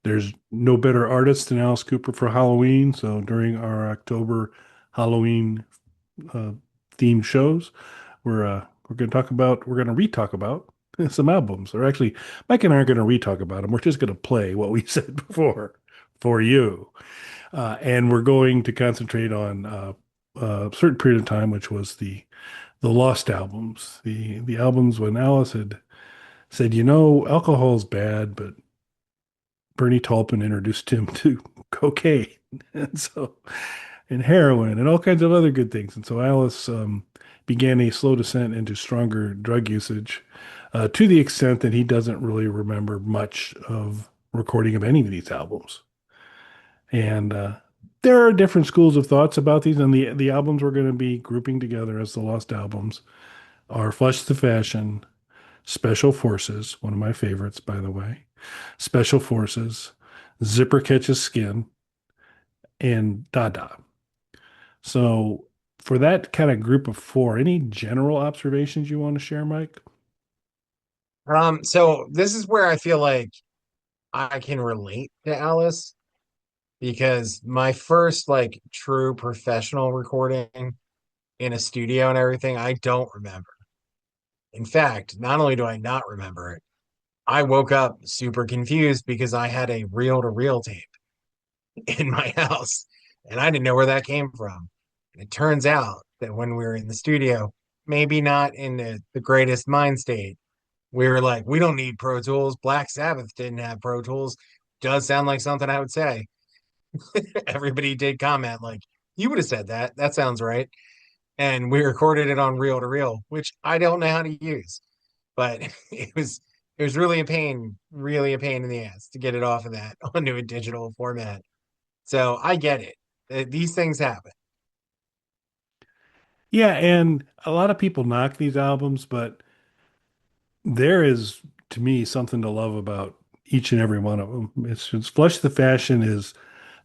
There's no better artist than Alice Cooper for Halloween. So during our October Halloween uh, themed shows, we're going to re-talk about some albums. Or actually, Mike and I aren't going to re-talk about them. We're just going to play what we said before for you, and we're going to concentrate on a certain period of time, which was the lost albums, the albums when Alice had said, alcohol's bad, but Bernie Taupin introduced him to cocaine, and so and heroin and all kinds of other good things. And so Alice began a slow descent into stronger drug usage, to the extent that he doesn't really remember much of recording of any of these albums. And there are different schools of thoughts about these, and the albums we're going to be grouping together as the lost albums are Flush the Fashion, Special Forces, one of my favorites, by the way, Special Forces, Zipper Catches Skin, and Dada. So, for that kind of group of four, any general observations you want to share, Mike? So this is where I feel like I can relate to Alice because my first like true professional recording in a studio and everything, I don't remember. In fact, not only do I not remember it, I woke up super confused because I had a reel-to-reel tape in my house and I didn't know where that came from. And it turns out that when we were in the studio, maybe not in the greatest mind state, we were like, we don't need Pro Tools. Black Sabbath didn't have Pro Tools. Does sound like something I would say. Everybody did comment, like, you would have said that. That sounds right. And we recorded it on reel to reel, which I don't know how to use, but it was really a pain in the ass to get it off of that onto a digital format. So I get it. These things happen. Yeah, and a lot of people knock these albums, but there is, to me, something to love about each and every one of them. It's Flush the Fashion is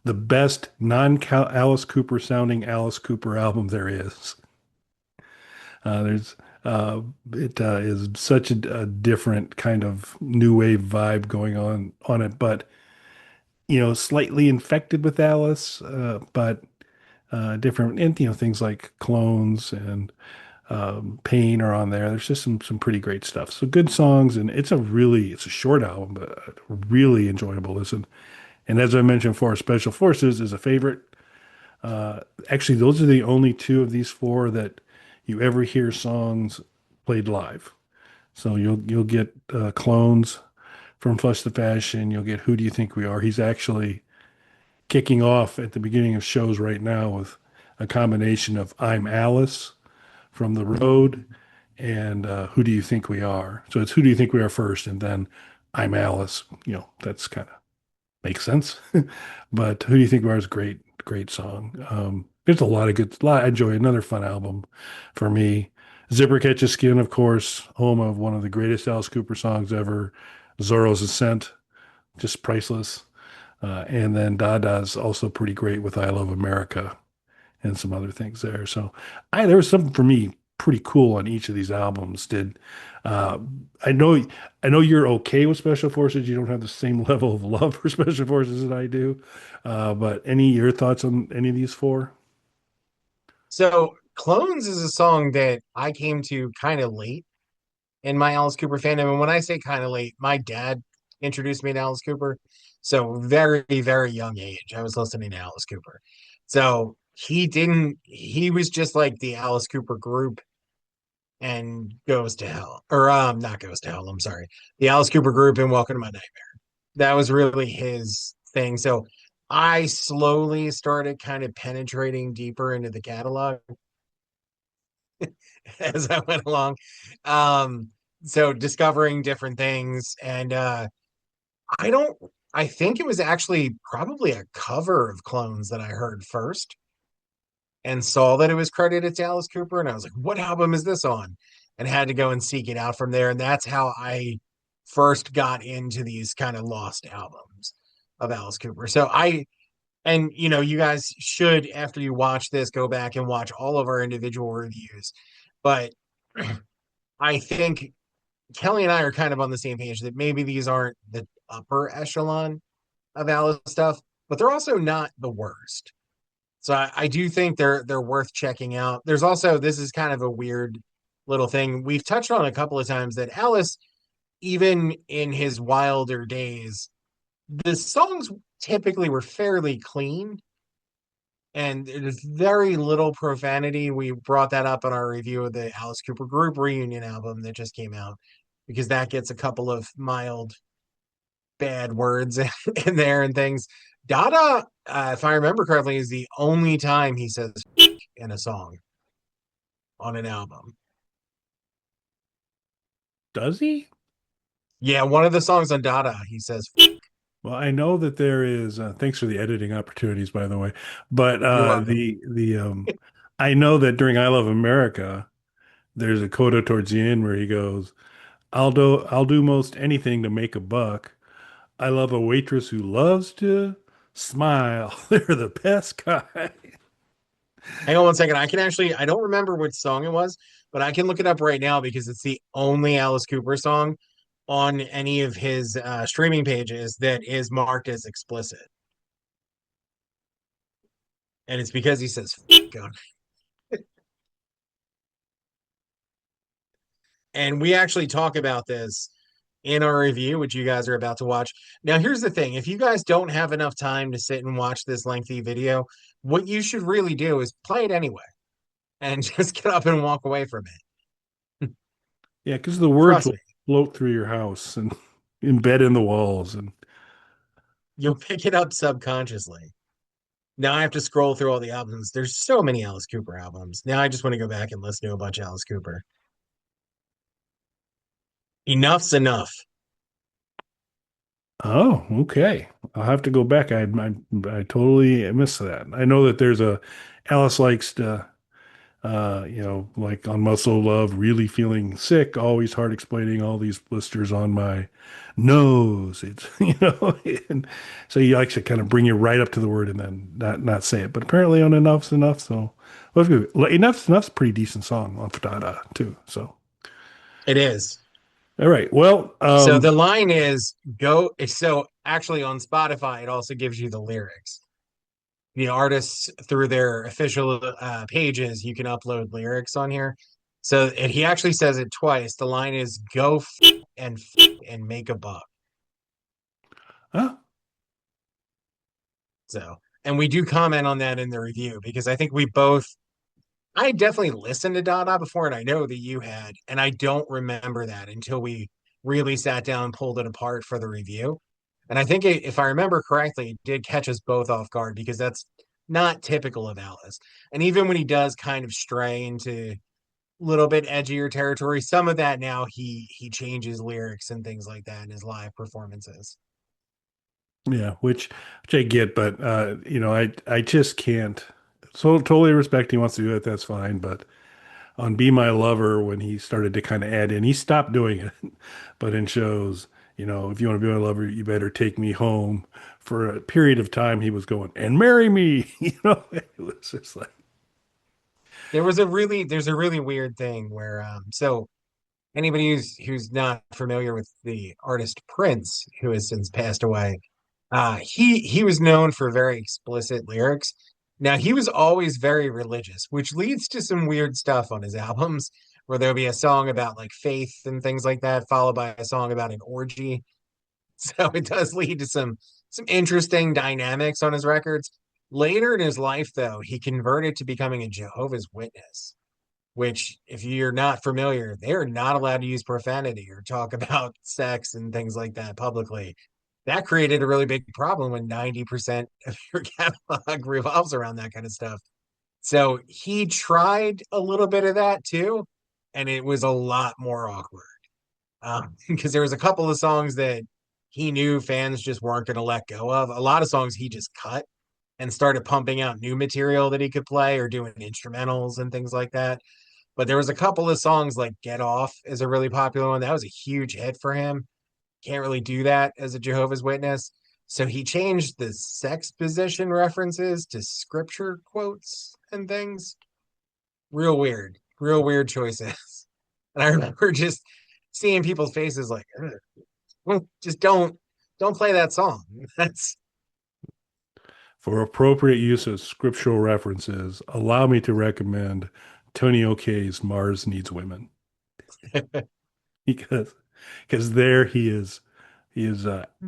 the best non-Alice Cooper sounding Alice Cooper album there is. There's it is such a different kind of new wave vibe going on it, but slightly infected with Alice, but different, and things like Clones and Pain are on there. There's just some pretty great stuff. So good songs, and it's a short album, but a really enjoyable listen. And as I mentioned before, Special Forces is a favorite. Actually, those are the only two of these four that you ever hear songs played live. So you'll get Clones from Flush the Fashion. You'll get Who Do You Think We Are? He's actually kicking off at the beginning of shows right now with a combination of I'm Alice from The Road and Who Do You Think We Are? So it's Who Do You Think We Are first, and then I'm Alice. That's kind of makes sense. But Who Do You Think We Are is a great song. There's a lot of I enjoy another fun album for me. Zipper Catches Skin, of course, home of one of the greatest Alice Cooper songs ever, Zorro's Ascent, just priceless. And then Dada's also pretty great with I Love America and some other things there. So there was something for me pretty cool on each of these albums. Did uh, I know I know you're okay with Special Forces. You don't have the same level of love for Special Forces that I do. But any your thoughts on any of these four? So Clones is a song that I came to kind of late in my Alice Cooper fandom. And when I say kind of late, my dad introduced me to Alice Cooper. So very, very young age, I was listening to Alice Cooper. So he was just like the Alice Cooper group and Goes to Hell. Or not Goes to Hell, I'm sorry. The Alice Cooper group and Welcome to My Nightmare. That was really his thing. So I slowly started kind of penetrating deeper into the catalog as I went along. Um, so discovering different things. And I don't, I think it was actually probably a cover of Clones that I heard first and saw that it was credited to Alice Cooper. And I was like, what album is this on? And had to go and seek it out from there. And that's how I first got into these kind of lost albums of Alice Cooper. And you guys should, after you watch this, go back and watch all of our individual reviews. But I think Kelly and I are kind of on the same page that maybe these aren't the upper echelon of Alice stuff, but they're also not the worst. So I do think they're worth checking out. There's also, this is kind of a weird little thing. We've touched on a couple of times that Alice, even in his wilder days, the songs typically were fairly clean and there's very little profanity. We brought that up in our review of the Alice Cooper Group reunion album that just came out because that gets a couple of mild bad words in there and things. Dada, if I remember correctly, is the only time he says in a song on an album. Does he? Yeah, one of the songs on Dada, he says, Well, I know that there is, thanks for the editing opportunities, by the way. But "You're welcome." I know that during I Love America, there's a coda towards the end where he goes, I'll do most anything to make a buck. I love a waitress who loves to smile. They're the best guy. Hang on one second. I can actually, I don't remember which song it was, but I can look it up right now because it's the only Alice Cooper song on any of his streaming pages that is marked as explicit. And it's because he says, "F- and we actually talk about this in our review, which you guys are about to watch. Now, here's the thing. If you guys don't have enough time to sit and watch this lengthy video, what you should really do is play it anyway and just get up and walk away from it. Yeah, because the words Trust will me, float through your house and embed in the walls. And you'll pick it up subconsciously. Now I have to scroll through all the albums. There's so many Alice Cooper albums. Now I just want to go back and listen to a bunch of Alice Cooper. Enough's enough. oh, okay. I'll have to go back. I totally missed that. I know that there's a Alice likes to like on Muscle Love, really feeling sick, always hard explaining all these blisters on my nose. It's, and so he likes to kind of bring you right up to the word and then not say it. But apparently on Enough's Enough, so well, Enough's a pretty decent song on Fritada too. So It is. all right, well, So the line is go. So actually on Spotify, it also gives you the lyrics. The artists through their official pages, you can upload lyrics on here. So and he actually says it twice. The line is go and make a buck. huh? So and we do comment on that in the review because I think we both I definitely listened to Dada before, and I know that you had, and I don't remember that until we really sat down and pulled it apart for the review. And I think if I remember correctly, it did catch us both off guard because that's not typical of Alice. And even when he does kind of stray into a little bit edgier territory, some of that now he changes lyrics and things like that in his live performances. Yeah, which I get, but I just can't. So totally respect he wants to do it. That's fine, but on Be My Lover when he started to kind of add in. He stopped doing it, but in shows, if you want to be my lover, you better take me home. For a period of time, he was going and marry me. It was just like, There's a really weird thing where so anybody who's not familiar with the artist Prince, who has since passed away, he was known for very explicit lyrics. Now he was always very religious, which leads to some weird stuff on his albums, where there'll be a song about like faith and things like that, followed by a song about an orgy. So it does lead to some interesting dynamics on his records. Later in his life, though, he converted to becoming a Jehovah's Witness, which, if you're not familiar, they are not allowed to use profanity or talk about sex and things like that publicly. That created a really big problem when 90% of your catalog revolves around that kind of stuff. So he tried a little bit of that too, and it was a lot more awkward. Because there was a couple of songs that he knew fans just weren't going to let go of. A lot of songs he just cut and started pumping out new material that he could play or doing instrumentals and things like that. But there was a couple of songs like Get Off is a really popular one. That was a huge hit for him. Can't really do that as a Jehovah's Witness. So he changed the sex position references to scripture quotes and things. Real weird choices. And I remember just seeing people's faces like, just don't play that song. That's For appropriate use of scriptural references, allow me to recommend Tony O'Kay's Mars Needs Women because there he is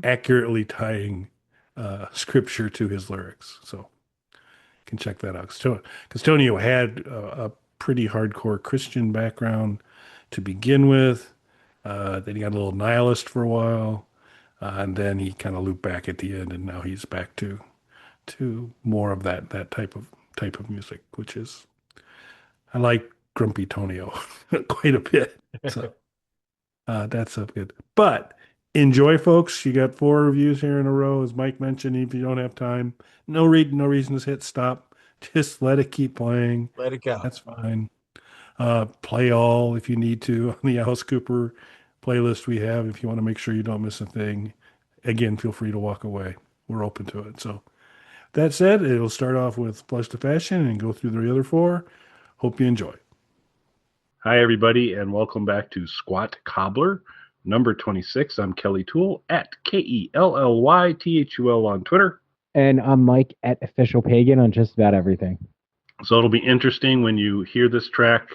accurately tying scripture to his lyrics. So you can check that out. Because Tony had a pretty hardcore Christian background to begin with. Then he got a little nihilist for a while, and then he kind of looped back at the end, and now he's back to more of that type of music, which is I like Grumpy Tonio quite a bit. So that's up good. But enjoy, folks. You got 4 reviews here in a row, as Mike mentioned. If you don't have time, no reason to hit stop. Just let it keep playing. Let it go. That's fine. Play all if you need to on the Alice Cooper playlist we have. If you want to make sure you don't miss a thing, again, feel free to walk away. We're open to it. So that said, it'll start off with Flush to Fashion and go through the other 4. Hope you enjoy. Hi, everybody, and welcome back to Squat Cobbler, number 26. I'm Kelly Toole at KELLYTHUL on Twitter. And I'm Mike at Official Pagan on just about everything. So it'll be interesting when you hear this track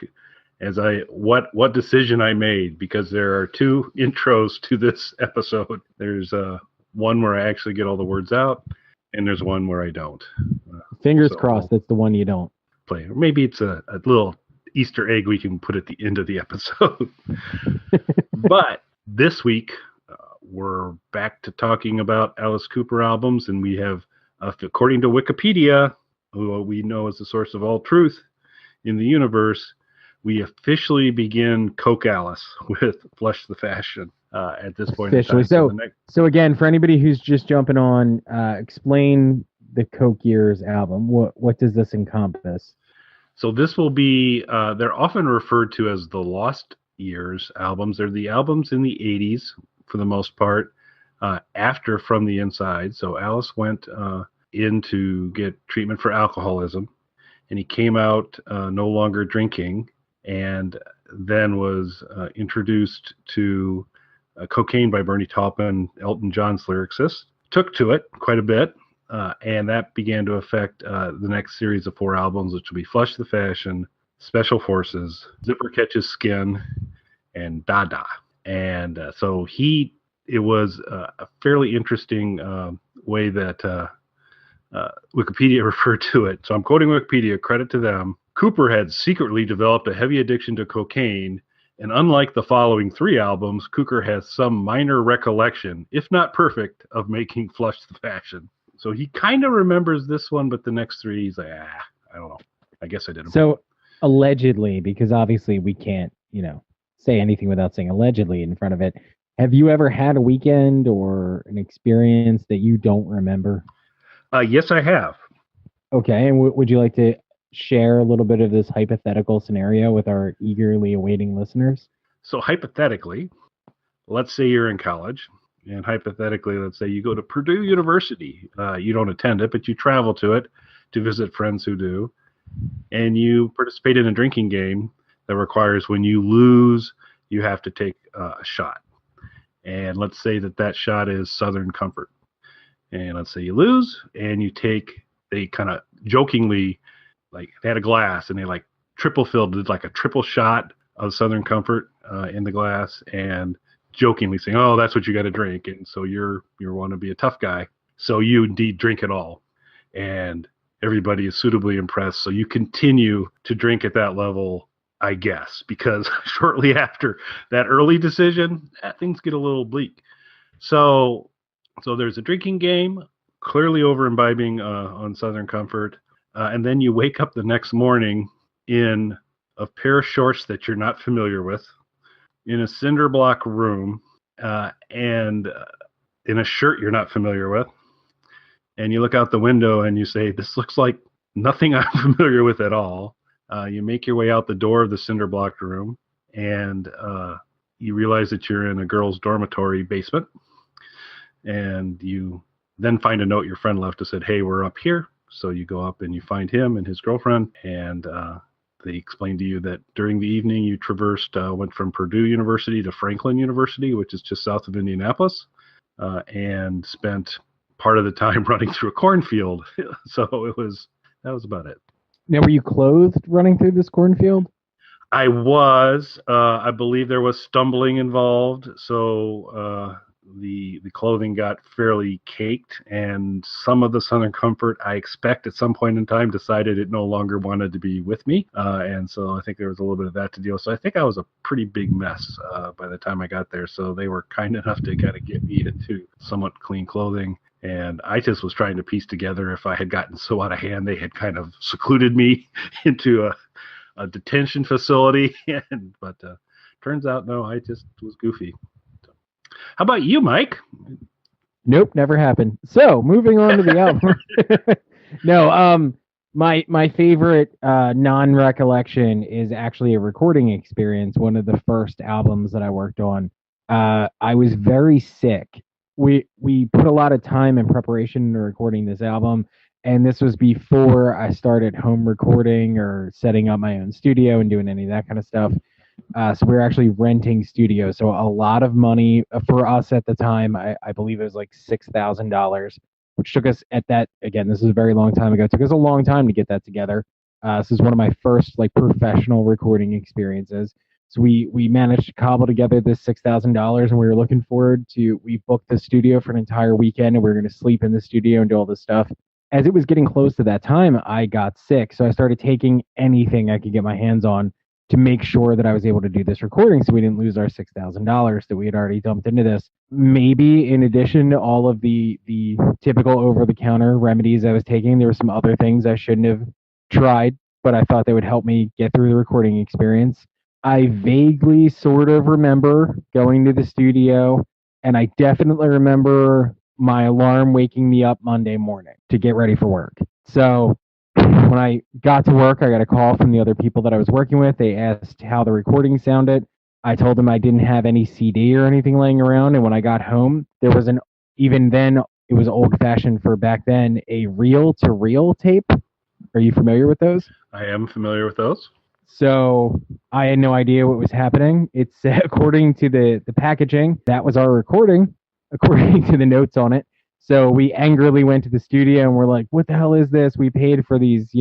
as what decision I made, because there are 2 intros to this episode. There's one where I actually get all the words out, and there's one where I don't. Fingers crossed that's the one you don't play. Or maybe it's a little Easter egg we can put at the end of the episode. But this week, we're back to talking about Alice Cooper albums, and we have, according to Wikipedia, who we know is the source of all truth in the universe, we officially begin Coke Alice with Flush the Fashion at this point officially. In time. So again, for anybody who's just jumping on, explain the Coke Years album. What does this encompass? So this will be, they're often referred to as the Lost Years albums. They're the albums in the 80s, for the most part, after From the Inside. So Alice went in to get treatment for alcoholism, and he came out no longer drinking, and then was introduced to Cocaine by Bernie Taupin, Elton John's lyricist. Took to it quite a bit. And that began to affect the next series of 4 albums, which will be Flush the Fashion, Special Forces, Zipper Catches Skin, and Dada. And so it was a fairly interesting way that Wikipedia referred to it. So I'm quoting Wikipedia, credit to them. Cooper had secretly developed a heavy addiction to cocaine, and unlike the following 3 albums, Cooper has some minor recollection, if not perfect, of making Flush the Fashion. So he kind of remembers this one, but the next 3, he's like, I don't know. I guess I did. So allegedly, because obviously we can't, say anything without saying allegedly in front of it. Have you ever had a weekend or an experience that you don't remember? Yes, I have. Okay. And would you like to share a little bit of this hypothetical scenario with our eagerly awaiting listeners? So hypothetically, let's say you're in college. And hypothetically, let's say you go to Purdue University. You don't attend it, but you travel to it to visit friends who do. And you participate in a drinking game that requires when you lose, you have to take a shot. And let's say that shot is Southern Comfort. And let's say you lose, and they kind of jokingly, like, they had a glass, and they like did like a triple shot of Southern Comfort in the glass, and jokingly saying, "Oh, that's what you got to drink," and so you want to be a tough guy, so you indeed drink it all, and everybody is suitably impressed. So you continue to drink at that level, I guess, because shortly after that early decision, things get a little bleak. So there's a drinking game, clearly over imbibing on Southern Comfort, and then you wake up the next morning in a pair of shorts that you're not familiar with, in a cinder block room, and in a shirt you're not familiar with, and you look out the window and you say, "This looks like nothing I'm familiar with at all." You make your way out the door of the cinder block room, and you realize that you're in a girls' dormitory basement, and you then find a note your friend left that said, "Hey, we're up here." So you go up and you find him and his girlfriend, and they explain to you that during the evening you went from Purdue University to Franklin University, which is just south of Indianapolis, and spent part of the time running through a cornfield. So that was about it. Now, were you clothed running through this cornfield? I believe there was stumbling involved, so the clothing got fairly caked, and some of the Southern Comfort, I expect, at some point in time, decided it no longer wanted to be with me, and so I think there was a little bit of that to deal with. So I think I was a pretty big mess by the time I got there. So they were kind enough to kind of get me into somewhat clean clothing. And I just was trying to piece together if I had gotten so out of hand, they had kind of secluded me into a detention facility. But turns out, no, I just was goofy. So, how about you, Mike? Nope, never happened. So moving on to the album. No, my favorite non-recollection is actually a recording experience. One of the first albums that I worked on. I was very sick. We put a lot of time and preparation into recording this album, and this was before I started home recording or setting up my own studio and doing any of that kind of stuff. So we were actually renting studios. So a lot of money for us at the time. I believe it was like $6,000, which took us at that, again, this is a very long time ago. It took us a long time to get that together. This is one of my first like professional recording experiences. So we managed to cobble together this $6,000, and we were looking forward to, we booked the studio for an entire weekend, and we were going to sleep in the studio and do all this stuff. As it was getting close to that time, I got sick. So I started taking anything I could get my hands on to make sure that I was able to do this recording so we didn't lose our $6,000 that we had already dumped into this. Maybe in addition to all of the typical over-the-counter remedies I was taking, there were some other things I shouldn't have tried, but I thought they would help me get through the recording experience. I vaguely sort of remember going to the studio, and I definitely remember my alarm waking me up Monday morning to get ready for work. So when I got to work, I got a call from the other people that I was working with. They asked how the recording sounded. I told them I didn't have any CD or anything laying around. And when I got home, there was even then, it was old fashioned for back then, a reel to reel tape. Are you familiar with those? I am familiar with those. So I had no idea what was happening. It's according to the packaging, that was our recording, according to the notes on it. So we angrily went to the studio and we're like, what the hell is this? We paid for these,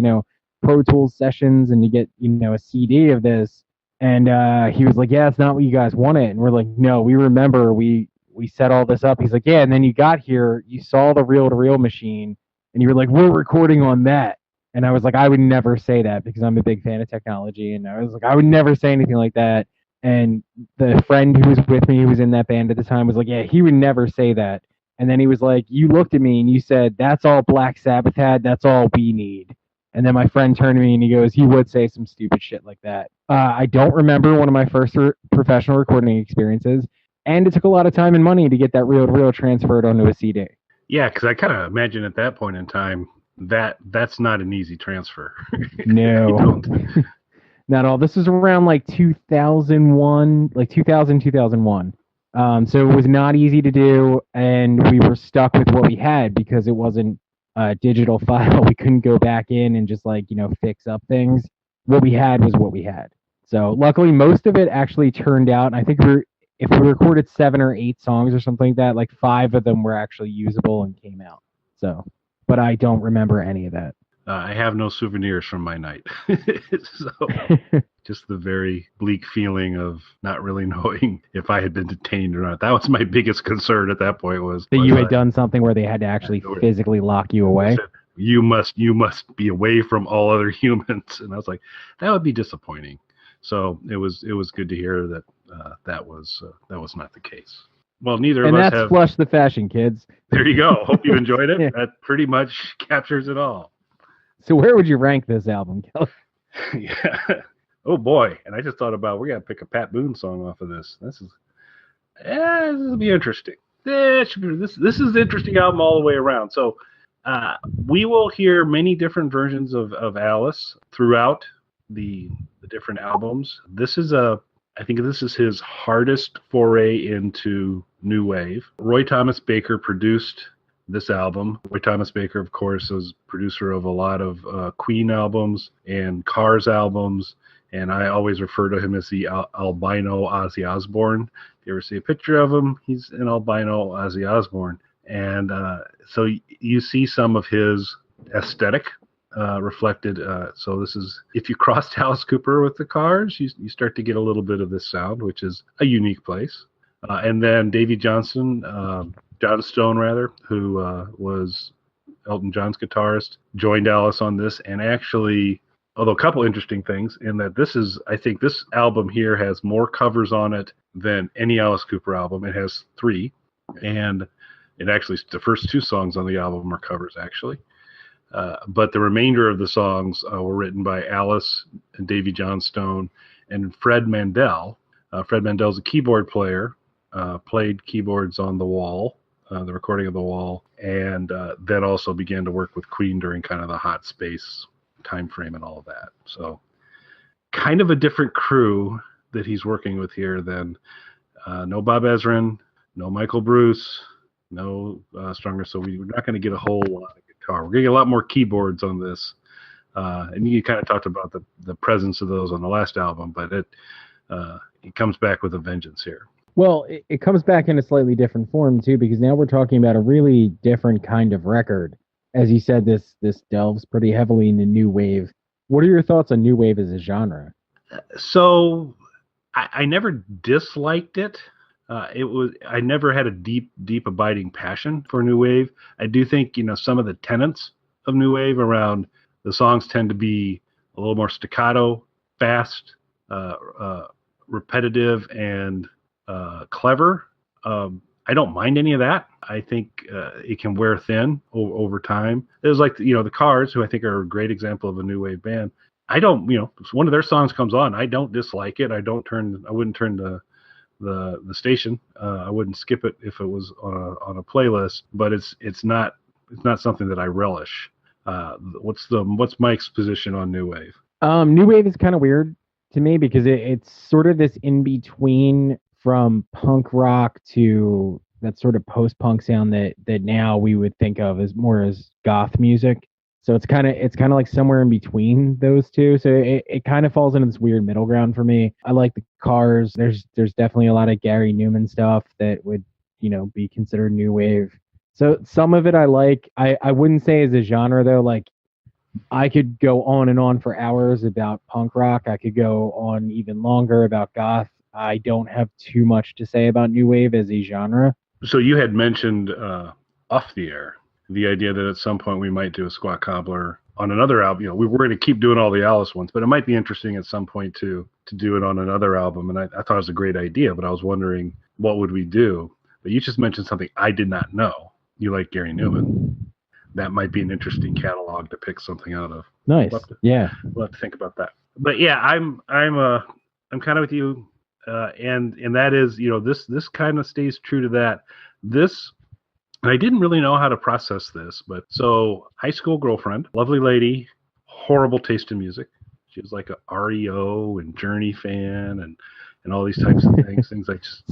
Pro Tools sessions and you get, a CD of this. And he was like, yeah, it's not what you guys wanted. And we're like, no, we remember we set all this up. He's like, yeah. And then you got here, you saw the reel to reel machine and you were like, we're recording on that. And I was like, I would never say that because I'm a big fan of technology. And I was like, I would never say anything like that. And the friend who was with me, who was in that band at the time, was like, yeah, he would never say that. And then he was like, you looked at me and you said, that's all Black Sabbath had. That's all we need. And then my friend turned to me and he goes, he would say some stupid shit like that. I don't remember one of my first professional recording experiences. And it took a lot of time and money to get that reel to reel transferred onto a CD. Yeah, because I kind of imagine at that point in time, that's not an easy transfer. No. Not at all. This was around like 2001, like 2000, 2001. So it was not easy to do, and we were stuck with what we had because it wasn't a digital file. We couldn't go back in and just fix up things. What we had was what we had. So luckily, most of it actually turned out. And I think if we recorded 7 or 8 songs or something like that, like 5 of them were actually usable and came out. So, but I don't remember any of that. I have no souvenirs from my night. So just the very bleak feeling of not really knowing if I had been detained or not. That was my biggest concern at that point was that you had done something where they had to actually physically lock you away. You must be away from all other humans. And I was like, that would be disappointing. So it was good to hear that that was not the case. Well, neither of us have. And that's Flush the Fashion, kids. There you go. Hope you enjoyed it. Yeah. That pretty much captures it all. So where would you rank this album, Kelly? Yeah. Oh boy. And I just thought about, we got to pick a Pat Boone song off of this. This will be interesting. This is an interesting album all the way around. So we will hear many different versions of Alice throughout the different albums. I think this is his hardest foray into new wave. Roy Thomas Baker produced this album. Roy Thomas Baker, of course, is producer of a lot of Queen albums and Cars albums, and I always refer to him as the albino Ozzy Osbourne. If you ever see a picture of him, he's an albino Ozzy Osbourne. And so you see some of his aesthetic reflected. So this is, if you crossed Alice Cooper with the Cars, you start to get a little bit of this sound, which is a unique place. And then Davy Johnson, John Stone rather, who was Elton John's guitarist, joined Alice on this, and actually, although a couple interesting things in that I think this album here has more covers on it than any Alice Cooper album. It has 3, and it actually, the first 2 songs on the album are covers actually. But the remainder of the songs were written by Alice and Davy Johnstone and Fred Mandel. Fred Mandel's a keyboard player, played keyboards on The Wall, the recording of The Wall, and then also began to work with Queen during kind of the hot space time frame and all of that. So kind of a different crew that he's working with here than no Bob Ezrin, no Michael Bruce, no Stronger. So we're not going to get a whole lot of guitar. We're going to get a lot more keyboards on this. And you kind of talked about the presence of those on the last album, but it comes back with a vengeance here. Well, it comes back in a slightly different form too, because now we're talking about a really different kind of record. As you said, this delves pretty heavily into new wave. What are your thoughts on new wave as a genre? So I never disliked it. I never had a deep abiding passion for new wave. I do think, some of the tenets of new wave around the songs tend to be a little more staccato, fast, repetitive, and clever. I don't mind any of that. I think it can wear thin over time. It was like, the Cars, who I think are a great example of a new wave band. I don't, if one of their songs comes on, I don't dislike it. I wouldn't turn the station. I wouldn't skip it if it was on a playlist, but it's not something that I relish. What's Mike's position on new wave? New wave is kind of weird to me because it's sort of this in between from punk rock to that sort of post-punk sound that now we would think of as more as goth music. So it's kind of like somewhere in between those two. So it kind of falls into this weird middle ground for me. I like the Cars. There's definitely a lot of Gary Newman stuff that would, be considered new wave. So some of it I like. I wouldn't say as a genre though, like I could go on and on for hours about punk rock. I could go on even longer about goth. I don't have too much to say about new wave as a genre. So you had mentioned off the air the idea that at some point we might do a Squat Cobbler on another album. We were going to keep doing all the Alice ones, but it might be interesting at some point to do it on another album. And I thought it was a great idea, but I was wondering what would we do? But you just mentioned something I did not know. You like Gary Newman. That might be an interesting catalog to pick something out of. Nice. We'll have to think about that. But yeah, I'm kind of with you. And that is, this kind of stays true to that. And I didn't really know how to process this, but so high school girlfriend, lovely lady, horrible taste in music. She was like a REO and Journey fan and all these types of things. Things I just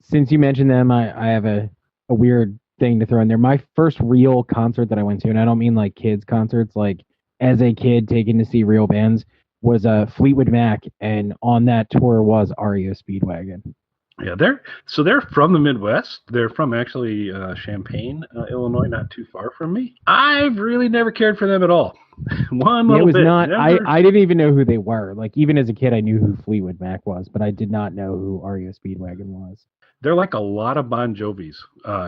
since you mentioned them, I have a weird thing to throw in there. My first real concert that I went to, and I don't mean like kids concerts, like as a kid taken to see real bands, was Fleetwood Mac, and on that tour was REO Speedwagon. Yeah, they're from the Midwest. They're from actually Champaign, Illinois, not too far from me. I've really never cared for them at all. It was not. I didn't even know who they were. Like even as a kid, I knew who Fleetwood Mac was, but I did not know who REO Speedwagon was. They're like a lot of Bon Jovis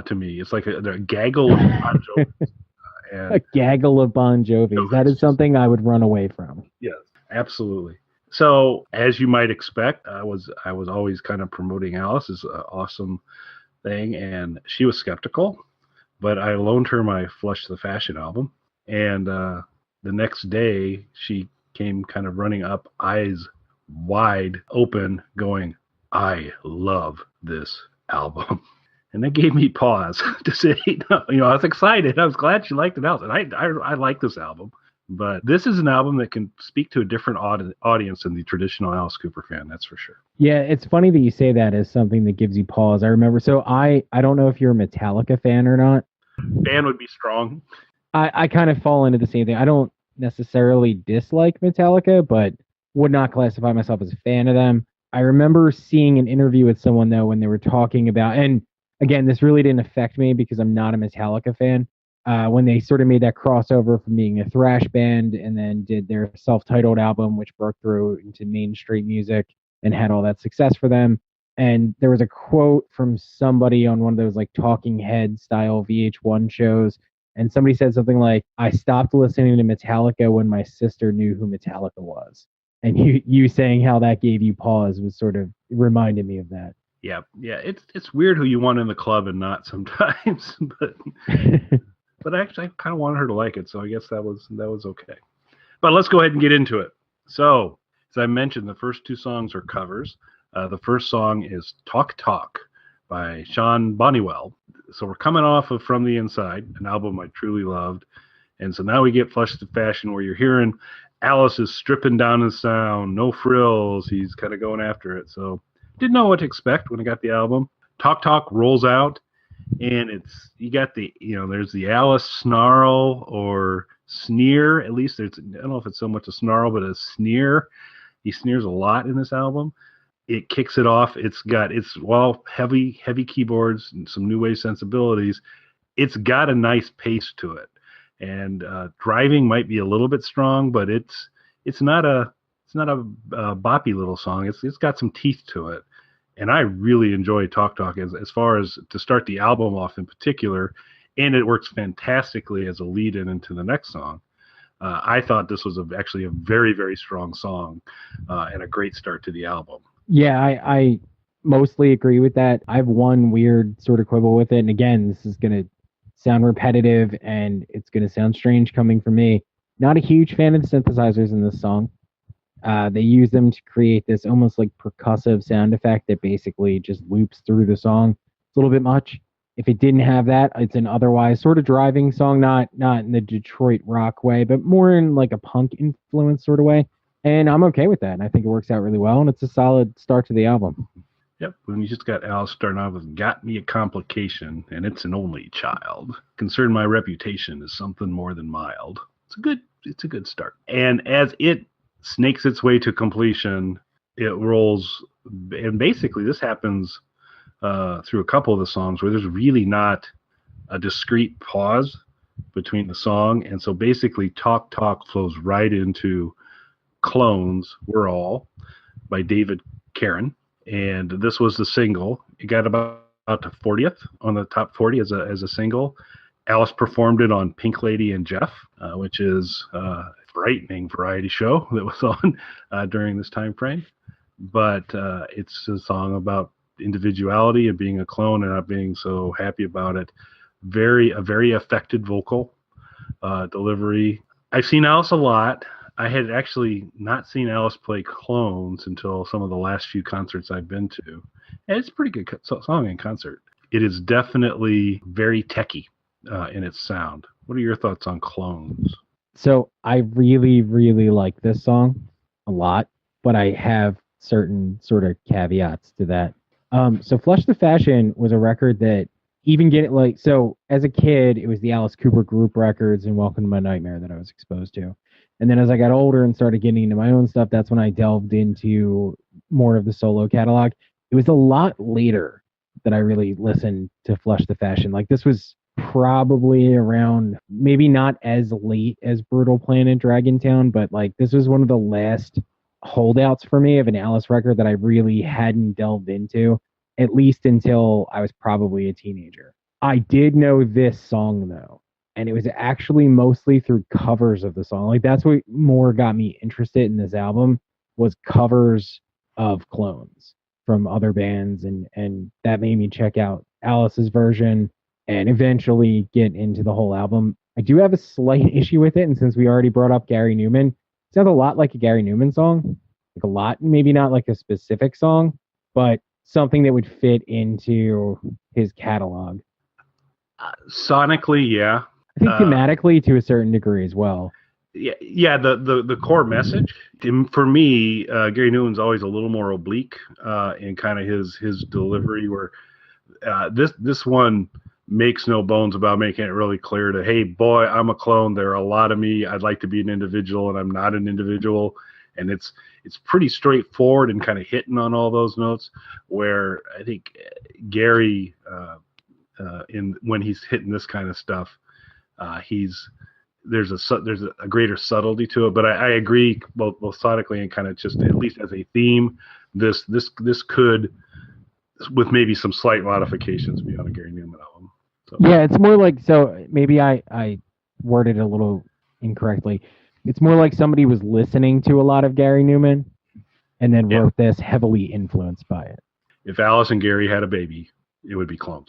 to me. It's like they're a gaggle of Bon Jovis. A gaggle of Bon Jovis. That is something I would run away from. Yes, absolutely. So, as you might expect, I was always kind of promoting Alice as an awesome thing, and she was skeptical. But I loaned her my Flush the Fashion album, and the next day she came kind of running up, eyes wide open, going, "I love this album." And that gave me pause to say, no, I was excited. I was glad she liked it, and I like this album. But this is an album that can speak to a different audience than the traditional Alice Cooper fan, that's for sure. Yeah, it's funny that you say that as something that gives you pause. I remember, so I don't know if you're a Metallica fan or not. Fan would be strong. I kind of fall into the same thing. I don't necessarily dislike Metallica, but would not classify myself as a fan of them. I remember seeing an interview with someone, though, when they were talking about, and again, this really didn't affect me because I'm not a Metallica fan. When they sort of made that crossover from being a thrash band and then did their self-titled album, which broke through into mainstream music and had all that success for them. And there was a quote from somebody on one of those like talking head style VH1 shows. And somebody said something like, I stopped listening to Metallica when my sister knew who Metallica was. And you saying how that gave you pause was sort of reminded me of that. Yeah, yeah. It's weird who you want in the club and not sometimes, but actually I kind of wanted her to like it, so I guess that was okay. But let's go ahead and get into it. So, as I mentioned, the first two songs are covers. The first song is Talk Talk by Sean Bonniwell. So we're coming off of From the Inside, an album I truly loved. And so now we get Flush the Fashion, where you're hearing Alice is stripping down his sound, no frills. He's kind of going after it. So didn't know what to expect when I got the album. Talk Talk rolls out, and you got there's the Alice snarl or sneer. At least I don't know if it's so much a snarl, but a sneer. He sneers a lot in this album. It kicks it off. It's heavy keyboards and some new wave sensibilities. It's got a nice pace to it, and driving might be a little bit strong, but it's not a boppy little song. It's got some teeth to it, and I really enjoy Talk Talk as far as to start the album off in particular, and it works fantastically as a lead-in into the next song. I thought this was actually a very, very strong song and a great start to the album. Yeah, I mostly agree with that. I have one weird sort of quibble with it. And again, this is going to sound repetitive and it's going to sound strange coming from me. Not a huge fan of the synthesizers in this song. They use them to create this almost like percussive sound effect that basically just loops through the song. It's a little bit much. If it didn't have that, it's an otherwise sort of driving song, not in the Detroit rock way, but more in like a punk influence sort of way. And I'm okay with that. And I think it works out really well. And it's a solid start to the album. Yep. When you just got Alice starting out with Got Me a Complication, and it's an only child. Concern my reputation is something more than mild. It's a good start. And as it snakes its way to completion, it rolls. And basically this happens through a couple of the songs where there's really not a discrete pause between the song. And so basically Talk Talk flows right into Clones, We're All by David Karen, and this was the single. It got about to 40th on the top 40 as a single. Alice performed it on Pink Lady and Jeff, which is a frightening variety show that was on during this time frame. But it's a song about individuality and being a clone and not being so happy about it. A very affected vocal delivery. I've seen Alice a lot. I had actually not seen Alice play Clones until some of the last few concerts I've been to. And it's a pretty good song in concert. It is definitely very techy in its sound. What are your thoughts on Clones? So I really, really like this song a lot, but I have certain sort of caveats to that. So Flush the Fashion was a record that even so as a kid, it was the Alice Cooper group records and Welcome to My Nightmare that I was exposed to. And then as I got older and started getting into my own stuff, that's when I delved into more of the solo catalog. It was a lot later that I really listened to Flush the Fashion. Like this was probably around, maybe not as late as Brutal Planet Dragontown, but like this was one of the last holdouts for me of an Alice record that I really hadn't delved into, at least until I was probably a teenager. I did know this song though, and it was actually mostly through covers of the song. Like that's what more got me interested in this album was covers of clones from other bands, and that made me check out Alice's version and eventually get into the whole album. I do have a slight issue with it, and since we already brought up Gary Newman, it sounds a lot like a Gary Newman song. Like a lot, maybe not like a specific song, but something that would fit into his catalog. Sonically, yeah. I think thematically to a certain degree as well. Yeah. The core message for me, Gary Newman's always a little more oblique in kind of his delivery. Where this one makes no bones about making it really clear to, hey, boy, I'm a clone. There are a lot of me. I'd like to be an individual, and I'm not an individual. And it's pretty straightforward and kind of hitting on all those notes. Where I think Gary in when he's hitting this kind of stuff. There's a greater subtlety to it, but I agree both sonically and kind of just at least as a theme, this could, with maybe some slight modifications, be on a Gary Newman album. So. Yeah, it's more like, so maybe I worded it a little incorrectly. It's more like somebody was listening to a lot of Gary Newman and then wrote this heavily influenced by it. If Alice and Gary had a baby, it would be Clones.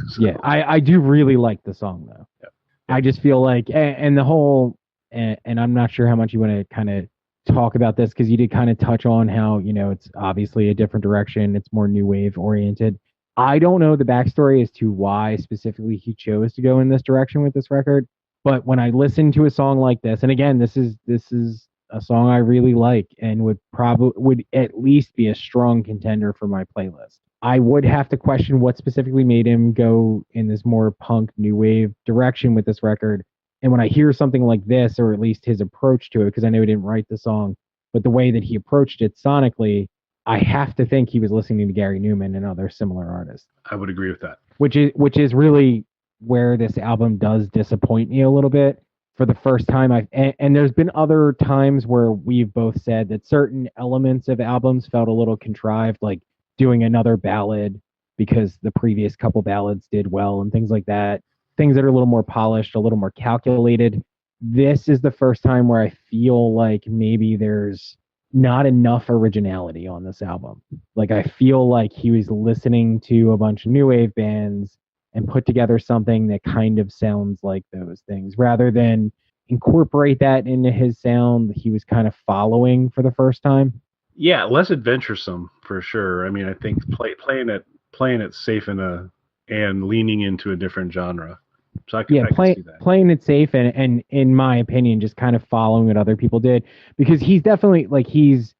So. Yeah, I do really like the song though. Yeah. I just feel like, and the whole, and I'm not sure how much you want to kind of talk about this, because you did kind of touch on how, it's obviously a different direction. It's more new wave oriented. I don't know the backstory as to why specifically he chose to go in this direction with this record. But when I listen to a song like this, and again, this is a song I really like and would at least be a strong contender for my playlist. I would have to question what specifically made him go in this more punk new wave direction with this record. And when I hear something like this, or at least his approach to it, because I know he didn't write the song, but the way that he approached it sonically, I have to think he was listening to Gary Newman and other similar artists. I would agree with that. Which is really where this album does disappoint me a little bit. For the first time, and there's been other times where we've both said that certain elements of albums felt a little contrived, like doing another ballad because the previous couple ballads did well and things like that. Things that are a little more polished, a little more calculated. This is the first time where I feel like maybe there's not enough originality on this album. Like, I feel like he was listening to a bunch of new wave bands and put together something that kind of sounds like those things, rather than incorporate that into his sound he was kind of following for the first time. Yeah, less adventuresome for sure. I mean, I think playing it safe and leaning into a different genre. So I can see that. Playing it safe and in my opinion, just kind of following what other people did, because he's definitely like he's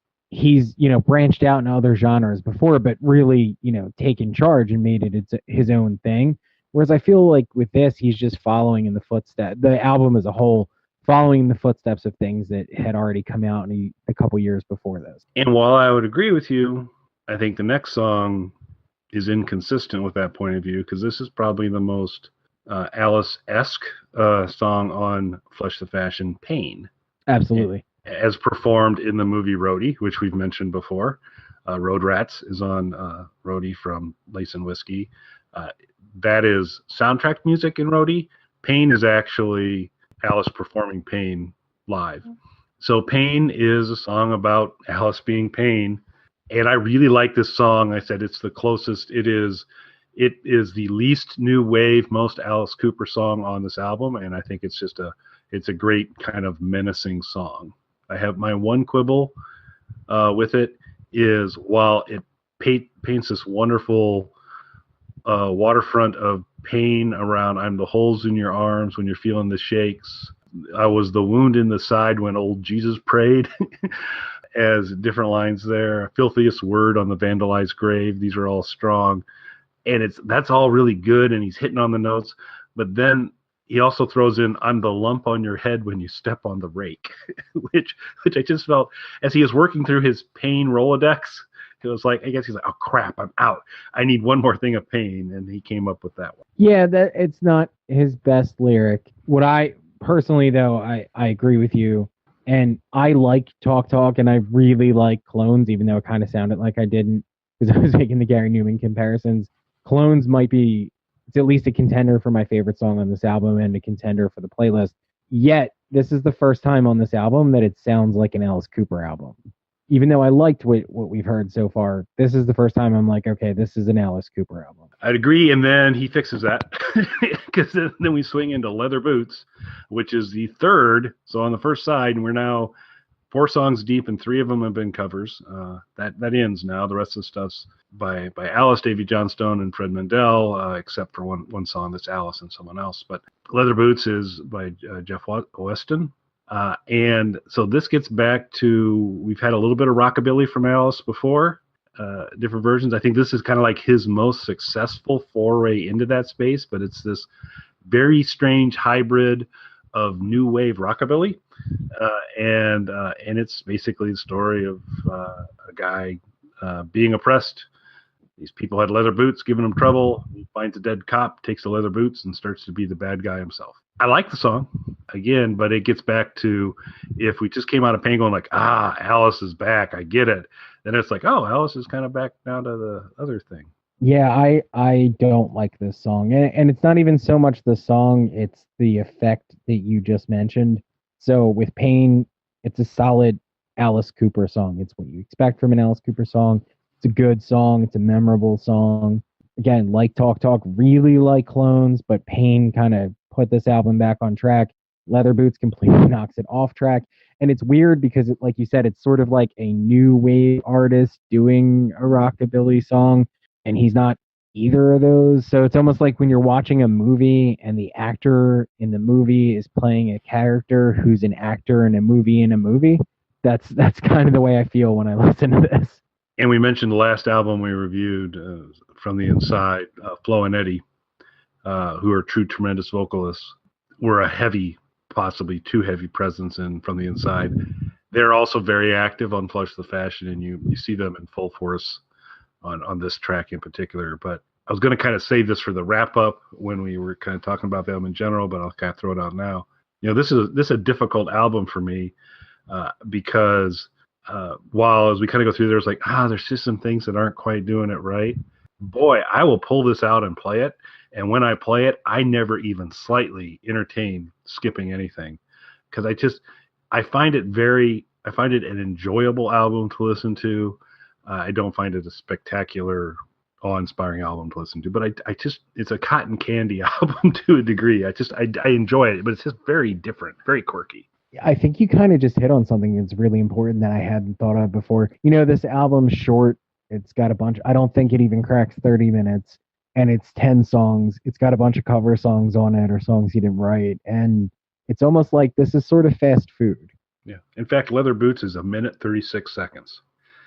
branched out in other genres before, but really taken charge and made it his own thing. Whereas I feel like with this, he's just following in the footsteps. The album as a whole, following the footsteps of things that had already come out a couple years before this. And while I would agree with you, I think the next song is inconsistent with that point of view, because this is probably the most Alice-esque song on Flush the Fashion, Pain. Absolutely. As performed in the movie Roadie, which we've mentioned before. Road Rats is on Roadie from Lace and Whiskey. That is soundtrack music in Roadie. Pain is actually Alice performing Pain live. So Pain is a song about Alice being Pain. And I really like this song. I said it's the closest. It is the least new wave, most Alice Cooper song on this album. And I think it's a great kind of menacing song. I have my one quibble with it is, while it paints this wonderful waterfront of pain around, I'm the holes in your arms when you're feeling the shakes. I was the wound in the side when old Jesus prayed. As different lines there. Filthiest word on the vandalized grave. These are all strong. And that's all really good, and he's hitting on the notes. But then he also throws in, I'm the lump on your head when you step on the rake, which I just felt, as he was working through his pain Rolodex, it was like, I guess he's like, oh crap, I'm out. I need one more thing of pain. And he came up with that one. Yeah, that it's not his best lyric. What I personally, though, I agree with you. And I like Talk Talk, and I really like Clones, even though it kind of sounded like I didn't, because I was making the Gary Newman comparisons. Clones might be, it's at least a contender for my favorite song on this album and a contender for the playlist. Yet, this is the first time on this album that it sounds like an Alice Cooper album. Even though I liked what we've heard so far, this is the first time I'm like, okay, this is an Alice Cooper album. I'd agree, and then he fixes that, because then we swing into Leather Boots, which is the third. So on the first side, and we're now 4 songs deep, and 3 of them have been covers. That ends now. The rest of the stuff's by Alice, Davy Johnstone, and Fred Mendel, except for one song that's Alice and someone else. But Leather Boots is by Jeff Weston. And so this gets back to, we've had a little bit of rockabilly from Alice before, different versions. I think this is kind of like his most successful foray into that space, but it's this very strange hybrid of new wave rockabilly. And it's basically the story of a guy being oppressed These people had leather boots, giving them trouble. He finds a dead cop, takes the leather boots, and starts to be the bad guy himself. I like the song, again, but it gets back to if we just came out of pain going like, Alice is back, I get it. Then it's like, oh, Alice is kind of back now to the other thing. Yeah, I don't like this song. And it's not even so much the song, it's the effect that you just mentioned. So with Pain, it's a solid Alice Cooper song. It's what you expect from an Alice Cooper song. It's a good song, it's a memorable song. Again, like Talk Talk, really like Clones, but Pain kind of put this album back on track. Leather Boots completely knocks it off track. And it's weird because it, like you said, it's sort of like a new wave artist doing a rockabilly song, and he's not either of those. So it's almost like when you're watching a movie and the actor in the movie is playing a character who's an actor in a movie in a movie. That's kind of the way I feel when I listen to this. And we mentioned the last album we reviewed, From the Inside, Flo and Eddie, who are true tremendous vocalists, were a heavy, possibly too heavy presence in From the Inside. They're also very active on Flush the Fashion, and you see them in full force on this track in particular. But I was going to kind of save this for the wrap up when we were kind of talking about them in general, but I'll kind of throw it out now. This is a difficult album for me because while as we kind of go through, there's like, there's just some things that aren't quite doing it right. Boy, I will pull this out and play it. And when I play it, I never even slightly entertain skipping anything because I find it an enjoyable album to listen to. I don't find it a spectacular, awe-inspiring album to listen to, but it's a cotton candy album to a degree. I enjoy it, but it's just very different, very quirky. I think you kind of just hit on something that's really important that I hadn't thought of before. This album's short. It's got a bunch. I don't think it even cracks 30 minutes, and it's 10 songs. It's got a bunch of cover songs on it or songs he didn't write, and it's almost like this is sort of fast food. Yeah. In fact, Leather Boots is 1 minute 36 seconds.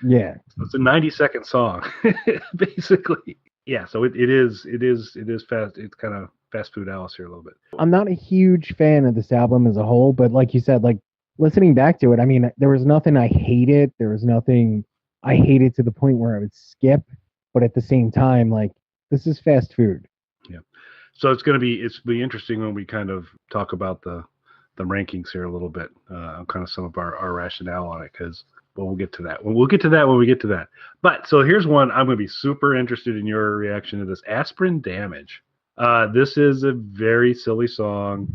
Yeah. So it's a 90-second song, basically. Yeah. So it is fast. It's kind of fast food Alice here a little bit. I'm not a huge fan of this album as a whole, but like you said, like listening back to it, I mean, there was nothing I hated. There was nothing I hated to the point where I would skip, but at the same time, like this is fast food. Yeah. So it's be interesting when we kind of talk about the rankings here a little bit, kind of some of our rationale on it, because we'll get to that. We'll get to that when we get to that. But so here's one I'm going to be super interested in your reaction to this. Aspirin Damage. This is a very silly song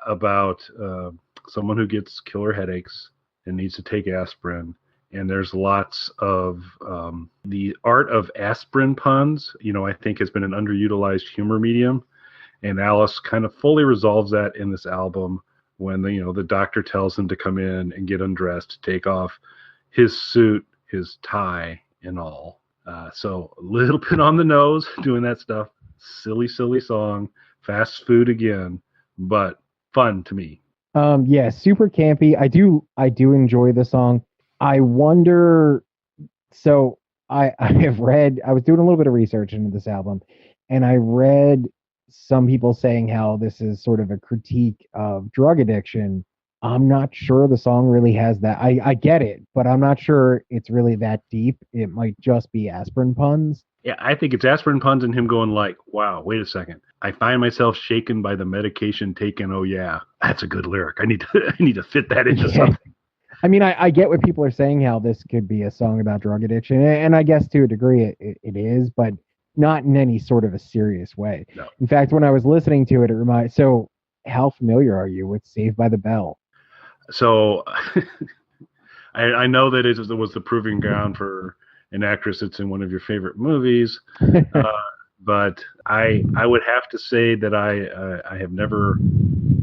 about someone who gets killer headaches and needs to take aspirin. And there's lots of the art of aspirin puns, I think has been an underutilized humor medium. And Alice kind of fully resolves that in this album when the doctor tells him to come in and get undressed, take off his suit, his tie, and all. So a little bit on the nose doing that stuff. Silly song, fast food again, but fun to me. Yeah, super campy. I do enjoy the song. I wonder. So I was doing a little bit of research into this album, and I read some people saying how this is sort of a critique of drug addiction. I'm not sure the song really has that. I get it, but I'm not sure it's really that deep. It might just be aspirin puns. Yeah, I think it's aspirin puns and him going like, wow, wait a second. I find myself shaken by the medication taken. Oh yeah, that's a good lyric. I need to fit that into something. I mean, I get what people are saying, how this could be a song about drug addiction, and I guess to a degree it is, but not in any sort of a serious way. No. In fact, when I was listening to it, so how familiar are you with Saved by the Bell? So I know that it was the proving ground for an actress that's in one of your favorite movies, but I would have to say that I have never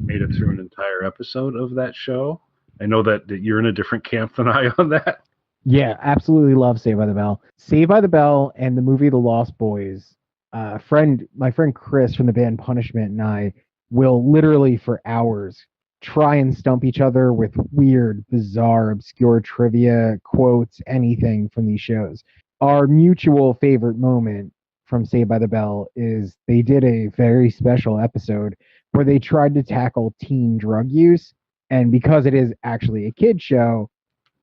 made it through an entire episode of that show. I know that you're in a different camp than I on that. Yeah, absolutely love Saved by the Bell. Saved by the Bell and the movie The Lost Boys. My friend Chris from the band Punishment and I will literally for hours try and stump each other with weird, bizarre, obscure trivia, quotes, anything from these shows. Our mutual favorite moment from Saved by the Bell is they did a very special episode where they tried to tackle teen drug use. And because it is actually a kid show,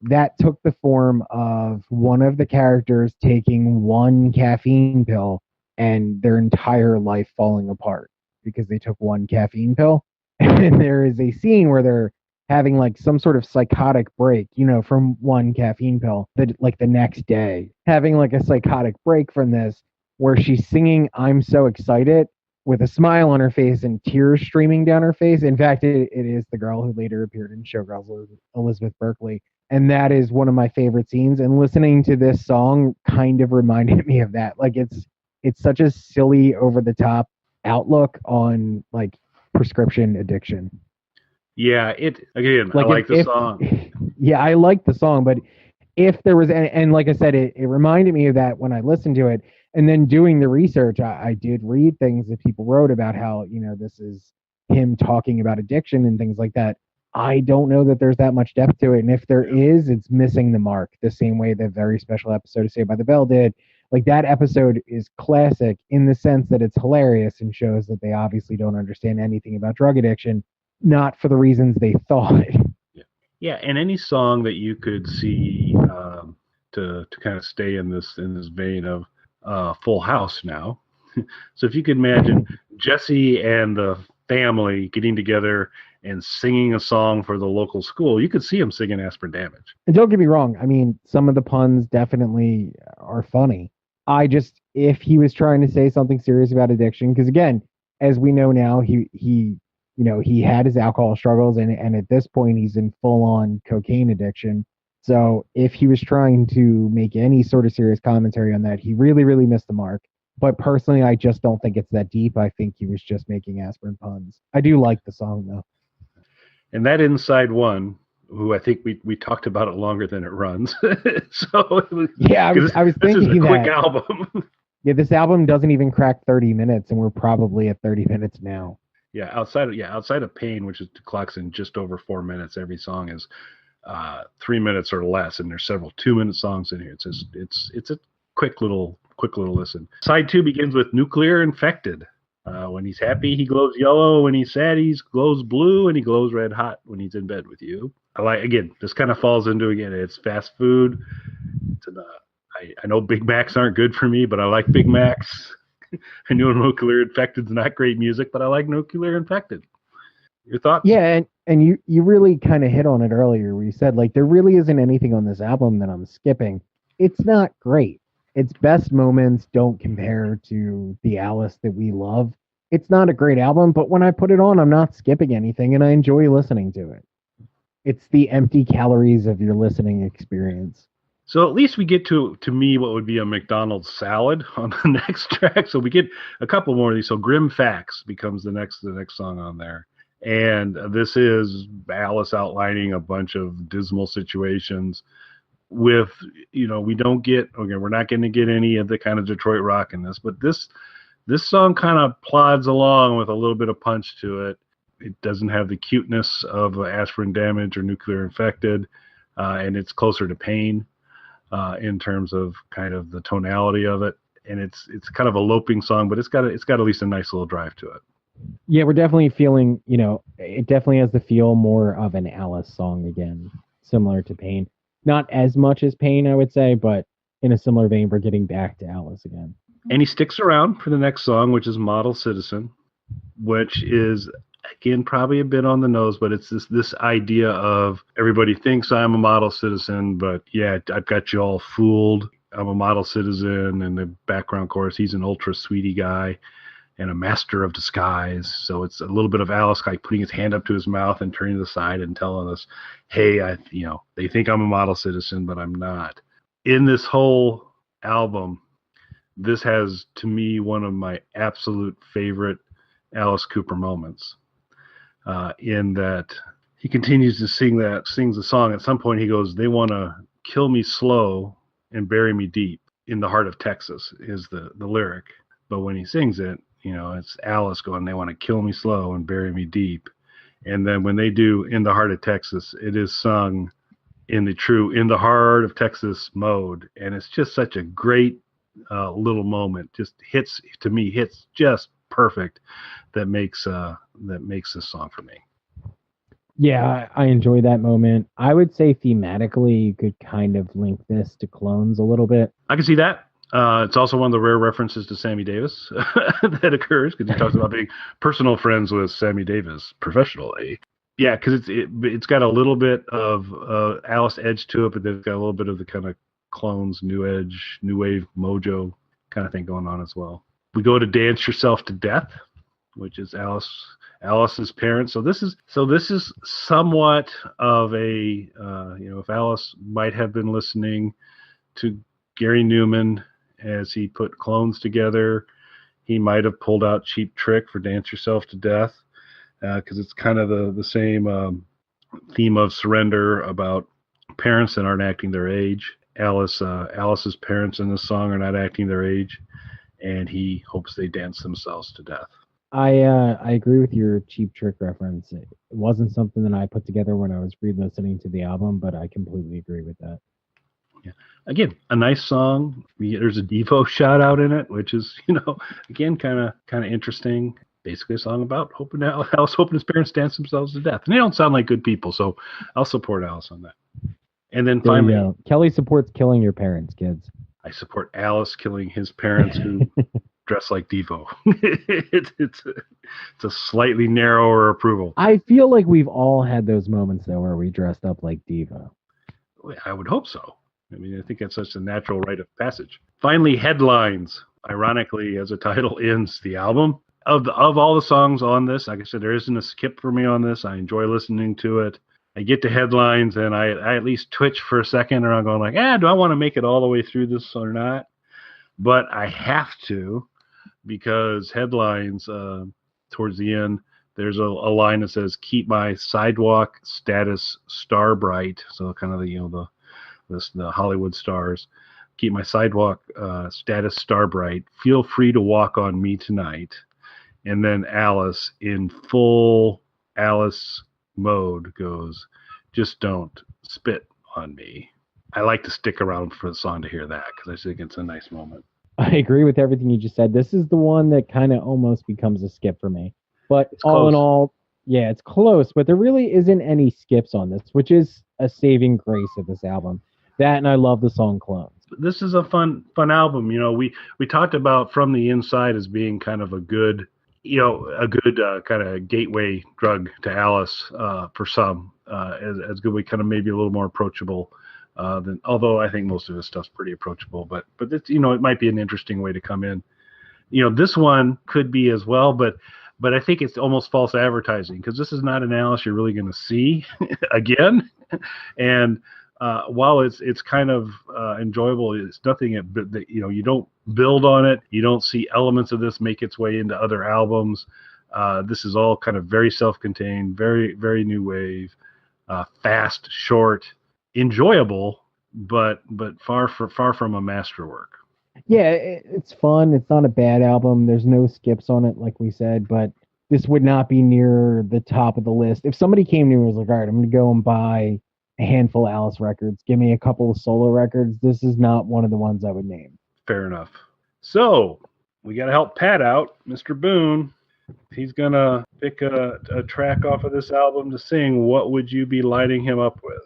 that took the form of one of the characters taking one caffeine pill and their entire life falling apart because they took one caffeine pill. And there is a scene where they're having like some sort of psychotic break, from one caffeine pill, that like the next day, having like a psychotic break from this, where she's singing "I'm So Excited" with a smile on her face and tears streaming down her face. In fact, it is the girl who later appeared in Showgirls, Elizabeth Berkley. And that is one of my favorite scenes. And listening to this song kind of reminded me of that. Like it's such a silly, over the top outlook on like prescription addiction. Yeah, I Like like the song. yeah, I like the song, but if there was, and like I said, it reminded me of that when I listened to it. And then doing the research, I did read things that people wrote about how, this is him talking about addiction and things like that. I don't know that there's that much depth to it. And if there is, it's missing the mark, the same way the very special episode of Saved by the Bell did. Like that episode is classic in the sense that it's hilarious and shows that they obviously don't understand anything about drug addiction, not for the reasons they thought. Yeah, and any song that you could see to kind of stay in this vein of Full House now. So if you could imagine Jesse and the family getting together and singing a song for the local school, you could see them singing Aspirin Damage. And don't get me wrong, I mean, some of the puns definitely are funny. If he was trying to say something serious about addiction, because again, as we know now, he had his alcohol struggles, and at this point, he's in full on cocaine addiction. So if he was trying to make any sort of serious commentary on that, he really, really missed the mark. But personally, I just don't think it's that deep. I think he was just making aspirin puns. I do like the song, though. And that Inside One, who I think we talked about it longer than it runs. So it was, yeah, I was thinking this is a quick that. album. Yeah, this album doesn't even crack 30 minutes, and we're probably at 30 minutes now. Yeah, outside of Pain, which is clocks in just over 4 minutes. Every song is 3 minutes or less, and there's several 2-minute songs in here. It's a quick little listen. Side 2 begins with Nuclear Infected. When he's happy, he glows yellow. When he's sad, he glows blue, and he glows red hot when he's in bed with you. This kind of falls into, it's fast food. I know Big Macs aren't good for me, but I like Big Macs. I know Nuclear Infected is not great music, but I like Nuclear Infected. Your thoughts? Yeah, and you really kind of hit on it earlier where you said, like, there really isn't anything on this album that I'm skipping. It's not great. Its best moments don't compare to the Alice that we love. It's not a great album, but when I put it on, I'm not skipping anything, and I enjoy listening to it. It's the empty calories of your listening experience. So at least we get to me what would be a McDonald's salad on the next track. So we get a couple more of these. So Grim Facts becomes the next song on there. And this is Alice outlining a bunch of dismal situations with, we don't get, okay, we're not going to get any of the kind of Detroit rock in this, but this song kind of plods along with a little bit of punch to it. It doesn't have the cuteness of Aspirin Damage or Nuclear Infected, and it's closer to Pain in terms of kind of the tonality of it. And it's kind of a loping song, but it's got at least a nice little drive to it. Yeah, we're definitely feeling, it definitely has the feel more of an Alice song again, similar to Pain. Not as much as Pain, I would say, but in a similar vein, we're getting back to Alice again. And he sticks around for the next song, which is Model Citizen, which is, again, probably a bit on the nose, but it's this idea of everybody thinks I'm a model citizen, but yeah, I've got you all fooled. I'm a model citizen. And the background chorus, he's an ultra sweetie guy and a master of disguise. So it's a little bit of Alice like putting his hand up to his mouth and turning to the side and telling us, hey, they think I'm a model citizen, but I'm not. In this whole album, this has, to me, one of my absolute favorite Alice Cooper moments. In that he continues to sings the song. At some point he goes, they want to kill me slow and bury me deep in the heart of Texas is the lyric. But when he sings it, it's Alice going, they want to kill me slow and bury me deep. And then when they do In the Heart of Texas, it is sung in the heart of Texas mode. And it's just such a great little moment. Just hits just perfect. That makes this song for me. Yeah, I enjoy that moment. I would say thematically, you could kind of link this to Clones a little bit. I can see that. It's also one of the rare references to Sammy Davis that occurs because he talks about being personal friends with Sammy Davis professionally. Yeah, because it's got a little bit of Alice edge to it, but then it's got a little bit of the kind of Clones, new edge, new wave mojo kind of thing going on as well. We go to Dance Yourself to Death, which is Alice's parents. So this is somewhat of a if Alice might have been listening to Gary Newman as he put Clones together, he might have pulled out Cheap Trick for Dance Yourself to Death because it's kind of the same theme of surrender about parents that aren't acting their age. Alice's parents in this song are not acting their age, and he hopes they dance themselves to death. I agree with your Cheap Trick reference. It wasn't something that I put together when I was re-listening to the album, but I completely agree with that. Yeah. Again, a nice song. There's a Devo shout out in it, which is again kind of interesting. Basically, a song about Alice hoping his parents dance themselves to death, and they don't sound like good people. So I'll support Alice on that. And then There you finally, go. Kelly supports killing your parents, kids. I support Alice killing his parents who dress like Devo. It's a slightly narrower approval. I feel like we've all had those moments though where we dressed up like Devo. I would hope so. I mean, I think that's such a natural rite of passage. Finally, headlines. Ironically, as the title ends the album. Of all the songs on this, like I said, there isn't a skip for me on this. I enjoy listening to it. I get to headlines and I at least twitch for a second, or I'm going like, do I want to make it all the way through this or not? But I have to because headlines towards the end, there's a line that says, "Keep my sidewalk status star bright." So kind of the Hollywood stars. Keep my sidewalk status star bright. Feel free to walk on me tonight. And then Alice, in full Alice mode, goes, "Just don't spit on me." I like to stick around for the song to hear that because I think it's a nice moment. I agree with everything you just said. This is the one that kind of almost becomes a skip for me. But It's all in close. all, yeah, it's close, but there really isn't any skips on this, which is a saving grace of this album. That and I love the song Clones. This is a fun album. We talked about From the Inside as being kind of a good kind of gateway drug to Alice for some, as good. We kind of maybe a little more approachable than, although I think most of his stuff's pretty approachable. But it's, it might be an interesting way to come in. This one could be as well, but I think it's almost false advertising because this is not an Alice you're really going to see again, and while it's kind of enjoyable, it's nothing that you don't build on it. You don't see elements of this make its way into other albums. This is all kind of very self-contained, very very new wave, fast, short, enjoyable, but far from a masterwork. Yeah, it's fun. It's not a bad album. There's no skips on it, like we said, but this would not be near the top of the list. If somebody came to me and was like, all right, I'm going to go and buy a handful of Alice records, give me a couple of solo records, this is not one of the ones I would name. Fair enough. So we got to help Pat out, Mr. Boone. He's gonna pick a track off of this album to sing. What would you be lighting him up with?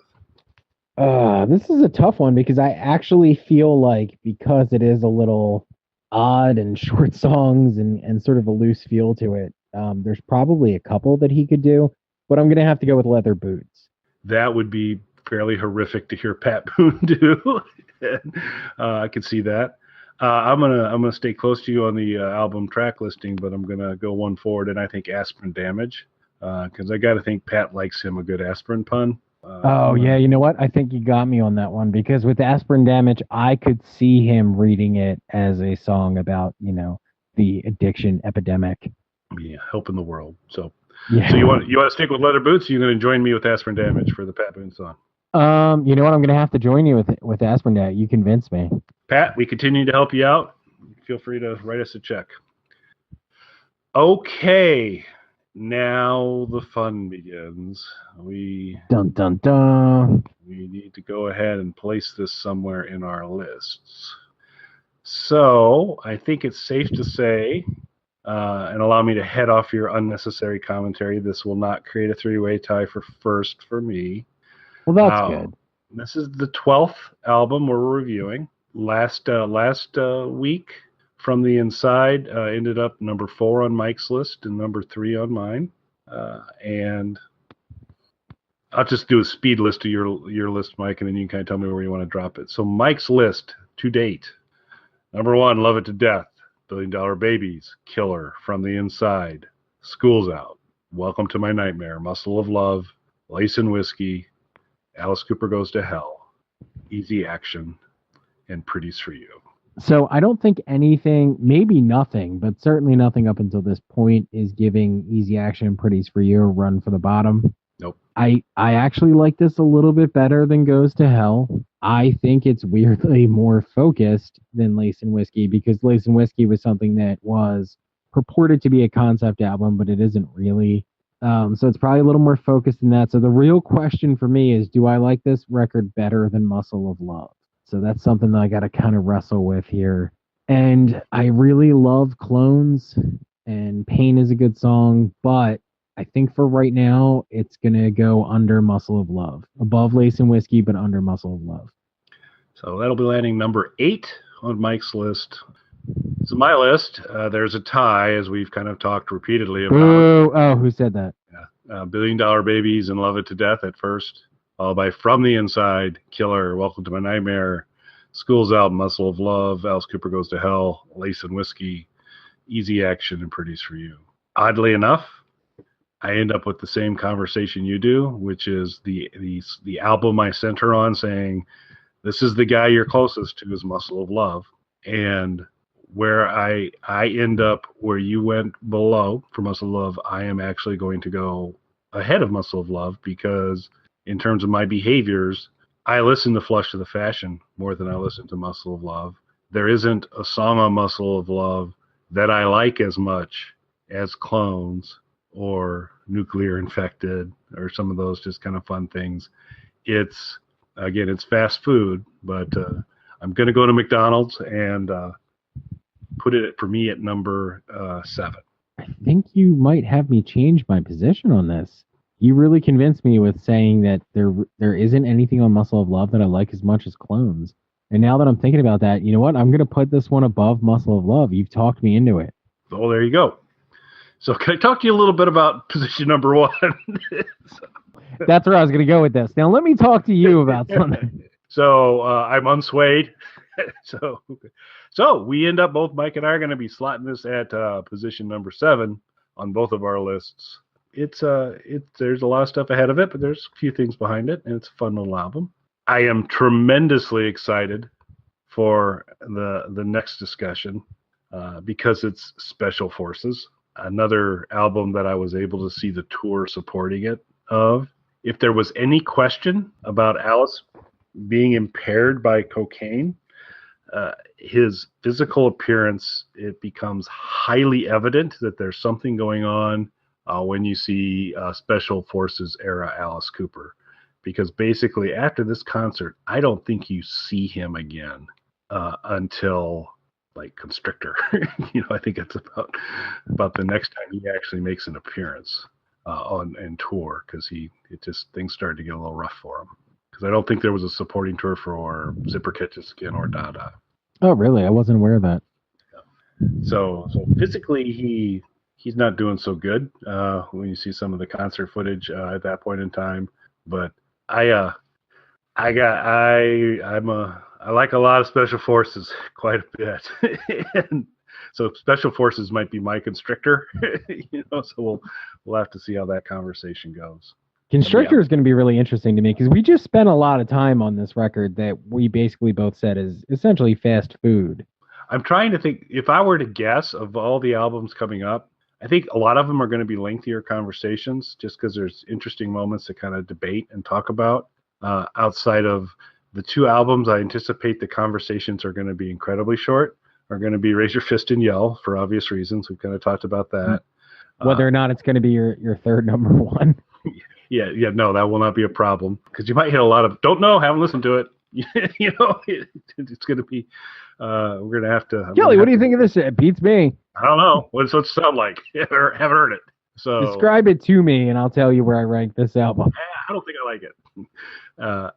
This is a tough one because I actually feel like because it is a little odd and short songs and sort of a loose feel to it, there's probably a couple that he could do, but I'm gonna have to go with Leather Boots. That would be fairly horrific to hear Pat Boone do. I could see that. I'm gonna stay close to you on the album track listing, but I'm gonna go one forward, and I think Aspirin Damage, because I got to think Pat likes him a good aspirin pun. Oh yeah, you know what? I think you got me on that one because with Aspirin Damage, I could see him reading it as a song about, the addiction epidemic. Yeah, helping the world. So, Yeah. so you want to stick with Leather Boots? Or you're going to join me with Aspirin Damage for the Pat Boone song? You know what? I'm gonna have to join you with Aspirin Damage. You convinced me. Pat, we continue to help you out. Feel free to write us a check. Okay, now the fun begins. Dun dun dun. We need to go ahead and place this somewhere in our lists. So I think it's safe to say and allow me to head off your unnecessary commentary. This will not create a three-way tie for first for me. Well, that's good. This is the 12th album we're reviewing. Last week, From the Inside ended up number 4 on Mike's list and number 3 on mine. And I'll just do a speed list of your list, Mike, and then you can kind of tell me where you want to drop it. So Mike's list to date: number 1, Love It to Death, $1 Billion Babies, Killer, From the Inside, School's Out, Welcome to My Nightmare, Muscle of Love, Lace and Whiskey, Alice Cooper Goes to Hell, Easy Action, and Pretty's for You. So I don't think anything, maybe nothing, but certainly nothing up until this point is giving Easy Action and Pretty's for You a run for the bottom. Nope. I actually like this a little bit better than Goes to Hell. I think it's weirdly more focused than Lace and Whiskey, because Lace and Whiskey was something that was purported to be a concept album, but it isn't really. So it's probably a little more focused than that. So the real question for me is, do I like this record better than Muscle of Love? So that's something that I got to kind of wrestle with here. And I really love Clones, and Pain is a good song, but I think for right now, it's going to go under Muscle of Love. Above Lace and Whiskey, but under Muscle of Love. So that'll be landing number 8 on Mike's list. So my list, there's a tie, as we've kind of talked repeatedly about. Oh, who said that? Yeah. $1 Billion Babies and Love It to Death at first, followed by From the Inside, Killer, Welcome to My Nightmare, School's Out, Muscle of Love, Alice Cooper Goes to Hell, Lace and Whiskey, Easy Action, and Pretty's for You. Oddly enough, I end up with the same conversation you do, which is the album I center on, saying this is the guy you're closest to is Muscle of Love. And where I end up where you went below for Muscle of Love, I am actually going to go ahead of Muscle of Love, because in terms of my behaviors, I listen to Flush to the Fashion more than I listen to Muscle of Love. There isn't a song on Muscle of Love that I like as much as Clones or Nuclear Infected or some of those just kind of fun things. It's fast food, but I'm going to go to McDonald's and put it for me at number 7. I think you might have me change my position on this. You really convinced me with saying that there isn't anything on Muscle of Love that I like as much as Clones. And now that I'm thinking about that, you know what? I'm going to put this one above Muscle of Love. You've talked me into it. Oh, there you go. So can I talk to you a little bit about position number 1? That's where I was going to go with this. Now let me talk to you about something. So I'm unswayed. So we end up, both Mike and I are going to be slotting this at position number 7 on both of our lists. There's a lot of stuff ahead of it, but there's a few things behind it, and it's a fun little album. I am tremendously excited for the next discussion because it's Special Forces, another album that I was able to see the tour supporting it of. If there was any question about Alice being impaired by cocaine, his physical appearance, it becomes highly evident that there's something going on when you see Special Forces era Alice Cooper. Because basically after this concert, I don't think you see him again until like Constrictor. I think it's about the next time he actually makes an appearance on tour, because things started to get a little rough for him. Because I don't think there was a supporting tour for Zipper Catches Skin or Dada. Oh, really? I wasn't aware of that. So physically, he's not doing so good when you see some of the concert footage at that point in time. But I like a lot of Special Forces, quite a bit. And so Special Forces might be my Constrictor, so we'll have to see how that conversation goes. Constrictor is going to be really interesting to me, because we just spent a lot of time on this record that we basically both said is essentially fast food. I'm trying to think, if I were to guess of all the albums coming up, I think a lot of them are going to be lengthier conversations, just because there's interesting moments to kind of debate and talk about. Outside of the 2 albums, I anticipate the conversations are going to be incredibly short, are going to be Raise Your Fist and Yell, for obvious reasons. We've kind of talked about that. Whether or not it's going to be your third number 1. Yeah, no, that will not be a problem, because you might hit a lot of don't know, haven't listened to it. It's going to be. We're going to have to. Kelly, what do you think of this? It beats me. I don't know. What's it sound like? Haven't heard it. So Describe it to me, and I'll tell you where I rank this album. I don't think I like it.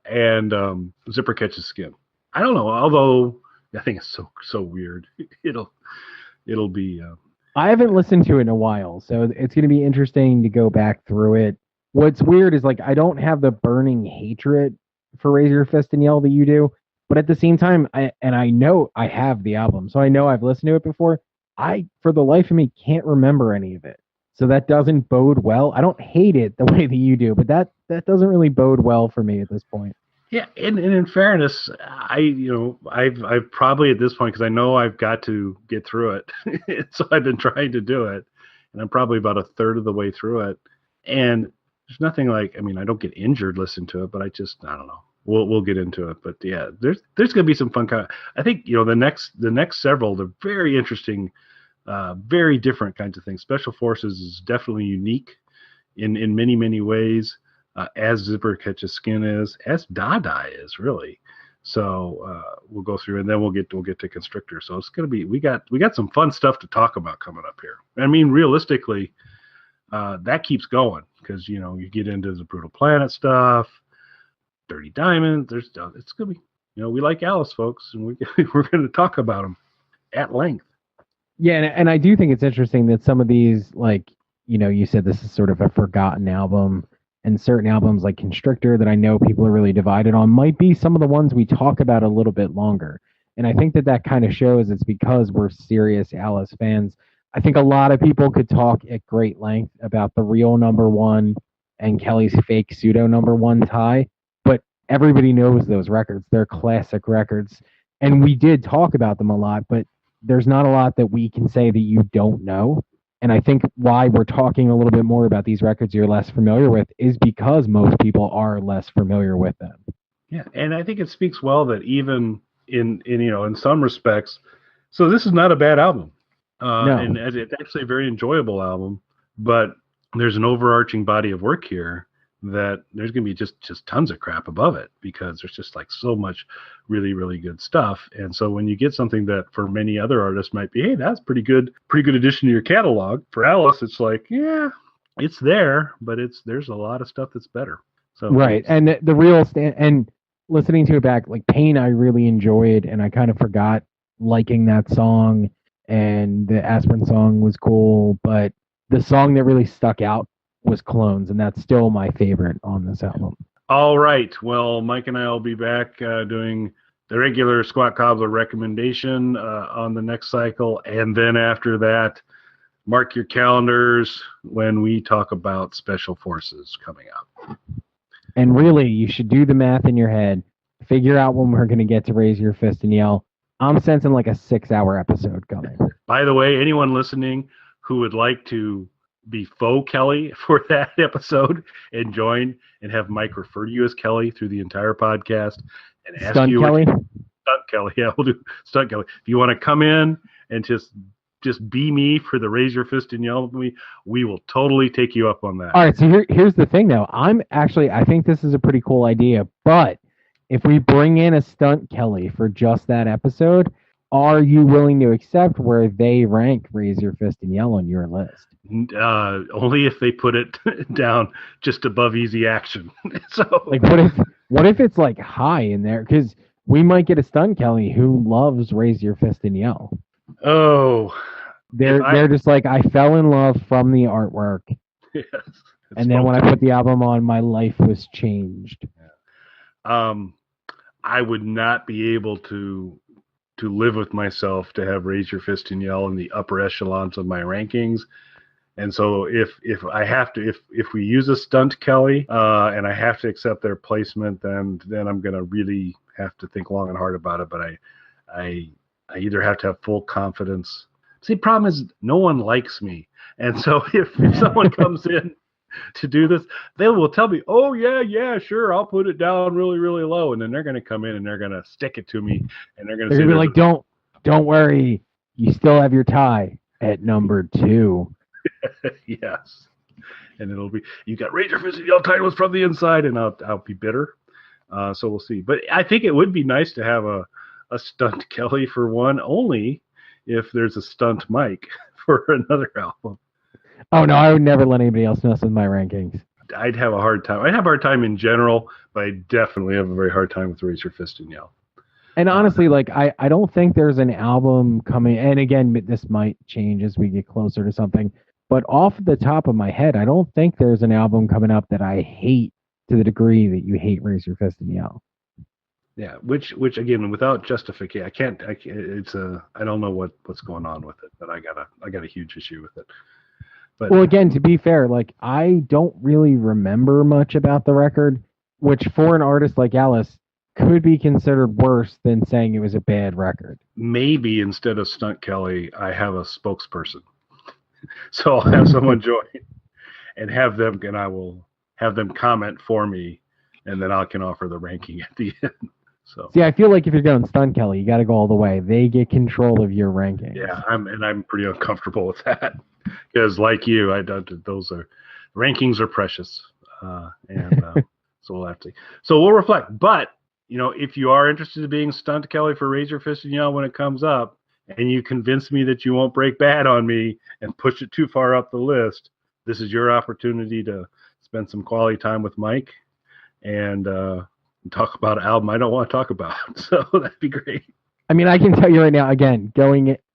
And Zipper Catches Skin. I don't know. Although I think it's so weird. It'll be. I haven't listened to it in a while, so it's going to be interesting to go back through it. What's weird is like I don't have the burning hatred for Raise Your Fist and Yell that you do, but at the same time, I know I have the album, so I know I've listened to it before. I, for the life of me, can't remember any of it, so that doesn't bode well. I don't hate it the way that you do, but that doesn't really bode well for me at this point. Yeah, and in fairness, I've probably at this point, because I know I've got to get through it, so I've been trying to do it, and I'm probably about a third of the way through it, and there's nothing like, I mean, I don't get injured listening to it, but I don't know. We'll get into it, but yeah, there's gonna be some fun I think the next several, they're very interesting, very different kinds of things. Special Forces is definitely unique in many ways. As Zipper Catches Skin is, as Dada is really. So we'll go through, and then we'll get to Constrictor. So it's gonna be we got some fun stuff to talk about coming up here. I mean, realistically, that keeps going because you get into the Brutal Planet stuff, Dirty Diamond. It's gonna be we like Alice, folks, and we're gonna talk about them at length. Yeah, and I do think it's interesting that some of these, like you said, this is sort of a forgotten album. And certain albums like Constrictor that I know people are really divided on might be some of the ones we talk about a little bit longer. And I think that kind of shows it's because we're serious Alice fans. I think a lot of people could talk at great length about the real number one and Kelly's fake pseudo number one tie, but everybody knows those records. They're classic records. And we did talk about them a lot, but there's not a lot that we can say that you don't know. And I think why we're talking a little bit more about these records you're less familiar with is because most people are less familiar with them. Yeah, and I think it speaks well that even in some respects, so this is not a bad album, No. and it's actually a very enjoyable album. But there's an overarching body of work here that there's going to be just tons of crap above it because there's just like so much really good stuff. And so when you get something that for many other artists might be, hey, that's pretty good addition to your catalog, for Alice it's like, yeah, it's there, but there's a lot of stuff that's better. So right. And the real and listening to it back, like Pain I really enjoyed, and I kind of forgot liking that song, and the Aspirin song was cool, but the song that really stuck out was Clones, and that's still my favorite on this album. All right. Well, Mike and I will be back doing the regular Squat Cobbler recommendation on the next cycle. And then after that, mark your calendars when we talk about Special Forces coming up. And really, you should do the math in your head, figure out when we're going to get to Raise Your Fist and Yell. I'm sensing like a 6-hour episode coming. By the way, anyone listening who would like to be faux Kelly for that episode and join and have Mike refer to you as Kelly through the entire podcast and ask Stunt you Kelly? Stunt Kelly. Yeah, we'll do Stunt Kelly. If you want to come in and just be me for the Raise Your Fist and Yell with me, we will totally take you up on that. All right, so here's the thing though. I think this is a pretty cool idea, but if we bring in a Stunt Kelly for just that episode, are you willing to accept where they rank Raise Your Fist and Yell on your list? Only if they put it down just above Easy Action. So, like, what if it's like high in there? Because we might get a Stunt Kelly who loves Raise Your Fist and Yell. Oh, they're just like, I fell in love from the artwork, yes, and then when I put the album on, my life was changed. I would not be able to live with myself to have Raise Your Fist and Yell in the upper echelons of my rankings. And so if I have to, if we use a Stunt Kelly and I have to accept their placement, then I'm going to really have to think long and hard about it. But I either have to have full confidence. See, the problem is no one likes me. And so if someone comes in to do this, they will tell me, oh yeah, sure, I'll put it down really low. And then they're going to come in and they're going to stick it to me. And they're going to be like, don't worry. You still have your tie at number 2. Yes. And it'll be, you got Raise Your Fist and Yell titles from the inside, and I'll be bitter. So we'll see. But I think it would be nice to have a Stunt Kelly for one, only if there's a Stunt Mike for another album. Oh no, I would never let anybody else mess with my rankings. I'd have a hard time. I'd have a hard time in general, but I definitely have a very hard time with Raise Your Fist and Yell. And honestly, like I don't think there's an album coming. And again, this might change as we get closer to something. But off the top of my head, I don't think there's an album coming up that I hate to the degree that you hate Raise Your Fist and Yell. Yeah, which again, without justification, I can't. It's I don't know what's going on with it, but I got a huge issue with it. But well, again, to be fair, like I don't really remember much about the record, which for an artist like Alice could be considered worse than saying it was a bad record. maybe instead of Stunt Kelly, I have a spokesperson, so I'll have someone join and I will have them comment for me, and then I can offer the ranking at the end. So See, I feel like if you're going Stunt Kelly, you got to go all the way. They get control of your rankings. yeah, I'm pretty uncomfortable with that because, like you, those rankings are precious, and so we'll have to. So we'll reflect. But if you are interested in being Stunt Kelly for Raise Your Fist and Yell when it comes up, and you convince me that you won't break bad on me and push it too far up the list, this is your opportunity to spend some quality time with Mike and talk about an album I don't want to talk about. So that'd be great. I mean, I can tell you right now, again,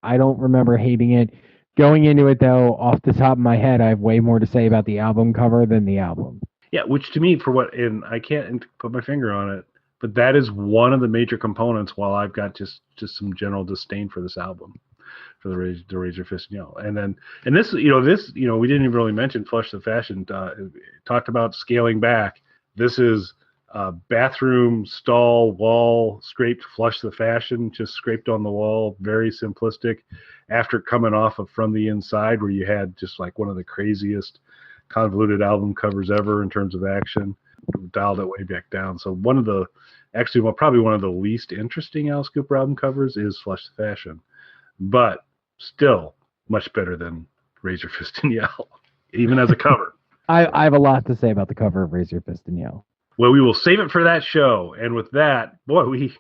I don't remember hating it. Going into it, though, off the top of my head, I have way more to say about the album cover than the album. Yeah, which to me, and I can't put my finger on it, but that is one of the major components. While I've got just some general disdain for this album, for the Raise Your Fist and Yell, and this, we didn't even really mention Flush the Fashion. Talked about scaling back. This is bathroom stall wall scraped Flush the Fashion, just scraped on the wall, very simplistic. After coming off of From the Inside, where you had just like one of the craziest convoluted album covers ever in terms of action, dialed it way back down. So probably one of the least interesting Alice Cooper album covers is Flush the Fashion, but still much better than Raise Your Fist and Yell, even as a cover. I have a lot to say about the cover of Raise Your Fist and Yell. Well, we will save it for that show. And with that, boy, we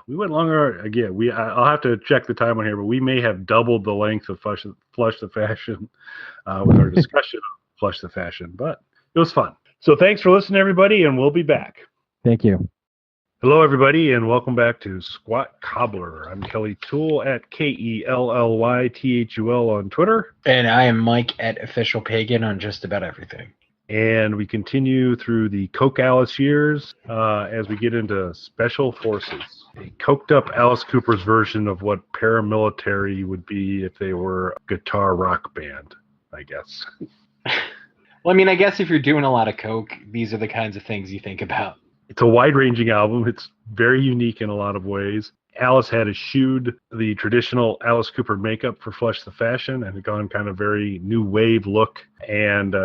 went longer again. I'll have to check the time on here, but we may have doubled the length of Flush the Fashion with our discussion of Flush the Fashion. But it was fun. So thanks for listening, everybody, and we'll be back. Thank you. Hello, everybody, and welcome back to Squat Cobbler. I'm Kelly Toole at KELLYTHUL on Twitter. And I am Mike at Official Pagan on just about everything. And we continue through the Coke Alice years as we get into Special Forces. A coked up Alice Cooper's version of what paramilitary would be if they were a guitar rock band, I guess. Well, I mean, I guess if you're doing a lot of coke, these are the kinds of things you think about. It's a wide-ranging album. It's very unique in a lot of ways. Alice had eschewed the traditional Alice Cooper makeup for Flush the Fashion and had gone kind of very new wave look. And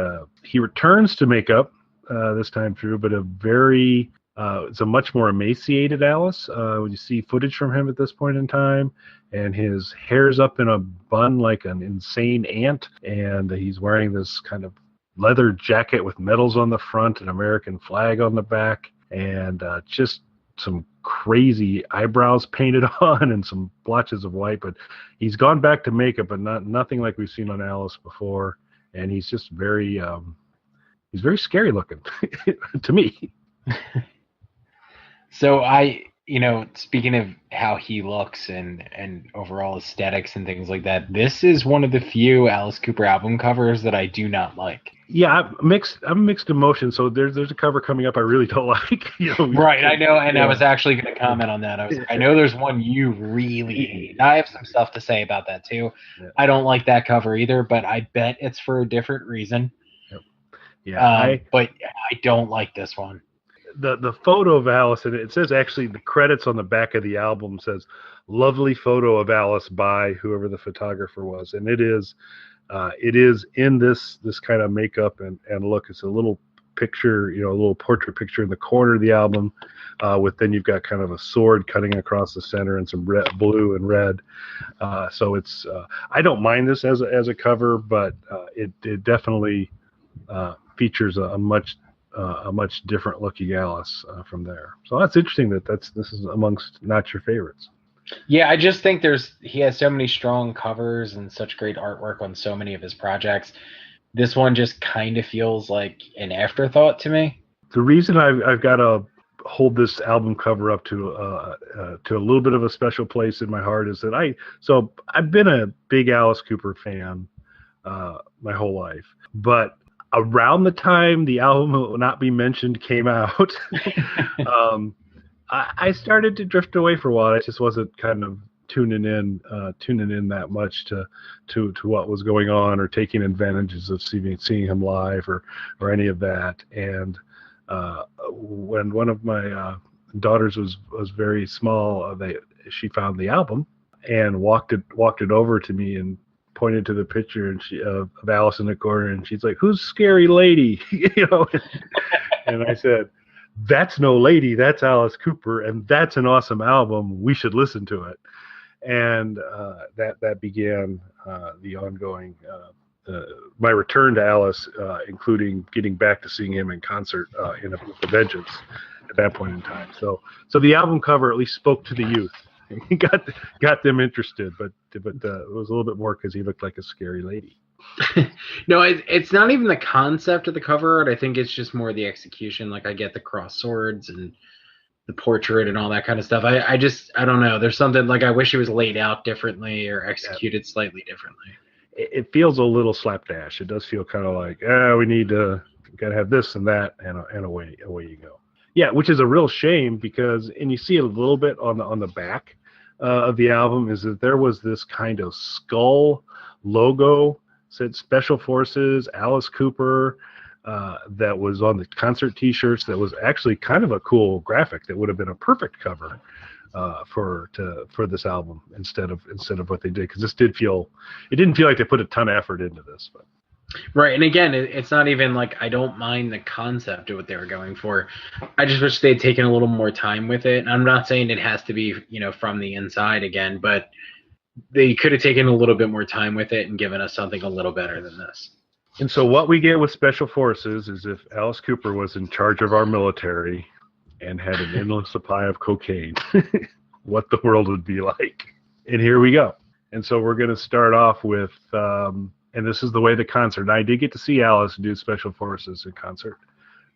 he returns to makeup this time through, but it's a much more emaciated Alice. When you see footage from him at this point in time, and his hair's up in a bun like an insane ant, and he's wearing this kind of leather jacket with medals on the front, an American flag on the back, and just some crazy eyebrows painted on and some blotches of white. But he's gone back to makeup, but nothing like we've seen on Alice before. And he's just very scary looking to me. So speaking of how he looks and overall aesthetics and things like that, this is one of the few Alice Cooper album covers that I do not like. Yeah, I'm mixed emotions. So there's a cover coming up I really don't like. Right, I know, and I was actually going to comment on that. I know there's one you really hate. I have some stuff to say about that too. Yeah. I don't like that cover either, but I bet it's for a different reason. Yep. Yeah, but I don't like this one. The photo of Alice, and it says actually the credits on the back of the album says "lovely photo of Alice by whoever the photographer was," and it is in this kind of makeup and look. It's a little picture, a little portrait picture in the corner of the album, then you've got kind of a sword cutting across the center and some blue and red. So it's I don't mind this as a cover, but it definitely features a much different looking Alice from there. So that's interesting this is amongst not your favorites. Yeah, I just think he has so many strong covers and such great artwork on so many of his projects. This one just kind of feels like an afterthought to me. The reason I've got to hold this album cover up to a little bit of a special place in my heart is that I've been a big Alice Cooper fan my whole life, but around the time the album Will Not Be Mentioned came out, I started to drift away for a while. I just wasn't kind of tuning in that much to what was going on or taking advantages of seeing him live or any of that. And when one of my daughters was very small, she found the album and walked it over to me and pointed to the picture and of Alice in the corner, and she's like, "Who's Scary Lady?" And I said, "That's no lady, that's Alice Cooper, and that's an awesome album. We should listen to it." And that began the ongoing my return to Alice, including getting back to seeing him in concert in a Vengeance at that point in time. So the album cover at least spoke to the youth. He got them interested, but it was a little bit more because he looked like a scary lady. No, it's not even the concept of the cover art. I think it's just more the execution. Like I get the cross swords and the portrait and all that kind of stuff. I don't know. There's something like I wish it was laid out differently or executed slightly differently. It feels a little slapdash. It does feel kind of like, we need to gotta have this and that, and away you go. Yeah, which is a real shame because, and you see a little bit on the back of the album, is that there was this kind of skull logo, said Special Forces, Alice Cooper, that was on the concert T-shirts. That was actually kind of a cool graphic that would have been a perfect cover for this album instead of what they did, because it didn't feel like they put a ton of effort into this. But. Right, and again, it's not even like I don't mind the concept of what they were going for. I just wish they'd taken a little more time with it. And I'm not saying it has to be, from the inside again, but they could have taken a little bit more time with it and given us something a little better than this. And so what we get with Special Forces is if Alice Cooper was in charge of our military and had an endless supply of cocaine, what the world would be like. And here we go. And so we're going to start off with... and this is the way the concert. And I did get to see Alice do Special Forces in concert,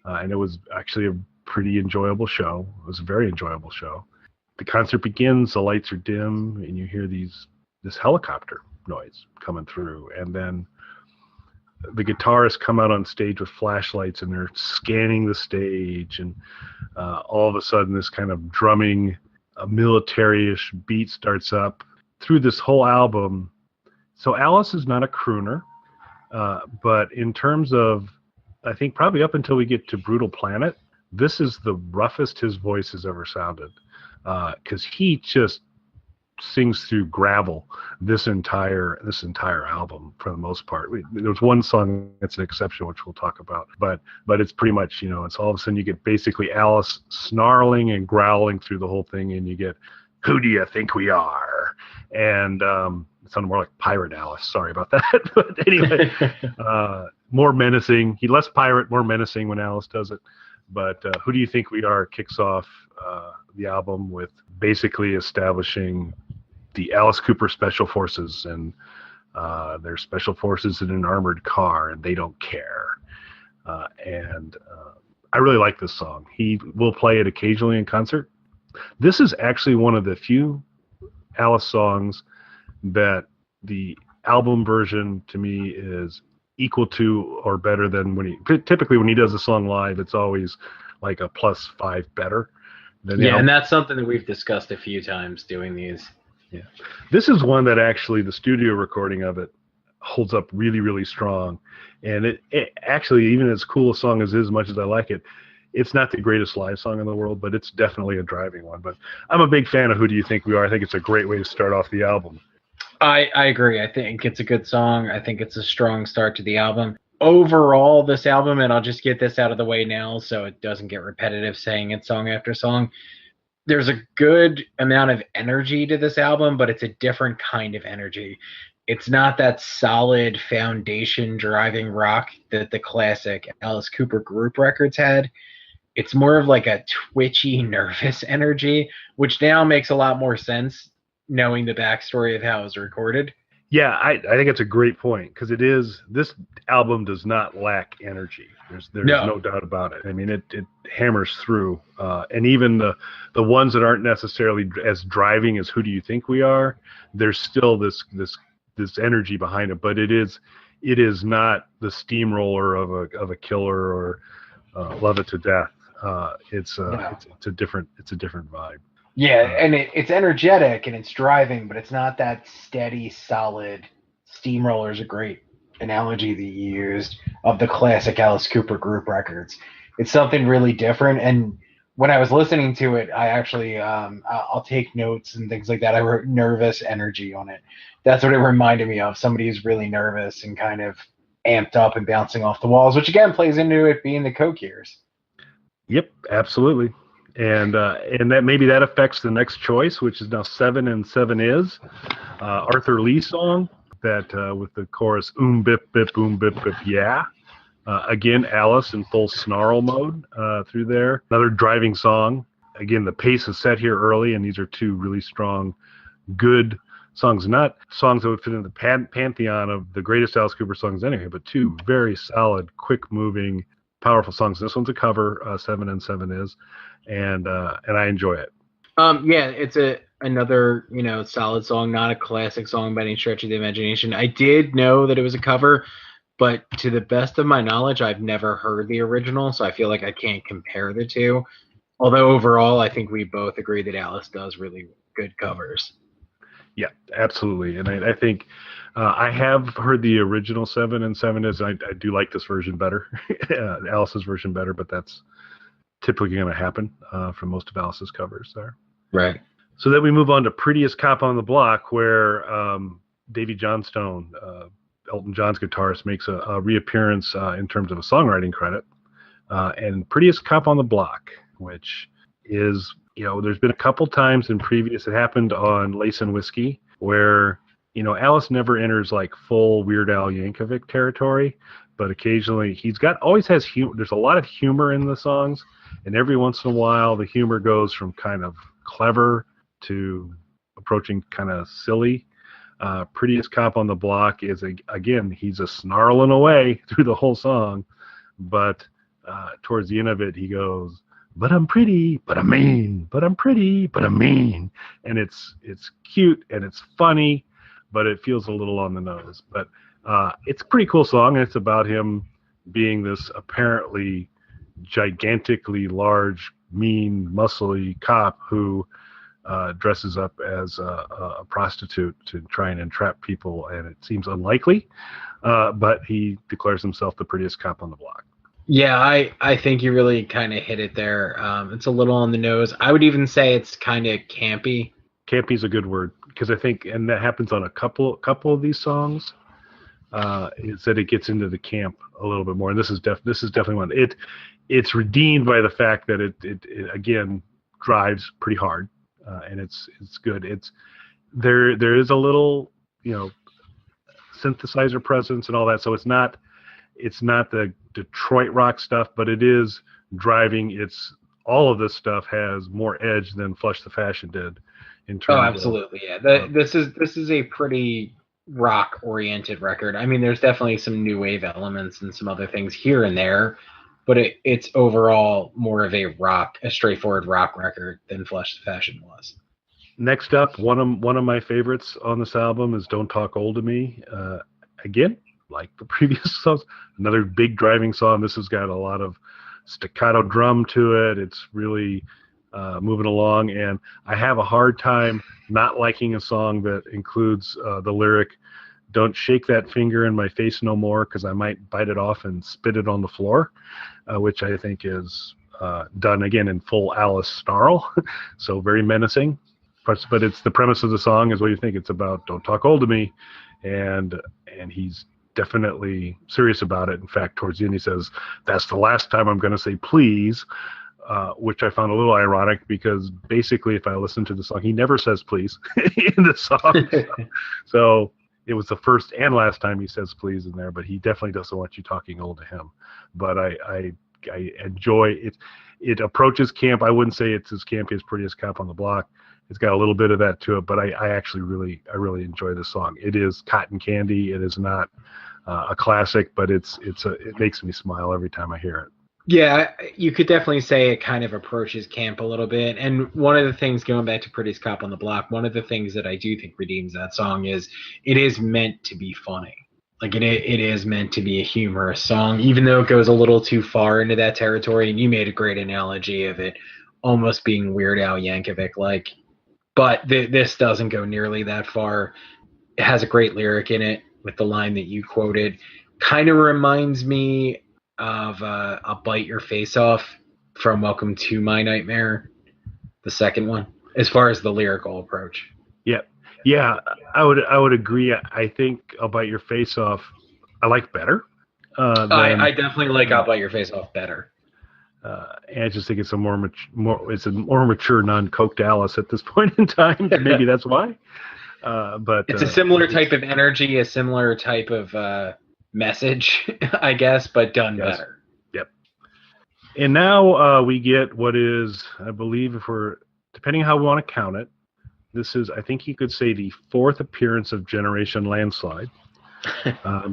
and it was actually a pretty enjoyable show. It was a very enjoyable show. The concert begins, the lights are dim, and you hear this helicopter noise coming through, and then the guitarists come out on stage with flashlights, and they're scanning the stage, and all of a sudden this kind of drumming, military-ish beat starts up through this whole album. So Alice is not a crooner, but in terms of, I think probably up until we get to Brutal Planet, this is the roughest his voice has ever sounded, because he just sings through gravel this entire album for the most part. There's one song that's an exception, which we'll talk about, but it's pretty much, it's all of a sudden you get basically Alice snarling and growling through the whole thing, and you get, "Who do you think we are?" And it sounded more like Pirate Alice. Sorry about that. But anyway, more menacing. He less pirate, more menacing when Alice does it. But "Who Do You Think We Are" kicks off the album with basically establishing the Alice Cooper Special Forces, and they're Special Forces in an armored car, and they don't care. And I really like this song. He will play it occasionally in concert. This is actually one of the few Alice songs that the album version to me is equal to or better than typically when he does a song live, it's always like a +5 better than the album. And that's something that we've discussed a few times doing these. Yeah, this is one that actually the studio recording of it holds up really, really strong, and it actually, even as cool a song as much as I like it, it's not the greatest live song in the world, but it's definitely a driving one. But I'm a big fan of "Who Do You Think We Are." I think it's a great way to start off the album. I agree. I think it's a good song. I think it's a strong start to the album. Overall, this album, and I'll just get this out of the way now so it doesn't get repetitive saying it song after song, there's a good amount of energy to this album, but it's a different kind of energy. It's not that solid foundation driving rock that the classic Alice Cooper group records had. It's more of like a twitchy, nervous energy, which now makes a lot more sense knowing the backstory of how it was recorded. Yeah, I think it's a great point because this album does not lack energy. There's no doubt about it. I mean, it hammers through, and even the ones that aren't necessarily as driving as Who Do You Think We Are, there's still this energy behind it. But it is not the steamroller of a Killer or Love It to Death. It's a different vibe. Yeah, and it's energetic and it's driving, but it's not that steady, solid. Steamroller is a great analogy that you used of the classic Alice Cooper group records. It's something really different. And when I was listening to it, I actually I'll take notes and things like that. I wrote nervous energy on it. That's what it reminded me of. Somebody who's really nervous and kind of amped up and bouncing off the walls, which again plays into it being the Coke years. Yep, absolutely. And that maybe that affects the next choice, which is now 7 and 7 is Arthur Lee song that with the chorus bip bip bip bip yeah. Again, Alice in full snarl mode through there. Another driving song. Again, the pace is set here early, and these are two really strong, good songs. Not songs that would fit in the pantheon of the greatest Alice Cooper songs anyway, but two very solid, quick-moving, powerful songs. This one's a cover, 7 and 7 is. And I enjoy it. Yeah, it's another solid song, not a classic song by any stretch of the imagination. I did know that it was a cover, but to the best of my knowledge, I've never heard the original, so I feel like I can't compare the two. Although overall, I think we both agree that Alice does really good covers. Yeah, absolutely, and I think I have heard the original 7 and 7 is. I do like this version better, Alice's version better, but that's typically going to happen for most of Alice's covers there. Right. So then we move on to Prettiest Cop on the Block, where Davy Johnstone, Elton John's guitarist, makes a reappearance in terms of a songwriting credit. And Prettiest Cop on the Block, which is, there's been a couple times in previous, it happened on Lace and Whiskey, where, Alice never enters like full Weird Al Yankovic territory, but occasionally always has humor. There's a lot of humor in the songs. And every once in a while, the humor goes from kind of clever to approaching kind of silly. Prettiest Cop on the Block is, again, he's a snarling away through the whole song. But towards the end of it, he goes, but I'm pretty, but I'm mean, but I'm pretty, but I'm mean. And it's cute and it's funny, but it feels a little on the nose. But it's a pretty cool song, and it's about him being this apparently gigantically large, mean, muscly cop who dresses up as a prostitute to try and entrap people, and it seems unlikely, but he declares himself the prettiest cop on the block. Yeah, I think you really kind of hit it there. It's a little on the nose. I would even say it's kind of campy. Campy's a good word, because I think, and that happens on a couple of these songs, is that it gets into the camp a little bit more, and this is definitely one. It's redeemed by the fact that it again drives pretty hard, and it's good. There is a little synthesizer presence and all that, so it's not the Detroit rock stuff, but it is driving. All of this stuff has more edge than Flush the Fashion did in terms absolutely. This is a pretty rock oriented record. I mean, there's definitely some new wave elements and some other things here and there, but it's overall more of a straightforward rock record than Flush the Fashion was. Next up, one of my favorites on this album is Don't Talk Old to Me. Again, like the previous songs, another big driving song. This has got a lot of staccato drum to it. It's really moving along, and I have a hard time not liking a song that includes the lyric, "Don't shake that finger in my face no more, because I might bite it off and spit it on the floor," which I think is done again in full Alice snarl, so very menacing. But it's the premise of the song is what you think. It's about don't talk old to me, and he's definitely serious about it. In fact, towards the end he says, "That's the last time I'm going to say please," which I found a little ironic, because basically if I listen to the song, he never says please in the song. So it was the first and last time he says please in there, but he definitely doesn't want you talking old to him. But I enjoy it. It approaches camp. I wouldn't say it's as campy as Prettiest Cop on the Block. It's got a little bit of that to it, but I actually really enjoy this song. It is cotton candy. It is not a classic, but it makes me smile every time I hear it. Yeah, you could definitely say it kind of approaches camp a little bit. And one of the things, going back to Prettiest Cop on the Block, one of the things that I do think redeems that song is it is meant to be funny. Like it is meant to be a humorous song, even though it goes a little too far into that territory. And you made a great analogy of it almost being Weird Al Yankovic like. But this doesn't go nearly that far. It has a great lyric in it with the line that you quoted. Kind of reminds me of I'll Bite Your Face Off from Welcome to My Nightmare, the second one, as far as the lyrical approach. Yeah, I would agree. I think I'll Bite Your Face Off I like better. I definitely like I'll Bite Your Face Off better. And I just think it's a more mature, non-coked Alice at this point in time. Maybe that's why. But it's a similar type of energy, a similar type of message, I guess, but done better. Yep. And now we get what is, I believe, depending how we want to count it, this is, I think you could say, the fourth appearance of Generation Landslide,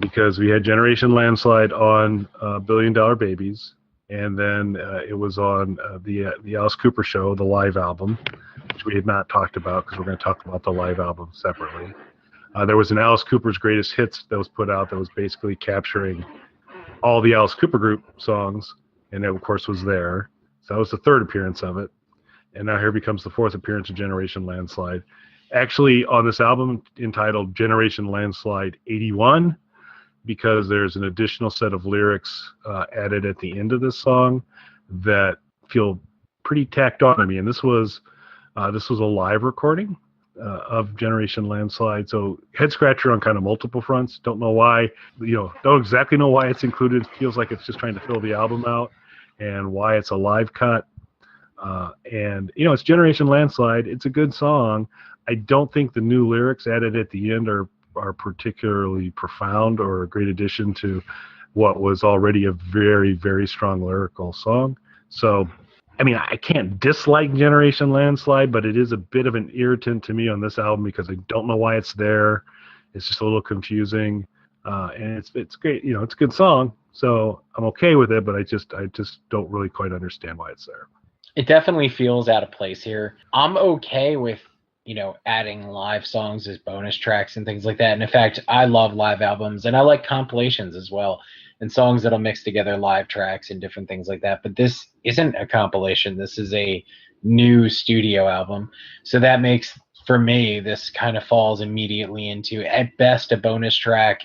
because we had Generation Landslide on Billion Dollar Babies, and then it was on the Alice Cooper Show, the live album, which we had not talked about because we're going to talk about the live album separately. There was an Alice Cooper's Greatest Hits that was put out that was basically capturing all the Alice Cooper Group songs, and it, of course, was there. So that was the third appearance of it. And now here becomes the fourth appearance of Generation Landslide. Actually, on this album entitled Generation Landslide 81, because there's an additional set of lyrics added at the end of this song that feel pretty tacked on to me. And this was a live recording of Generation Landslide. So head scratcher on kind of multiple fronts. Don't know why, don't exactly know why it's included. It feels like it's just trying to fill the album out, and why it's a live cut. And it's Generation Landslide. It's a good song. I don't think the new lyrics added at the end are particularly profound or a great addition to what was already a very, very strong lyrical song. So, I mean, I can't dislike Generation Landslide, but it is a bit of an irritant to me on this album because I don't know why it's there. It's just a little confusing, and it's great. It's a good song, so I'm okay with it. But I just don't really quite understand why it's there. It definitely feels out of place here. I'm okay with, adding live songs as bonus tracks and things like that. And in fact, I love live albums, and I like compilations as well, and songs that'll mix together live tracks and different things like that. But this isn't a compilation. This is a new studio album. So that makes, for me, this kind of falls immediately into, at best, a bonus track,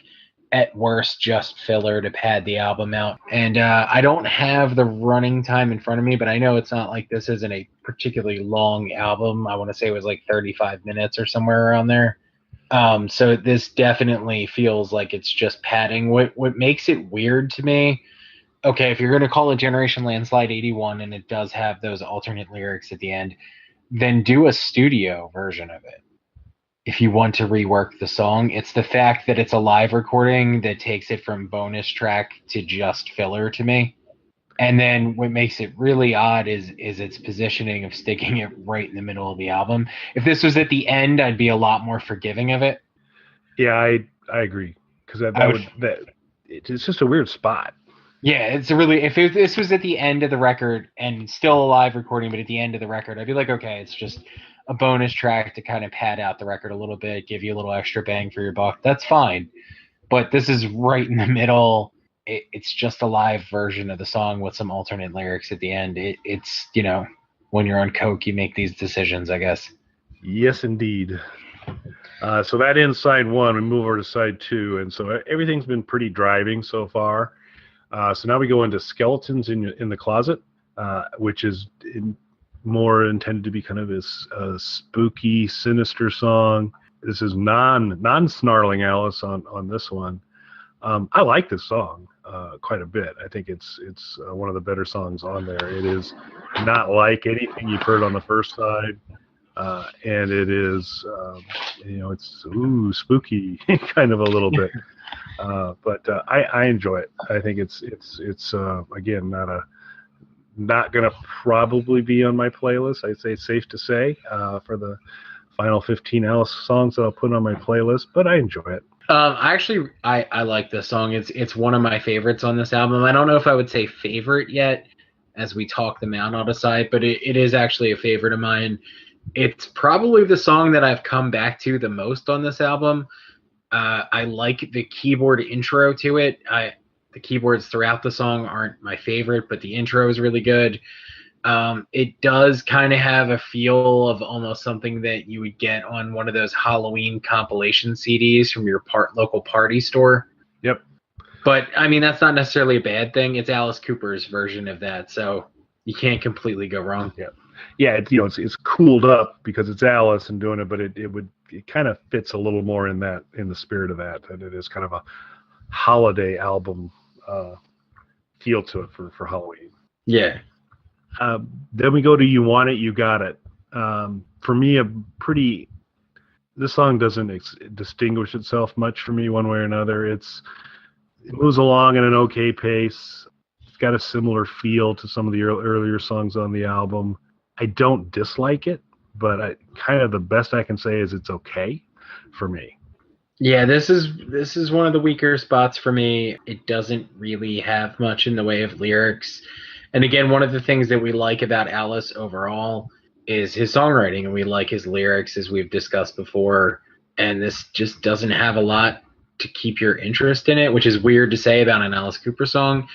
at worst, just filler to pad the album out. And I don't have the running time in front of me, but I know it's not like this isn't a particularly long album. I want to say it was like 35 minutes or somewhere around there. So this definitely feels like it's just padding. What makes it weird to me, okay, if you're going to call it Generation Landslide 81 and it does have those alternate lyrics at the end, then do a studio version of it. If you want to rework the song, it's the fact that it's a live recording that takes it from bonus track to just filler to me. And then what makes it really odd is its positioning of sticking it right in the middle of the album. If this was at the end, I'd be a lot more forgiving of it. Yeah, I agree, because it's just a weird spot. Yeah, if this was at the end of the record and still a live recording, but at the end of the record, I'd be like, okay, it's just a bonus track to kind of pad out the record a little bit, give you a little extra bang for your buck. That's fine. But this is right in the middle. It's just a live version of the song with some alternate lyrics at the end. It's when you're on coke, you make these decisions, I guess. Yes, indeed. So that ends side one. We move over to side two. And so everything's been pretty driving so far. So now we go into Skeletons in the Closet, which is more intended to be kind of a spooky, sinister song. This is non-snarling Alice on this one. I like this song quite a bit. I think it's one of the better songs on there. It is not like anything you've heard on the first side, and it is it's spooky kind of a little bit. But I enjoy it. I think it's again not going to probably be on my playlist. I'd say it's safe to say for the final 15 Alice songs that I'll put on my playlist, but I enjoy it. Actually, I like this song. It's one of my favorites on this album. I don't know if I would say favorite yet, as we talk them out on a side, but it is actually a favorite of mine. It's probably the song that I've come back to the most on this album. I like the keyboard intro to it. The keyboards throughout the song aren't my favorite, but the intro is really good. It does kind of have a feel of almost something that you would get on one of those Halloween compilation CDs from your local party store. Yep. But I mean, that's not necessarily a bad thing. It's Alice Cooper's version of that, so you can't completely go wrong. Yeah. It's cooled up because it's Alice and doing it, but it kind of fits a little more in the spirit of that, and it is kind of a holiday album feel to it for Halloween. Yeah. Then we go to You Want It, You Got It. For me, this song doesn't distinguish itself much for me one way or another. It moves along at an okay pace. It's got a similar feel to some of the earlier songs on the album. I don't dislike it, but kind of the best I can say is it's okay for me. Yeah, this is one of the weaker spots for me. It doesn't really have much in the way of lyrics. And again, one of the things that we like about Alice overall is his songwriting, and we like his lyrics, as we've discussed before. And this just doesn't have a lot to keep your interest in it, which is weird to say about an Alice Cooper song.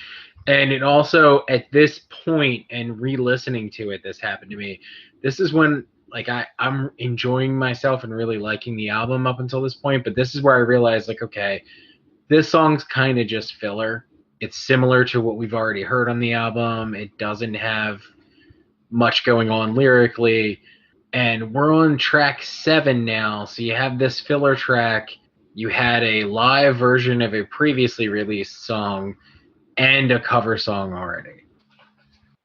And it also, at this point, and re-listening to it, this happened to me. This is when, like, I'm enjoying myself and really liking the album up until this point. But this is where I realized, like, okay, this song's kind of just filler. It's similar to what we've already heard on the album. It doesn't have much going on lyrically. And we're on track 7 now. So you have this filler track. You had a live version of a previously released song and a cover song already.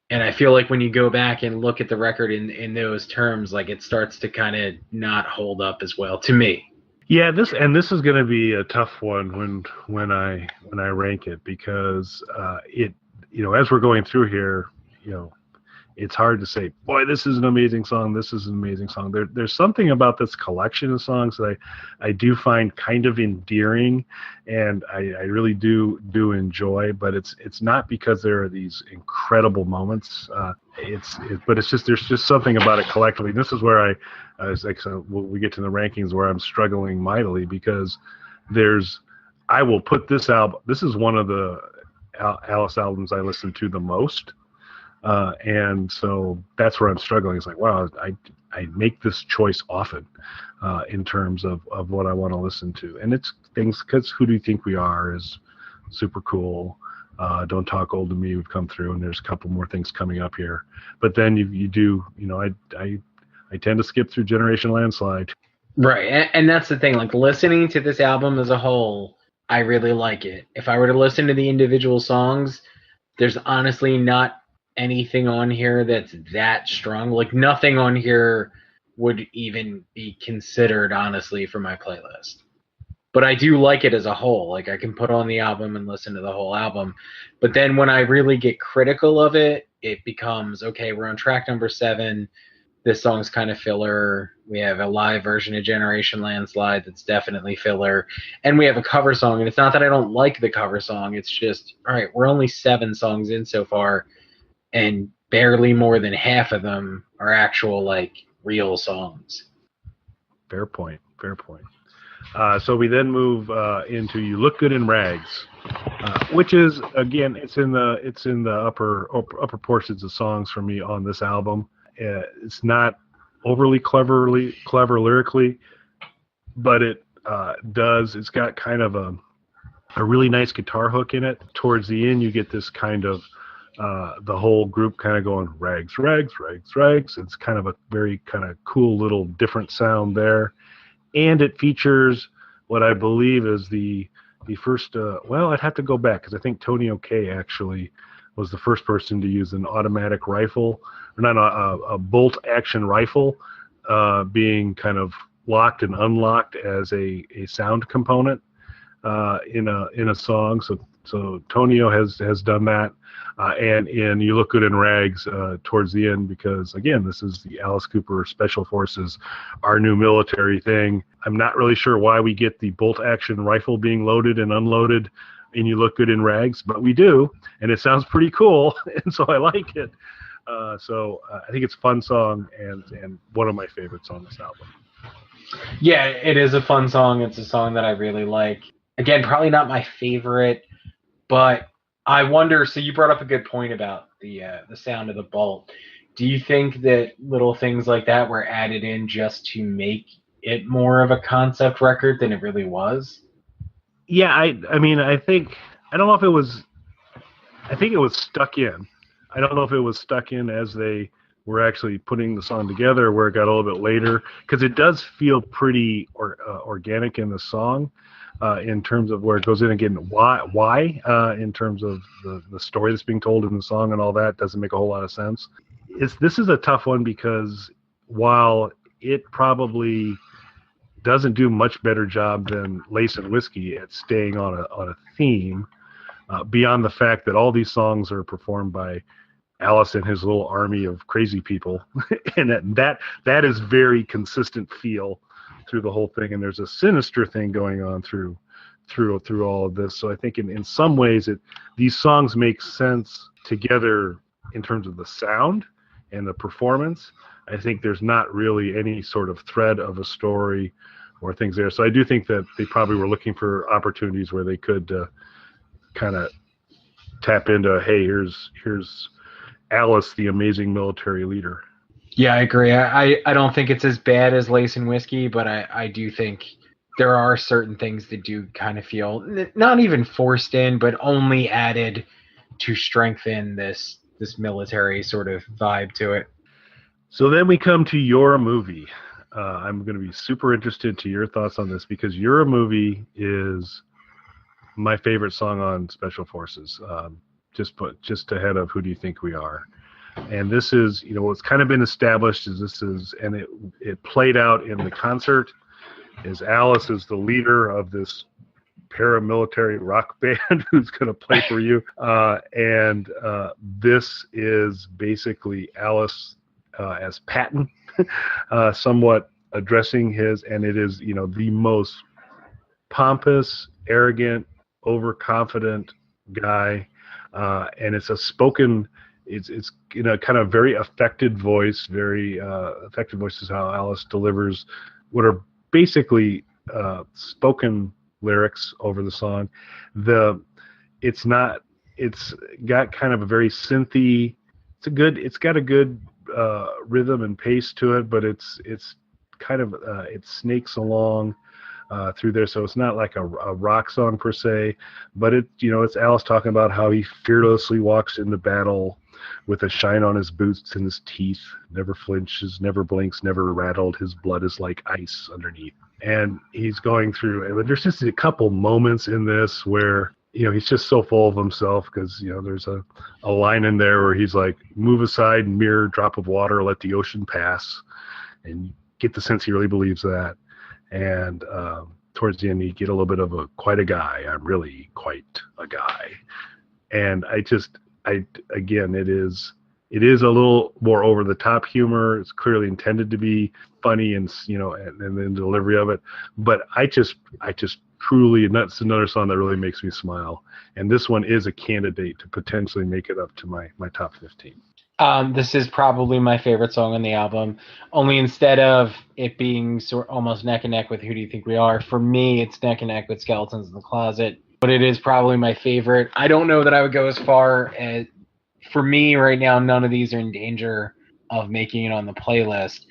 And I feel like when you go back and look at the record in those terms, like, it starts to kind of not hold up as well to me. Yeah, this is going to be a tough one when I rank it, because as we're going through here, it's hard to say, boy, this is an amazing song. This is an amazing song. There's something about this collection of songs that I do find kind of endearing, and I really do enjoy. But it's not because there are these incredible moments. But it's just, there's just something about it collectively. And this is where I was like, so when we get to the rankings, where I'm struggling mightily, because I will put this album. This is one of the Alice albums I listen to the most. And so that's where I'm struggling. It's like, wow, I make this choice often in terms of what I want to listen to. And it's things, because Who Do You Think We Are is super cool. Don't Talk Old to Me, we've come through, and there's a couple more things coming up here. But then you do, I tend to skip through Generation Landslide. Right. And that's the thing. Like, listening to this album as a whole, I really like it. If I were to listen to the individual songs, there's honestly not anything on here that's that strong. Like, nothing on here would even be considered, honestly, for my playlist. But I do like it as a whole. Like, I can put on the album and listen to the whole album. But then when I really get critical of it, it becomes, okay, we're on track number 7. This song's kind of filler. We have a live version of Generation Landslide that's definitely filler. And we have a cover song. And it's not that I don't like the cover song. It's just, all right, we're only 7 songs in so far, and barely more than half of them are actual, like, real songs. Fair point. So we then move into You Look Good in Rags, which is, again, it's in the upper portions of songs for me on this album. It's not overly clever lyrically, but it's got kind of a really nice guitar hook in it. Towards the end, you get this kind of the whole group kind of going rags, rags, rags, rags. It's kind of a very kind of cool little different sound there. And it features what I believe is the first, I'd have to go back, because I think Tony O'Kay actually was the first person to use an automatic rifle, or not a bolt action rifle, being kind of locked and unlocked as a sound component in a song. So So Tonio has done that, and in You Look Good in Rags towards the end, because again, this is the Alice Cooper Special Forces, our new military thing. I'm not really sure why we get the bolt action rifle being loaded and unloaded in You Look Good in Rags, but we do, and it sounds pretty cool, and so I like it. So I think it's a fun song and one of my favorites on this album. Yeah, it is a fun song. It's a song that I really like. Again, probably not my favorite, but I wonder. So you brought up a good point about the sound of the bolt. Do you think that little things like that were added in just to make it more of a concept record than it really was? Yeah, I mean, I don't know if it was. I think it was stuck in. I don't know if it was stuck in as they were actually putting the song together, where it got a little bit later, because it does feel pretty organic in the song, in terms of where it goes in again. Why? In terms of the story that's being told in the song and all that doesn't make a whole lot of sense. This is a tough one because while it probably doesn't do much better job than Lace and Whiskey at staying on a theme, beyond the fact that all these songs are performed by Alice and his little army of crazy people, and that is very consistent feel through the whole thing. And there's a sinister thing going on through all of this. So I think in some ways these songs make sense together in terms of the sound and the performance. I think there's not really any sort of thread of a story or things there. So I do think that they probably were looking for opportunities where they could kind of tap into, hey, here's Alice, the amazing military leader. Yeah, I agree. I don't think it's as bad as Lace and Whiskey, but I do think there are certain things that do kind of feel not even forced in, but only added to strengthen this military sort of vibe to it. So then we come to Your Movie. I'm going to be super interested to your thoughts on this, because Your Movie is my favorite song on Special Forces. Just ahead of Who Do You Think We Are. And this is, what's kind of been established is and it played out in the concert, is Alice is the leader of this paramilitary rock band who's going to play for you. And this is basically Alice as Patton, somewhat addressing and it is, the most pompous, arrogant, overconfident guy. And it's a spoken, it's kind of very affected voice, very affected voice is how Alice delivers what are basically spoken lyrics over the song. It's got kind of a very synthy, it's got a good rhythm and pace to it, but it's kind of it snakes along through there, so it's not like a rock song per se, but it's Alice talking about how he fearlessly walks into battle with a shine on his boots and his teeth, never flinches, never blinks, never rattled. His blood is like ice underneath, and he's going through. And there's just a couple moments in this where he's just so full of himself, because there's a line in there where he's like, "Move aside, mere drop of water, let the ocean pass," and you get the sense he really believes that. And towards the end, you get a little bit of quite a guy. I'm really quite a guy. And again, it is a little more over the top humor. It's clearly intended to be funny, and and the delivery of it. But I just truly, and that's another song that really makes me smile. And this one is a candidate to potentially make it up to my top 15. This is probably my favorite song on the album. Only instead of it being almost neck and neck with Who Do You Think We Are, for me, it's neck and neck with Skeletons in the Closet. But it is probably my favorite. I don't know that I would go as far as, for me right now, none of these are in danger of making it on the playlist.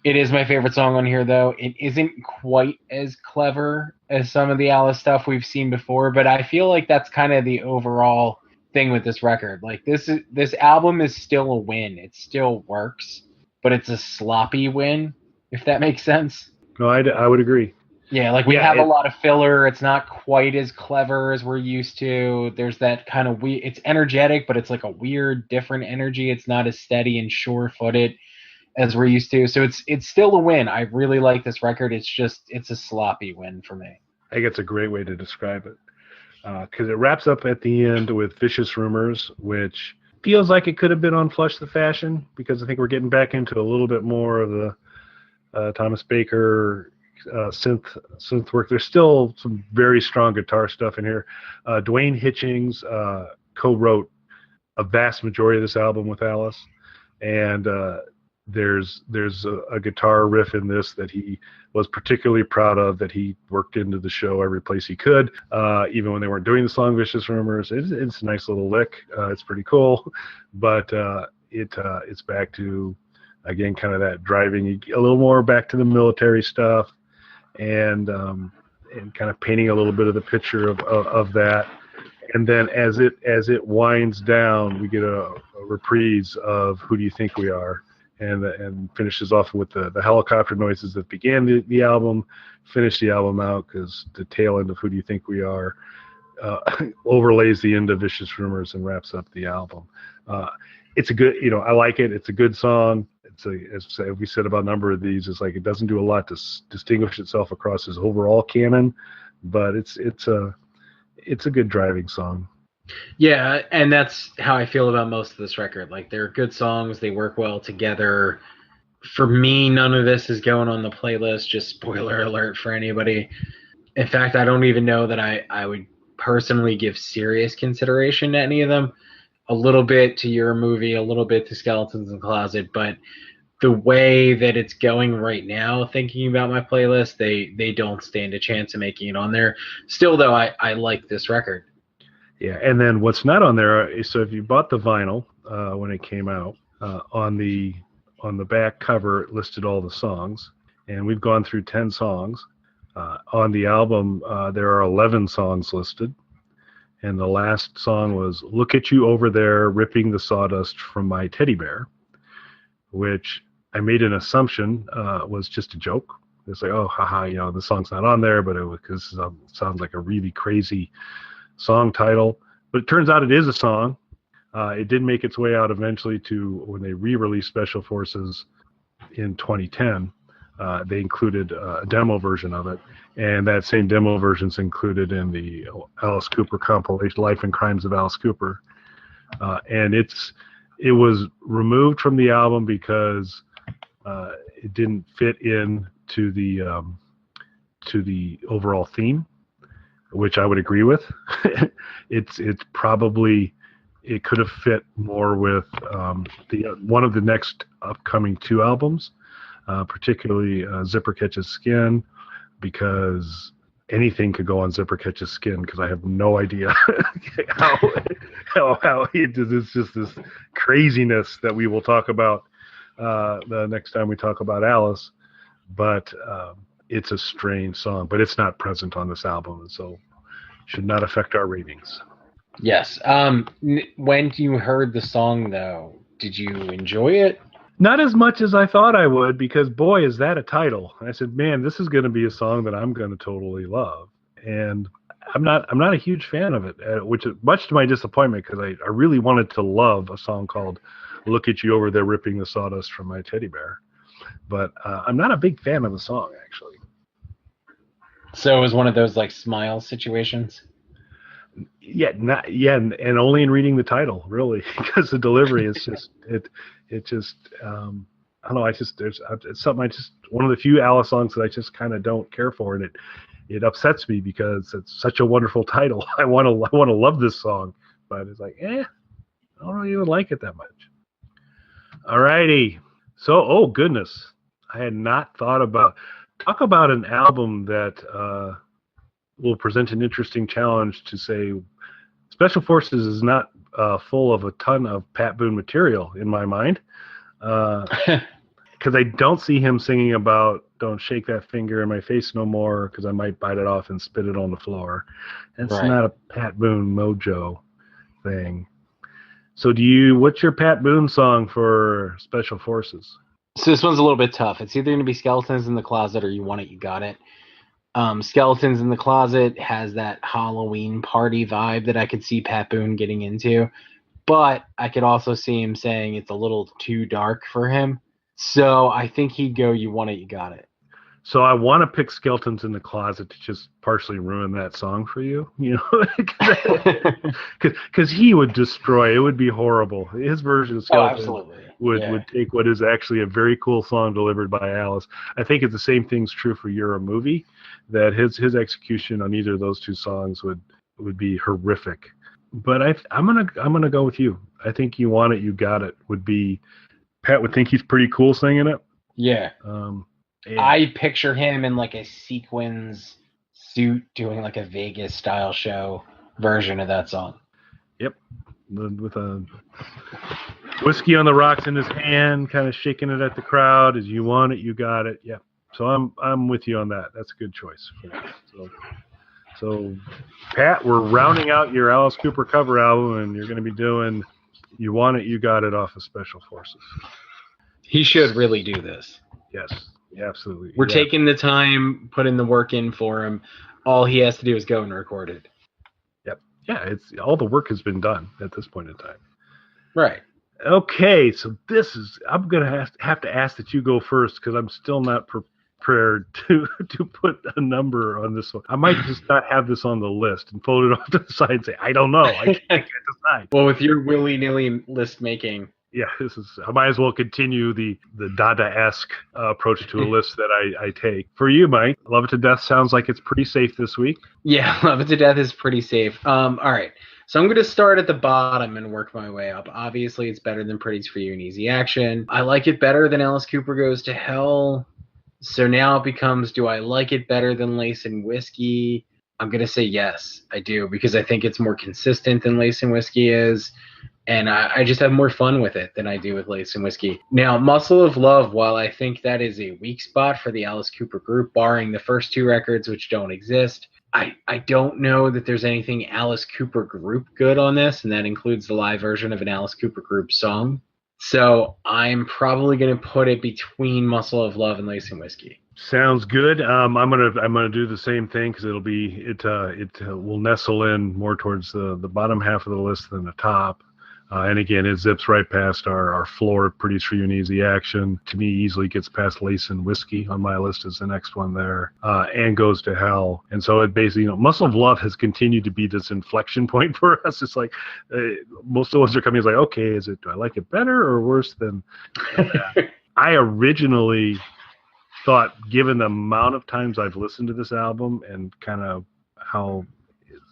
It is my favorite song on here, though. It isn't quite as clever as some of the Alice stuff we've seen before, but I feel like that's kind of the overall thing with this record. Like, this album is still a win. It still works, but it's a sloppy win, if that makes sense. No, I would agree. Yeah, like we have a lot of filler. It's not quite as clever as we're used to. There's that kind of it's energetic, but it's like a weird, different energy. It's not as steady and sure-footed as we're used to. So it's still a win. I really like this record. It's a sloppy win for me. I think it's a great way to describe it. because it wraps up at the end with Vicious Rumors, which feels like it could have been on Flush the Fashion, because I think we're getting back into a little bit more of the Thomas Baker synth work. There's still some very strong guitar stuff in here. Dwayne Hitchings co-wrote a vast majority of this album with Alice, and there's a guitar riff in this that he was particularly proud of, that he worked into the show every place he could, even when they weren't doing the song Vicious Rumors. It's a nice little lick. It's pretty cool, but it's back to, again, kind of that driving, a little more back to the military stuff, and kind of painting a little bit of the picture of that. And then as it winds down, we get a reprise of Who Do You Think We Are, and finishes off with the helicopter noises that began the album, finish the album out, because the tail end of Who Do You Think We Are overlays the end of Vicious Rumors and wraps up the album. It's a good, I like it. It's a good song. As we said about a number of these, it's like it doesn't do a lot to distinguish itself across his overall canon, but it's a good driving song. Yeah, and that's how I feel about most of this record. Like, they're good songs, they work well together. For me, none of this is going on the playlist, just spoiler alert for anybody. In fact, I don't even know that I would personally give serious consideration to any of them. A little bit to Your Movie, a little bit to Skeletons in the Closet, but the way that it's going right now, thinking about my playlist, they don't stand a chance of making it on there. Still, though, I like this record. Yeah, and then what's not on there, so if you bought the vinyl when it came out, on the back cover it listed all the songs, and we've gone through 10 songs. On the album, there are 11 songs listed, and the last song was Look at You Over There Ripping the Sawdust from My Teddy Bear, which I made an assumption was just a joke. It's like, oh, haha, the song's not on there, but it sounds like a really crazy song title. But it turns out it is a song. It did make its way out eventually to when they re-released Special Forces in 2010. They included a demo version of it, and that same demo version is included in the Alice Cooper compilation, Life and Crimes of Alice Cooper. And it was removed from the album because it didn't fit in to the overall theme, which I would agree with. It's probably, it could have fit more with one of the next upcoming 2 albums, particularly Zipper Catches Skin, because anything could go on Zipper Catches Skin, because I have no idea how it's just this craziness that we will talk about the next time we talk about Alice. But it's a strange song, but it's not present on this album, and so should not affect our ratings. Yes. When you heard the song, though, did you enjoy it? Not as much as I thought I would, because boy, is that a title. And I said, man, this is going to be a song that I'm going to totally love. And I'm not a huge fan of it, which is much to my disappointment, because I really wanted to love a song called Look at You Over There Ripping the Sawdust from My Teddy Bear. But I'm not a big fan of the song, actually. So it was one of those like smile situations? Yeah, and only in reading the title, really, because the delivery is just it just I don't know. It's something one of the few Alice songs that I just kind of don't care for, and it upsets me because it's such a wonderful title. I want to love this song, but it's like, I don't really even like it that much. Alrighty, so oh goodness, I had not thought about talk about an album that will present an interesting challenge to say Special Forces is not full of a ton of Pat Boone material in my mind, because I don't see him singing about "Don't shake that finger in my face no more, because I might bite it off and spit it on the floor." It's Right. not a Pat Boone mojo thing. So what's your Pat Boone song for Special Forces? So this one's a little bit tough. It's either going to be Skeletons in the Closet or You Want It, You Got It. Skeletons in the Closet has that Halloween party vibe that I could see Pat Boone getting into, but I could also see him saying it's a little too dark for him. So I think he'd go You Want It, You Got It. So I want to pick Skeletons in the Closet to just partially ruin that song for you, because he would destroy. It would be horrible. His version of Oh, Skeleton absolutely. would take what is actually a very cool song delivered by Alice. I think the same thing's true for You're a Movie, that his execution on either of those two songs would be horrific. But I'm gonna go with you. I think You Want It, You Got It would be. Pat would think he's pretty cool singing it. Yeah. Yeah. I picture him in like a sequins suit doing like a Vegas style show version of that song. Yep. With a whiskey on the rocks in his hand, kind of shaking it at the crowd. As You Want It, You Got It. Yeah. So I'm with you on that. That's a good choice. So Pat, we're rounding out your Alice Cooper cover album, and you're going to be doing You Want It, You Got It off of Special Forces. He should really do this. Yes. Yeah, absolutely. We're taking the time, putting the work in for him. All he has to do is go and record it. Yep. Yeah, it's all the work has been done at this point in time. Right. Okay, so I'm gonna have to ask that you go first because I'm still not prepared to put a number on this one. I might just not have this on the list and fold it off to the side and say I don't know. I can't decide. Well, with your willy-nilly list making. Yeah, I might as well continue the Dada-esque approach to a list that I take. For you, Mike, Love It to Death sounds like it's pretty safe this week. Yeah, Love It to Death is pretty safe. All right, so I'm going to start at the bottom and work my way up. Obviously, it's better than Pretty's for You and Easy Action. I like it better than Alice Cooper Goes to Hell. So now it becomes, do I like it better than Lace and Whiskey? I'm going to say yes, I do, because I think it's more consistent than Lace and Whiskey is. And I just have more fun with it than I do with Lace and Whiskey. Now, Muscle of Love, while I think that is a weak spot for the Alice Cooper group, barring the first two records, which don't exist, I don't know that there's anything Alice Cooper group good on this, and that includes the live version of an Alice Cooper group song. So I'm probably going to put it between Muscle of Love and Lace and Whiskey. Sounds good. I'm gonna do the same thing because it will nestle in more towards the bottom half of the list than the top. And again, it zips right past our floor, Pretty's for You and Easy Action. To me, easily gets past Lace and Whiskey on my list as the next one there, and Goes to Hell. And so it basically, Muscle of Love has continued to be this inflection point for us. It's like most of the ones that are coming is like, okay, do I like it better or worse than that? I originally thought, given the amount of times I've listened to this album and kind of how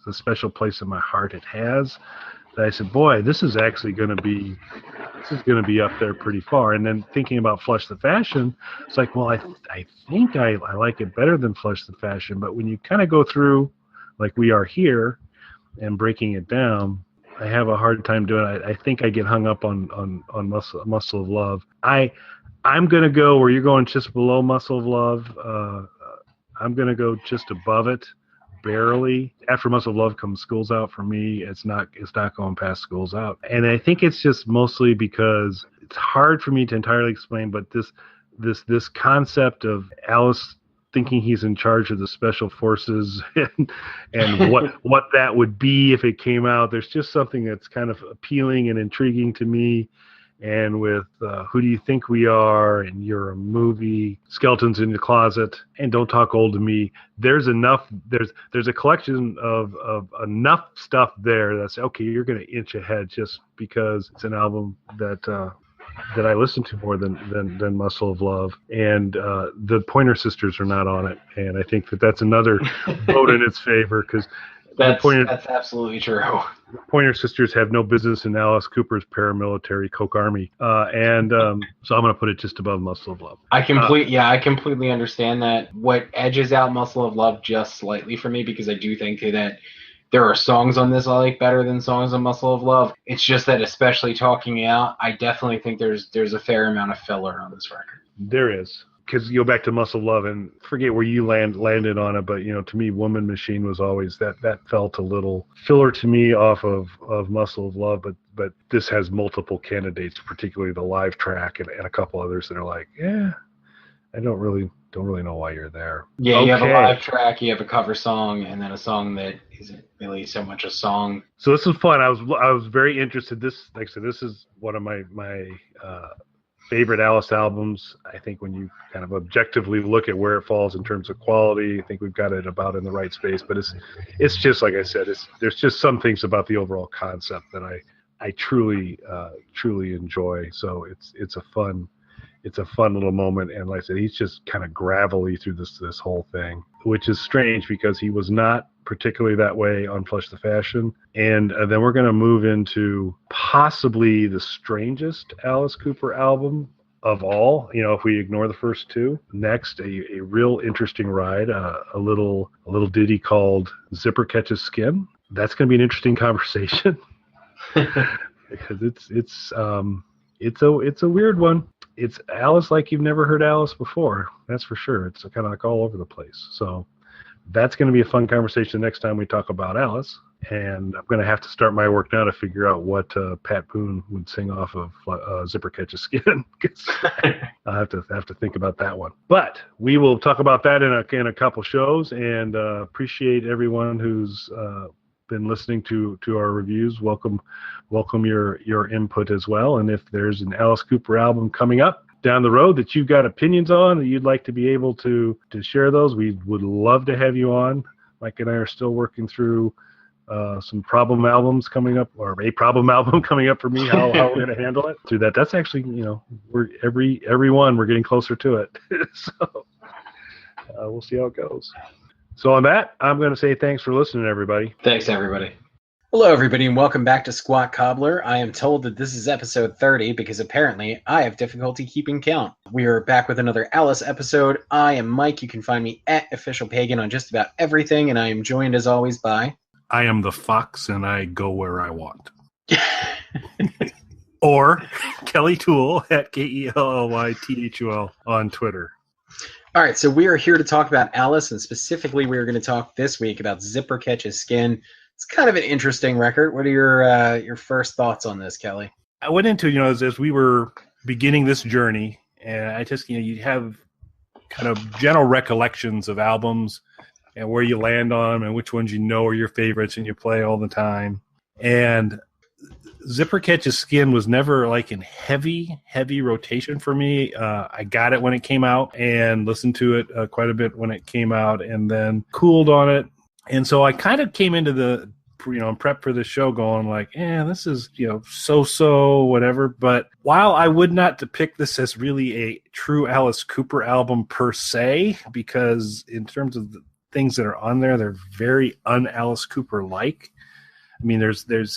the special place in my heart it has, that I said, boy, this is going to be up there pretty far. And then thinking about Flush the Fashion, it's like, well, I think I like it better than Flush the Fashion. But when you kind of go through, like we are here, and breaking it down, I have a hard time doing it. I think I get hung up on Muscle of Love. I'm going to go where you're going just below Muscle of Love. I'm going to go just above it. Barely. After Muscle of Love comes Schools Out for me. It's not going past Schools Out. And I think it's just mostly because it's hard for me to entirely explain, but this concept of Alice thinking he's in charge of the special forces and what that would be if it came out. There's just something that's kind of appealing and intriguing to me. And with Who Do You Think We Are, and You're a Movie, Skeletons in the Closet, and Don't Talk Old to Me, there's enough. There's a collection of enough stuff there that's okay. You're going to inch ahead just because it's an album that I listen to more than Muscle of Love, and the Pointer Sisters are not on it, and I think that's another vote in its favor because. That's absolutely true. The Pointer Sisters have no business in Alice Cooper's paramilitary Coke Army, so I'm going to put it just above Muscle of Love. I completely understand that. What edges out Muscle of Love just slightly for me, because I do think that there are songs on this I like better than songs on Muscle of Love. It's just that, especially talking out, I definitely think there's a fair amount of filler on this record. There is. Because you go back to Muscle of Love and forget where you landed on it, but to me, Woman Machine was always that felt a little filler to me off of Muscle of Love, but this has multiple candidates, particularly the live track and a couple others that are like, yeah, I don't really know why you're there. Yeah, okay. You have a live track, you have a cover song, and then a song that isn't really so much a song. So this was fun. I was very interested. This, like I said, this is one of my favorite Alice albums. I think when you kind of objectively look at where it falls in terms of quality, I think we've got it about in the right space. But it's just like I said, there's just some things about the overall concept that I truly enjoy. So it's a fun little moment. And like I said, he's just kind of gravelly through this whole thing, which is strange because he was not particularly that way on Flush the Fashion. And then we're going to move into possibly the strangest Alice Cooper album of all, if we ignore the first two. Next, a real interesting ride, a little ditty called Zipper Catches Skin. That's going to be an interesting conversation because it's a weird one. It's Alice like you've never heard Alice before. That's for sure. It's kind of like all over the place. So that's going to be a fun conversation next time we talk about Alice. And I'm going to have to start my work now to figure out what Pat Boone would sing off of Zipper Catches Skin. I'll have to think about that one. But we will talk about that in a couple shows. And appreciate everyone who's been listening to our reviews. Welcome your input as well. And if there's an Alice Cooper album coming up down the road that you've got opinions on, that you'd like to be able to share those, we would love to have you on. Mike and I are still working through some problem albums coming up, or a problem album coming up for me, how we're going to handle it through that. That's actually, we're every one, we're getting closer to it. So we'll see how it goes. So on that, I'm going to say thanks for listening, everybody. Thanks, everybody. Hello, everybody, and welcome back to Squat Cobbler. I am told that this is episode 30 because apparently I have difficulty keeping count. We are back with another Alice episode. I am Mike. You can find me at Official Pagan on just about everything, and I am joined, as always, by... I am the fox, and I go where I want. Or Kelly Toole at KELLYTHUL on Twitter. All right, so we are here to talk about Alice, and specifically we are going to talk this week about Zipper Catches Skin. It's kind of an interesting record. What are your first thoughts on this, Kelly? I went into, as we were beginning this journey, and I just, you have kind of general recollections of albums and where you land on them and which ones are your favorites and you play all the time. And Zipper Catches Skin was never like in heavy rotation for me. I got it when it came out and listened to it quite a bit when it came out and then cooled on it. And so I kind of came into the, prep for the show going like, this is, so-so, whatever. But while I would not depict this as really a true Alice Cooper album per se, because in terms of the things that are on there, they're very un-Alice Cooper-like. I mean,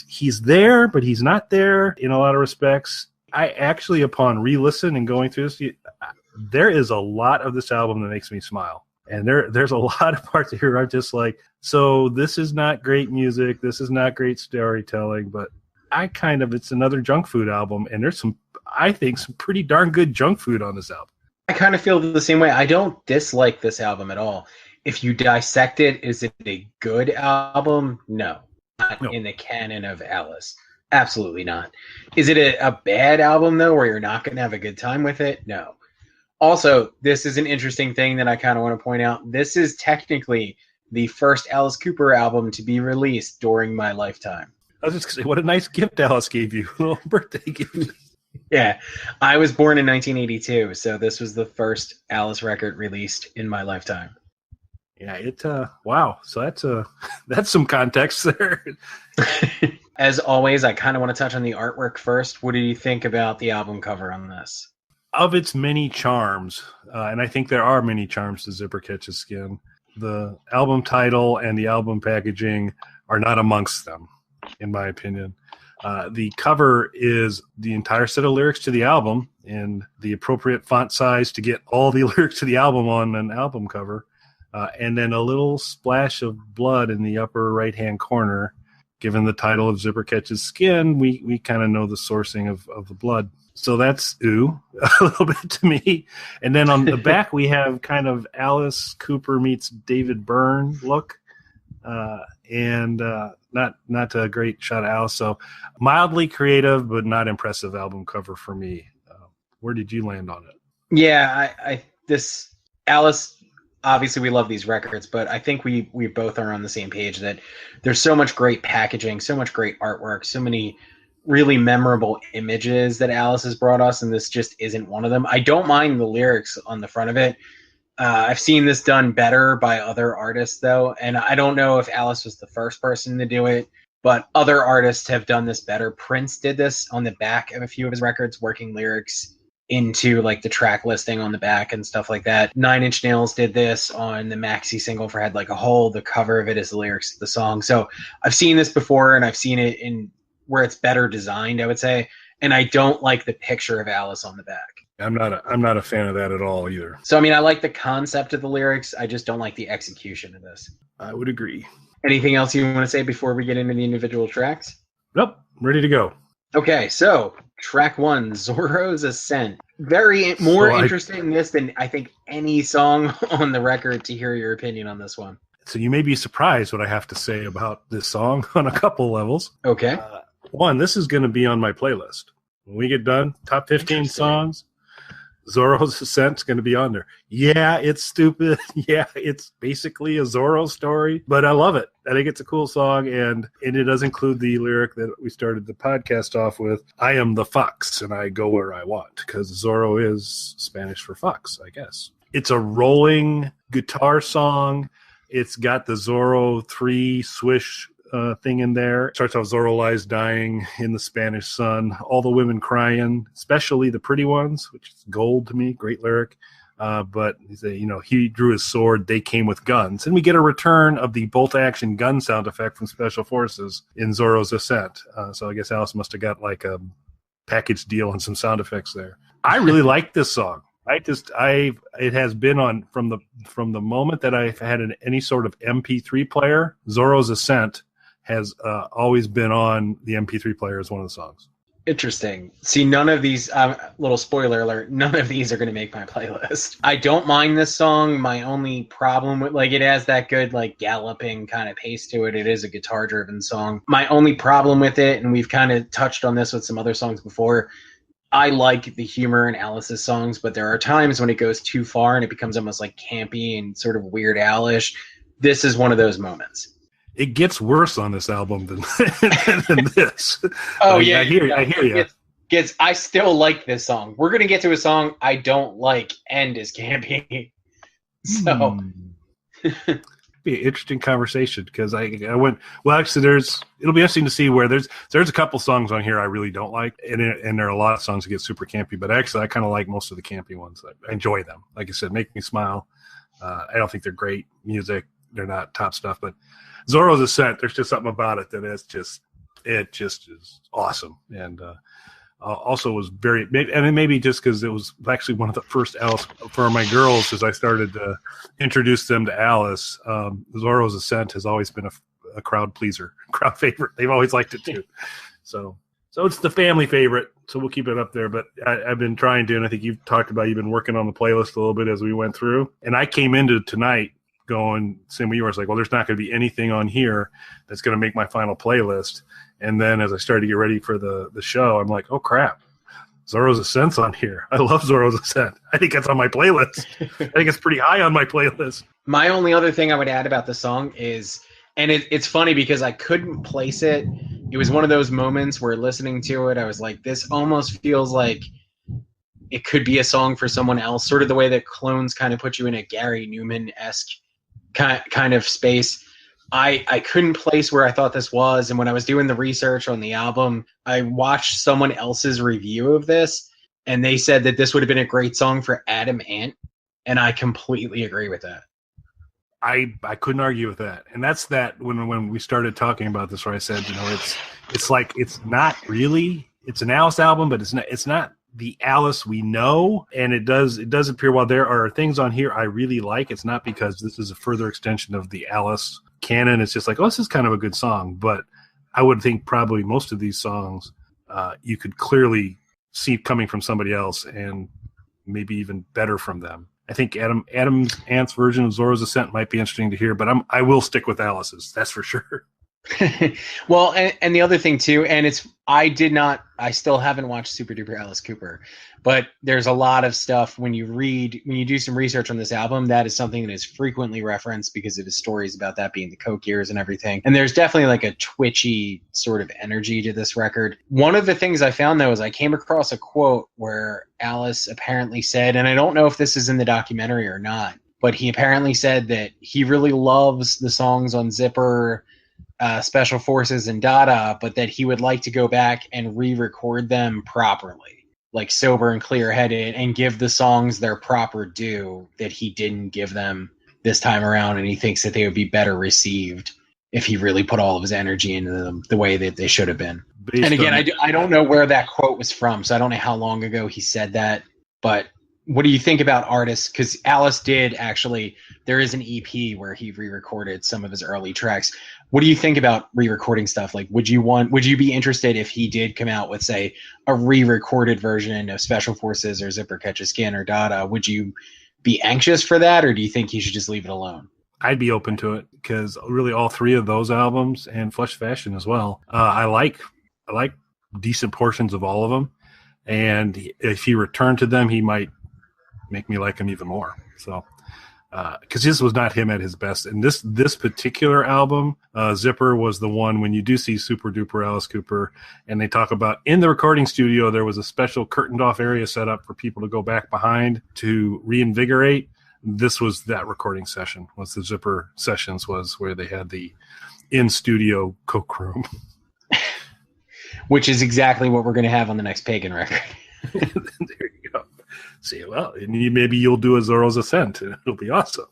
he's there, but he's not there in a lot of respects. I actually, upon re-listen and going through this, there is a lot of this album that makes me smile. And there's a lot of parts here I'm just like, so this is not great music, this is not great storytelling, but it's another junk food album, and there's some pretty darn good junk food on this album. I kind of feel the same way. I don't dislike this album at all. If you dissect it, is it a good album? No. Not in the canon of Alice. Absolutely not. Is it a bad album, though, where you're not going to have a good time with it? No. Also, this is an interesting thing that I kind of want to point out. This is technically the first Alice Cooper album to be released during my lifetime. I was just going to say, what a nice gift Alice gave you. A little birthday gift. Yeah. I was born in 1982, so this was the first Alice record released in my lifetime. Yeah, wow. So that's some context there. As always, I kind of want to touch on the artwork first. What do you think about the album cover on this? Of its many charms, and I think there are many charms to Zipper Catches Skin, the album title and the album packaging are not amongst them, in my opinion. The cover is the entire set of lyrics to the album in the appropriate font size to get all the lyrics to the album on an album cover. And then a little splash of blood in the upper right-hand corner. Given the title of Zipper Catches Skin, we kind of know the sourcing of the blood. So that's a little bit to me. And then on the back, we have kind of Alice Cooper meets David Byrne look. And not a great shot of Alice. So mildly creative, but not impressive album cover for me. Where did you land on it? Yeah, this Alice, obviously we love these records, but I think we both are on the same page that there's so much great packaging, so much great artwork, so many really memorable images that Alice has brought us, and this just isn't one of them. I don't mind the lyrics on the front of it. I've seen this done better by other artists, though, and I don't know if Alice was the first person to do it, but other artists have done this better. Prince did this on the back of a few of his records, working lyrics into like the track listing on the back and stuff like that. Nine Inch Nails did this on the maxi single for Head Like a Hole. The cover of it is the lyrics to the song. So I've seen this before, and I've seen it in where it's better designed, I would say. And I don't like the picture of Alice on the back. I'm not a fan of that at all either. So I mean, I like the concept of the lyrics. I just don't like the execution of this. I would agree. Anything else you want to say before we get into the individual tracks? Nope, ready to go. Okay, so track 1, Zorro's Ascent. Very more interesting in this than I think any song on the record to hear your opinion on this one. So you may be surprised what I have to say about this song on a couple levels. Okay. One, this is going to be on my playlist. When we get done, top 15 songs, Zorro's Ascent's going to be on there. Yeah, it's stupid. Yeah, it's basically a Zorro story, but I love it. I think it's a cool song, and it does include the lyric that we started the podcast off with, I am the fox, and I go where I want, because Zorro is Spanish for fox, I guess. It's a rolling guitar song. It's got the Zorro 3 swish thing in there. It starts off, Zorro lies dying in the Spanish sun, all the women crying, especially the pretty ones, which is gold to me. Great lyric. But he drew his sword, they came with guns. And we get a return of the bolt action gun sound effect from Special Forces in Zorro's Ascent. So I guess Alice must have got like a package deal on some sound effects there. I really like this song. It has been on from the moment that I've had any sort of MP3 player. Zorro's Ascent has always been on the MP3 player as one of the songs. Interesting. See, none of these, little spoiler alert, none of these are going to make my playlist. I don't mind this song. My only problem with, it has that good, galloping kind of pace to it. It is a guitar-driven song. My only problem with it, and we've kind of touched on this with some other songs before, I like the humor in Alice's songs, but there are times when it goes too far and it becomes almost campy and sort of Weird Al-ish. This is one of those moments. It gets worse on this album than this. Oh, yeah. I hear you. I still like this song. We're going to get to a song I don't like and is campy. So. Be an interesting conversation because I went, well, actually it'll be interesting to see where there's a couple songs on here I really don't like. And there are a lot of songs that get super campy, but actually I kind of like most of the campy ones. I enjoy them. Like I said, make me smile. I don't think they're great music. They're not top stuff, but Zorro's Ascent, there's just something about it that it just is awesome. And also was very, and maybe just because it was actually one of the first Alice for my girls as I started to introduce them to Alice. Zorro's Ascent has always been a crowd pleaser, crowd favorite. They've always liked it too. So it's the family favorite. So we'll keep it up there. But I've been trying to, and I think you've been working on the playlist a little bit as we went through. And I came into tonight going, same with you, I was like, well, there's not going to be anything on here that's going to make my final playlist. And then as I started to get ready for the show, I'm like, oh crap, Zorro's Ascent's on here. I love Zorro's Ascent. I think that's on my playlist. I think it's pretty high on my playlist. My only other thing I would add about the song is, and it's funny because I couldn't place it. It was one of those moments where listening to it, I was like, this almost feels like it could be a song for someone else, sort of the way that Clones kind of put you in a Gary Newman-esque kind of space. I couldn't place where I thought this was, and when I was doing the research on the album, I watched someone else's review of this, and they said that this would have been a great song for Adam Ant, and I completely agree with that. I couldn't argue with that, and that's that when we started talking about this, where I said, it's not really, it's an Alice album, but it's not the Alice we know, and it does appear while there are things on here I really like, it's not because this is a further extension of the Alice canon. It's just this is kind of a good song, but I would think probably most of these songs you could clearly see coming from somebody else, and maybe even better from them. I think Adam's Ant's version of Zorro's Ascent might be interesting to hear, but I will stick with Alice's, that's for sure. Well, and the other thing too, and I still haven't watched Super Duper Alice Cooper, but there's a lot of stuff when you do some research on this album, that is something that is frequently referenced because of his stories about that being the coke years and everything. And there's definitely like a twitchy sort of energy to this record. One of the things I found though is I came across a quote where Alice apparently said, and I don't know if this is in the documentary or not, but he apparently said that he really loves the songs on Zipper, Special Forces, and Dada, but that he would like to go back and re-record them properly, like sober and clear-headed, and give the songs their proper due that he didn't give them this time around, and he thinks that they would be better received if he really put all of his energy into them the way that they should have been. And again, I don't know where that quote was from, so I don't know how long ago he said that, but what do you think about artists? Because Alice did actually, there is an EP where he re-recorded some of his early tracks. What do you think about re-recording stuff? Like, would you be interested if he did come out with, say, a re-recorded version of Special Forces or Zipper Catch a Skin or Dada? Would you be anxious for that, or do you think he should just leave it alone? I'd be open to it because really all three of those albums and Flush Fashion as well. I like decent portions of all of them, and if he returned to them, he might make me like him even more. So, because this was not him at his best, and this particular album, Zipper, was the one when you do see Super Duper Alice Cooper, and they talk about in the recording studio there was a special curtained off area set up for people to go back behind to reinvigorate. This was that recording session. Was the Zipper sessions was where they had the in studio coke room, which is exactly what we're going to have on the next Pagan record. There you go. See, well, maybe you'll do a Zorro's Ascent, and it'll be awesome.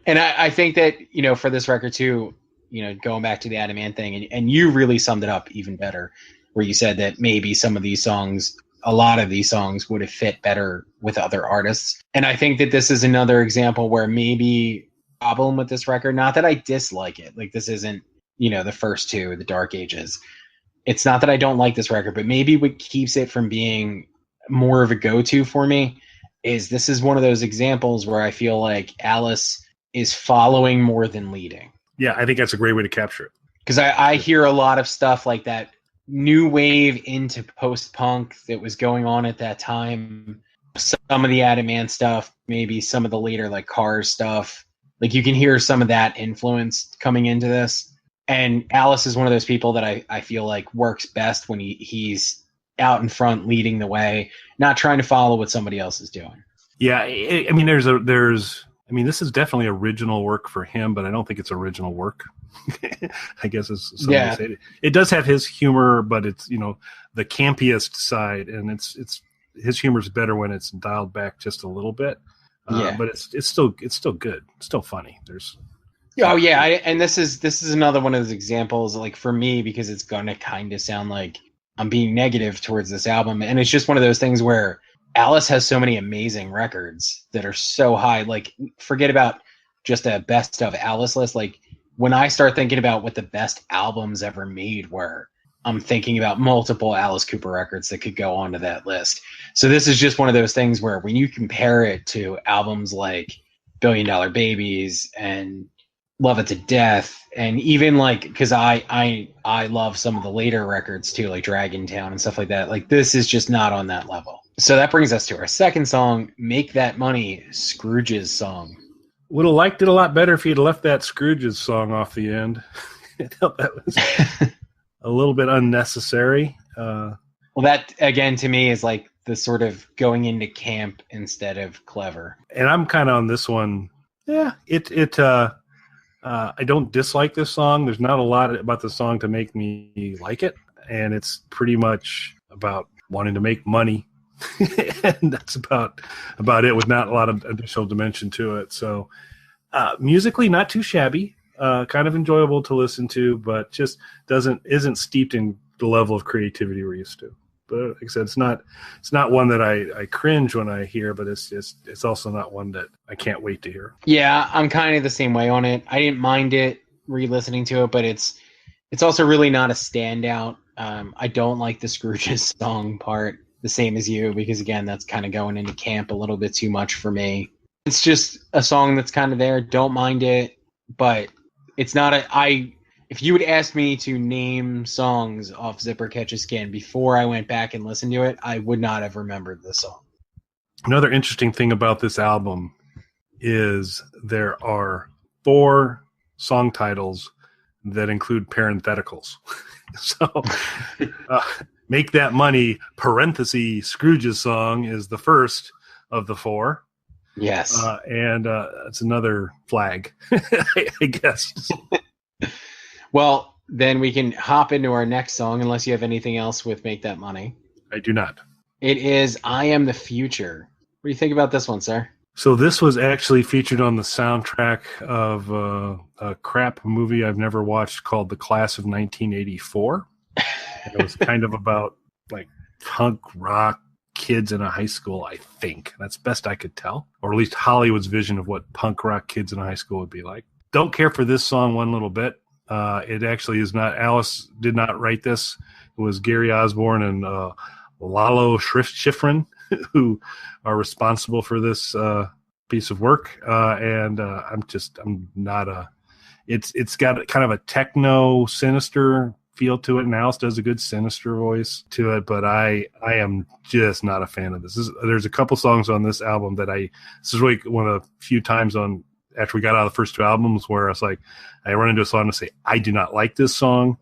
And I think that, for this record too, going back to the Adam Ant thing, and you really summed it up even better, where you said that maybe some of these songs, a lot of these songs would have fit better with other artists. And I think that this is another example where maybe problem with this record, not that I dislike it, like this isn't, the first two, the Dark Ages. It's not that I don't like this record, but maybe what keeps it from being more of a go-to for me is this is one of those examples where I feel like Alice is following more than leading. Yeah, I think that's a great way to capture it. Because I hear a lot of stuff like that new wave into post-punk that was going on at that time. Some of the Adam Ant stuff, maybe some of the later like Cars stuff. Like you can hear some of that influence coming into this. And Alice is one of those people that I feel like works best when he's out in front leading the way, not trying to follow what somebody else is doing. Yeah, I mean, this is definitely original work for him, but I don't think it's original work. I guess as somebody say it does have his humor, but it's the campiest side, and it's his humor is better when it's dialed back just a little bit. But it's still good. It's still funny. And this is another one of those examples, like for me, because it's gonna kind of sound like I'm being negative towards this album, and it's just one of those things where Alice has so many amazing records that are so high. Like, forget about just a best of Alice list. Like, when I start thinking about what the best albums ever made were, I'm thinking about multiple Alice Cooper records that could go onto that list. So this is just one of those things where when you compare it to albums like Billion Dollar Babies and Love It to Death, and even like, because I love some of the later records too, like Dragon Town and stuff like that. Like, this is just not on that level. So that brings us to our second song, Make That Money, Scrooge's song. Would have liked it a lot better if he'd left that Scrooge's song off the end. I thought that was a little bit unnecessary. Well, that again to me is like the sort of going into camp instead of clever. And I'm kind of on this one. Yeah, I don't dislike this song. There's not a lot about the song to make me like it, and it's pretty much about wanting to make money. And that's about it, with not a lot of additional dimension to it. So musically not too shabby, kind of enjoyable to listen to, but just isn't steeped in the level of creativity we're used to. But like I said, it's not one that I cringe when I hear, but it's also not one that I can't wait to hear. Yeah, I'm kind of the same way on it. I didn't mind it re-listening to it, but it's also really not a standout. I don't like the Scrooge's song part the same as you, because again, that's kind of going into camp a little bit too much for me. It's just a song that's kind of there. Don't mind it, but it's not if you would ask me to name songs off Zipper Catch a Skin before I went back and listened to it, I would not have remembered this song. Another interesting thing about this album is there are 4 song titles that include parentheticals. So, Make That Money, parenthesis, Scrooge's song is the first of the 4. Yes. And it's another flag, I guess. Well, then we can hop into our next song, unless you have anything else with Make That Money. I do not. It is I Am the Future. What do you think about this one, sir? So this was actually featured on the soundtrack of a crap movie I've never watched called The Class of 1984. And it was kind of about like punk rock kids in a high school, I think. That's best I could tell. Or at least Hollywood's vision of what punk rock kids in a high school would be like. Don't care for this song one little bit. It actually is not, Alice did not write this. It was Gary Osborne and Lalo Schifrin who are responsible for this piece of work. And I'm not it's got kind of a techno sinister feel to it, and Alice does a good sinister voice to it, but I am just not a fan of this. There's a couple songs on this album that this is really one of the few times after we got out of the first 2 albums where I run into a song and say, I do not like this song.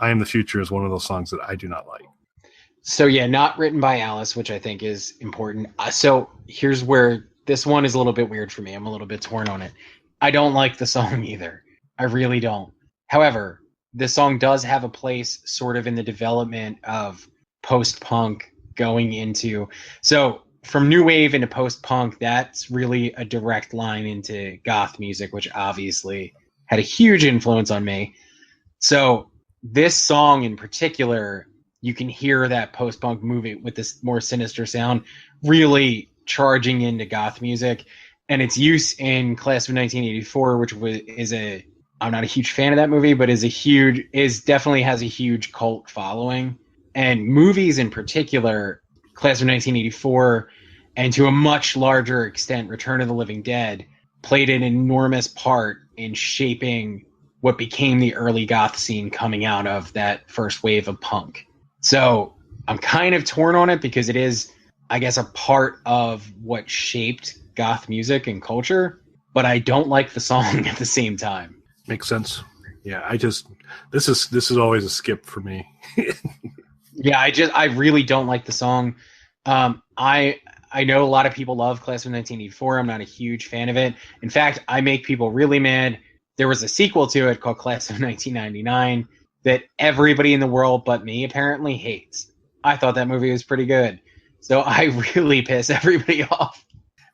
I Am the Future is one of those songs that I do not like. So yeah, not written by Alice, which I think is important. So here's where this one is a little bit weird for me. I'm a little bit torn on it. I don't like the song either. I really don't. However, this song does have a place sort of in the development of post-punk going into. So from new wave into post-punk, that's really a direct line into goth music, which obviously had a huge influence on me. So this song in particular, you can hear that post-punk movie with this more sinister sound really charging into goth music. And its use in Class of 1984, which I'm not a huge fan of that movie, but definitely has a huge cult following. And movies in particular, Class of 1984, and to a much larger extent, Return of the Living Dead, played an enormous part in shaping what became the early goth scene coming out of that first wave of punk. So I'm kind of torn on it because it is, I guess, a part of what shaped goth music and culture, but I don't like the song at the same time. Makes sense. Yeah, this is always a skip for me. Yeah, I really don't like the song. I know a lot of people love Class of 1984. I'm not a huge fan of it. In fact, I make people really mad. There was a sequel to it called Class of 1999 that everybody in the world but me apparently hates. I thought that movie was pretty good. So I really piss everybody off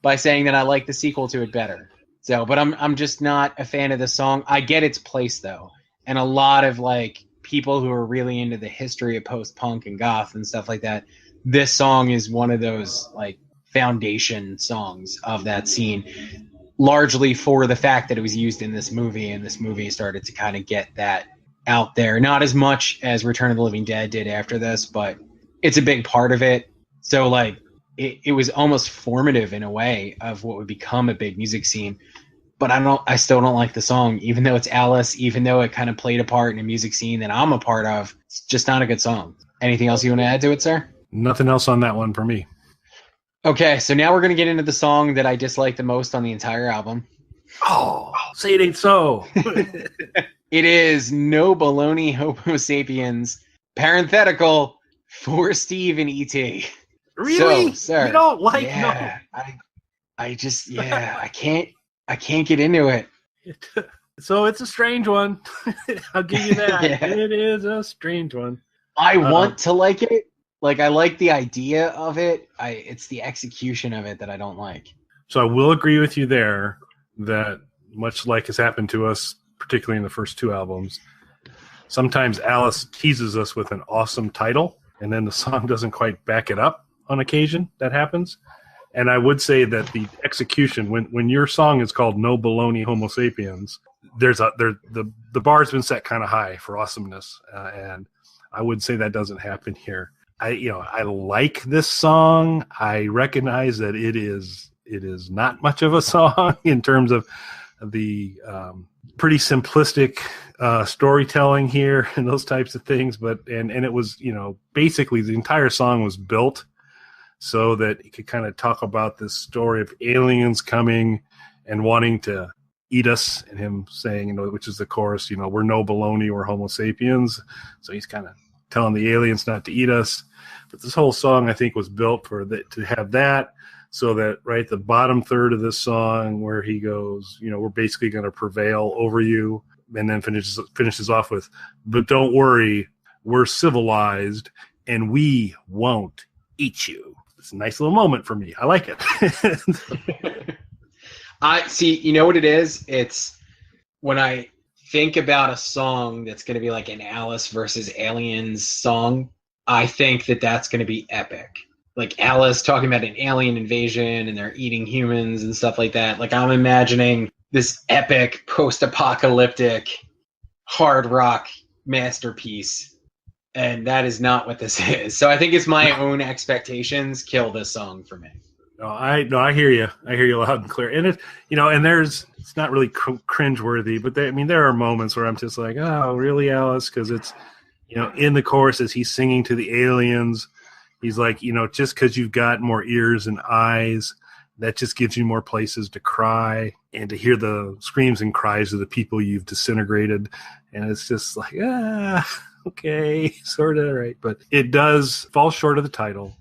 by saying that I like the sequel to it better. So, but I'm just not a fan of the song. I get its place though. And a lot of like people who are really into the history of post-punk and goth and stuff like that, this song is one of those like foundation songs of that scene, largely for the fact that it was used in this movie, and this movie started to kind of get that out there. Not as much as Return of the Living Dead did after this, but it's a big part of it. So like it was almost formative in a way of what would become a big music scene. But I still don't like the song, even though it's Alice, even though it kind of played a part in a music scene that I'm a part of. It's just not a good song. Anything else you want to add to it, sir? Nothing else on that one for me. Okay, so now we're going to get into the song that I dislike the most on the entire album. Oh, say it ain't so. It is No Baloney Homo Sapiens, parenthetical, for Steve and E.T. Really? So, sir, you don't like yeah, No? I can't get into it. So it's a strange one. I'll give you that. Yeah. It is a strange one. I want to like it. Like, I like the idea of it. It's the execution of it that I don't like. So I will agree with you there that much like has happened to us, particularly in the first 2 albums, sometimes Alice teases us with an awesome title, and then the song doesn't quite back it up on occasion. That happens. And I would say that the execution, when your song is called No Baloney Homo Sapiens, the bar's been set kind of high for awesomeness. And I would say that doesn't happen here. I like this song. I recognize that it is not much of a song in terms of the pretty simplistic storytelling here and those types of things, but and it was, basically the entire song was built so that he could kind of talk about this story of aliens coming and wanting to eat us, and him saying, which is the chorus, we're no baloney, we're Homo sapiens. So he's kind of telling the aliens not to eat us. But this whole song, I think, was built for that, to have that, so that right the bottom third of this song where he goes, we're basically going to prevail over you, and then finishes off with, but don't worry, we're civilized and we won't eat you. It's a nice little moment for me. I like it. I see. You know what it is? It's when I think about a song that's going to be like an Alice versus Aliens song, I think that that's going to be epic. Like Alice talking about an alien invasion and they're eating humans and stuff like that. Like I'm imagining this epic post-apocalyptic hard rock masterpiece. And that is not what this is. So I think it's my own expectations kill this song for me. No, I hear you. I hear you loud and clear. And and it's not really cringeworthy, but there are moments where I'm just like, oh, really, Alice? Because it's, in the chorus as he's singing to the aliens, he's like, just because you've got more ears and eyes, that just gives you more places to cry and to hear the screams and cries of the people you've disintegrated. And it's just like, okay, sort of, right? But it does fall short of the title.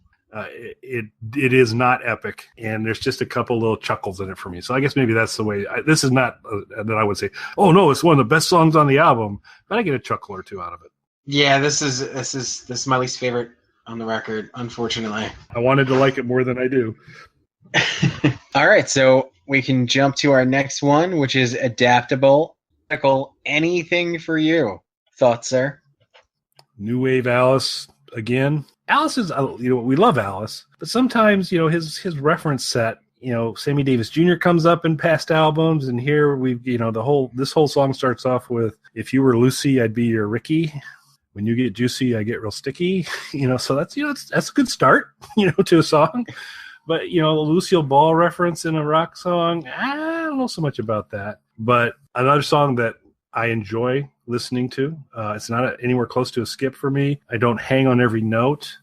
It is not epic, and there's just a couple little chuckles in it for me. So I guess maybe that's the way. This is not that I would say, oh no, it's one of the best songs on the album, but I get a chuckle or two out of it. Yeah, this is my least favorite on the record, unfortunately. I wanted to like it more than I do. All right, so we can jump to our next one, which is Adaptable. Anything for you? Thoughts, sir? New Wave Alice again. Alice is, we love Alice, but sometimes, his reference set, Sammy Davis Jr. comes up in past albums, and here this whole song starts off with, if you were Lucy, I'd be your Ricky. When you get juicy, I get real sticky. So that's, that's a good start, to a song. But, a Lucille Ball reference in a rock song, I don't know so much about that. But another song that I enjoy listening to. It's not anywhere close to a skip for me. I don't hang on every note.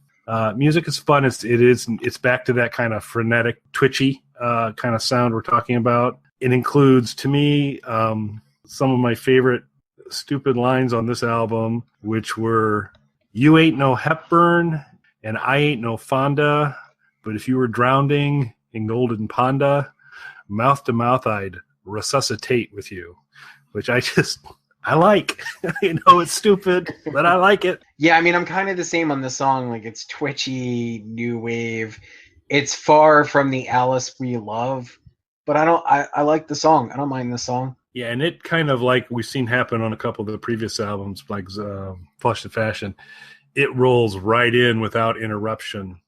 Music is fun. It's back to that kind of frenetic, twitchy kind of sound we're talking about. It includes, to me, some of my favorite stupid lines on this album, which were, you ain't no Hepburn and I ain't no Fonda, but if you were drowning in golden Panda, mouth to mouth I'd resuscitate with you. Which I like. It's stupid, but I like it. Yeah, I'm kind of the same on this song. Like, it's twitchy, new wave. It's far from the Alice we love, but I like the song. I don't mind the song. Yeah, and it kind of, like we've seen happen on a couple of the previous albums, like Flush the Fashion, it rolls right in without interruption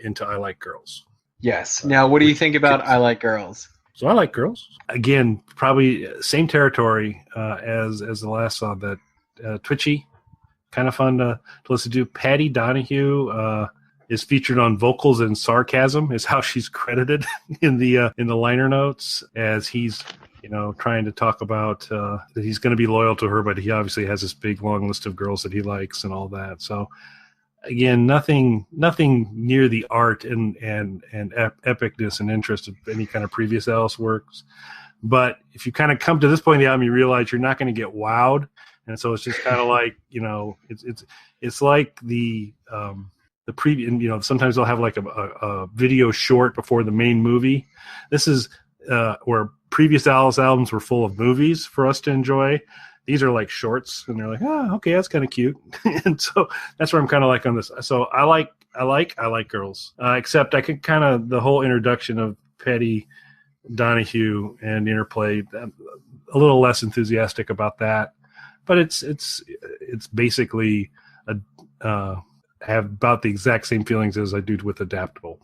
into I Like Girls. Yes. Now, what do you think about I Like Girls? So I Like Girls. Again, probably same territory as the last song, that twitchy, kind of fun to listen to. Patty Donahue is featured on vocals and sarcasm, is how she's credited in the liner notes, as he's trying to talk about that he's going to be loyal to her, but he obviously has this big long list of girls that he likes and all that. So again, nothing near the art and epicness and interest of any kind of previous Alice works. But if you kind of come to this point in the album, you realize you're not going to get wowed, and so it's just kind of like it's like the previous. Sometimes they'll have like a video short before the main movie. This is where previous Alice albums were full of movies for us to enjoy. These are like shorts, and they're like, oh, okay, that's kind of cute. And so that's where I'm kind of like on this. So I like Girls, except I could kind of, the whole introduction of Patty Donahue and interplay, a little less enthusiastic about that. But it's basically have about the exact same feelings as I do with Adaptable.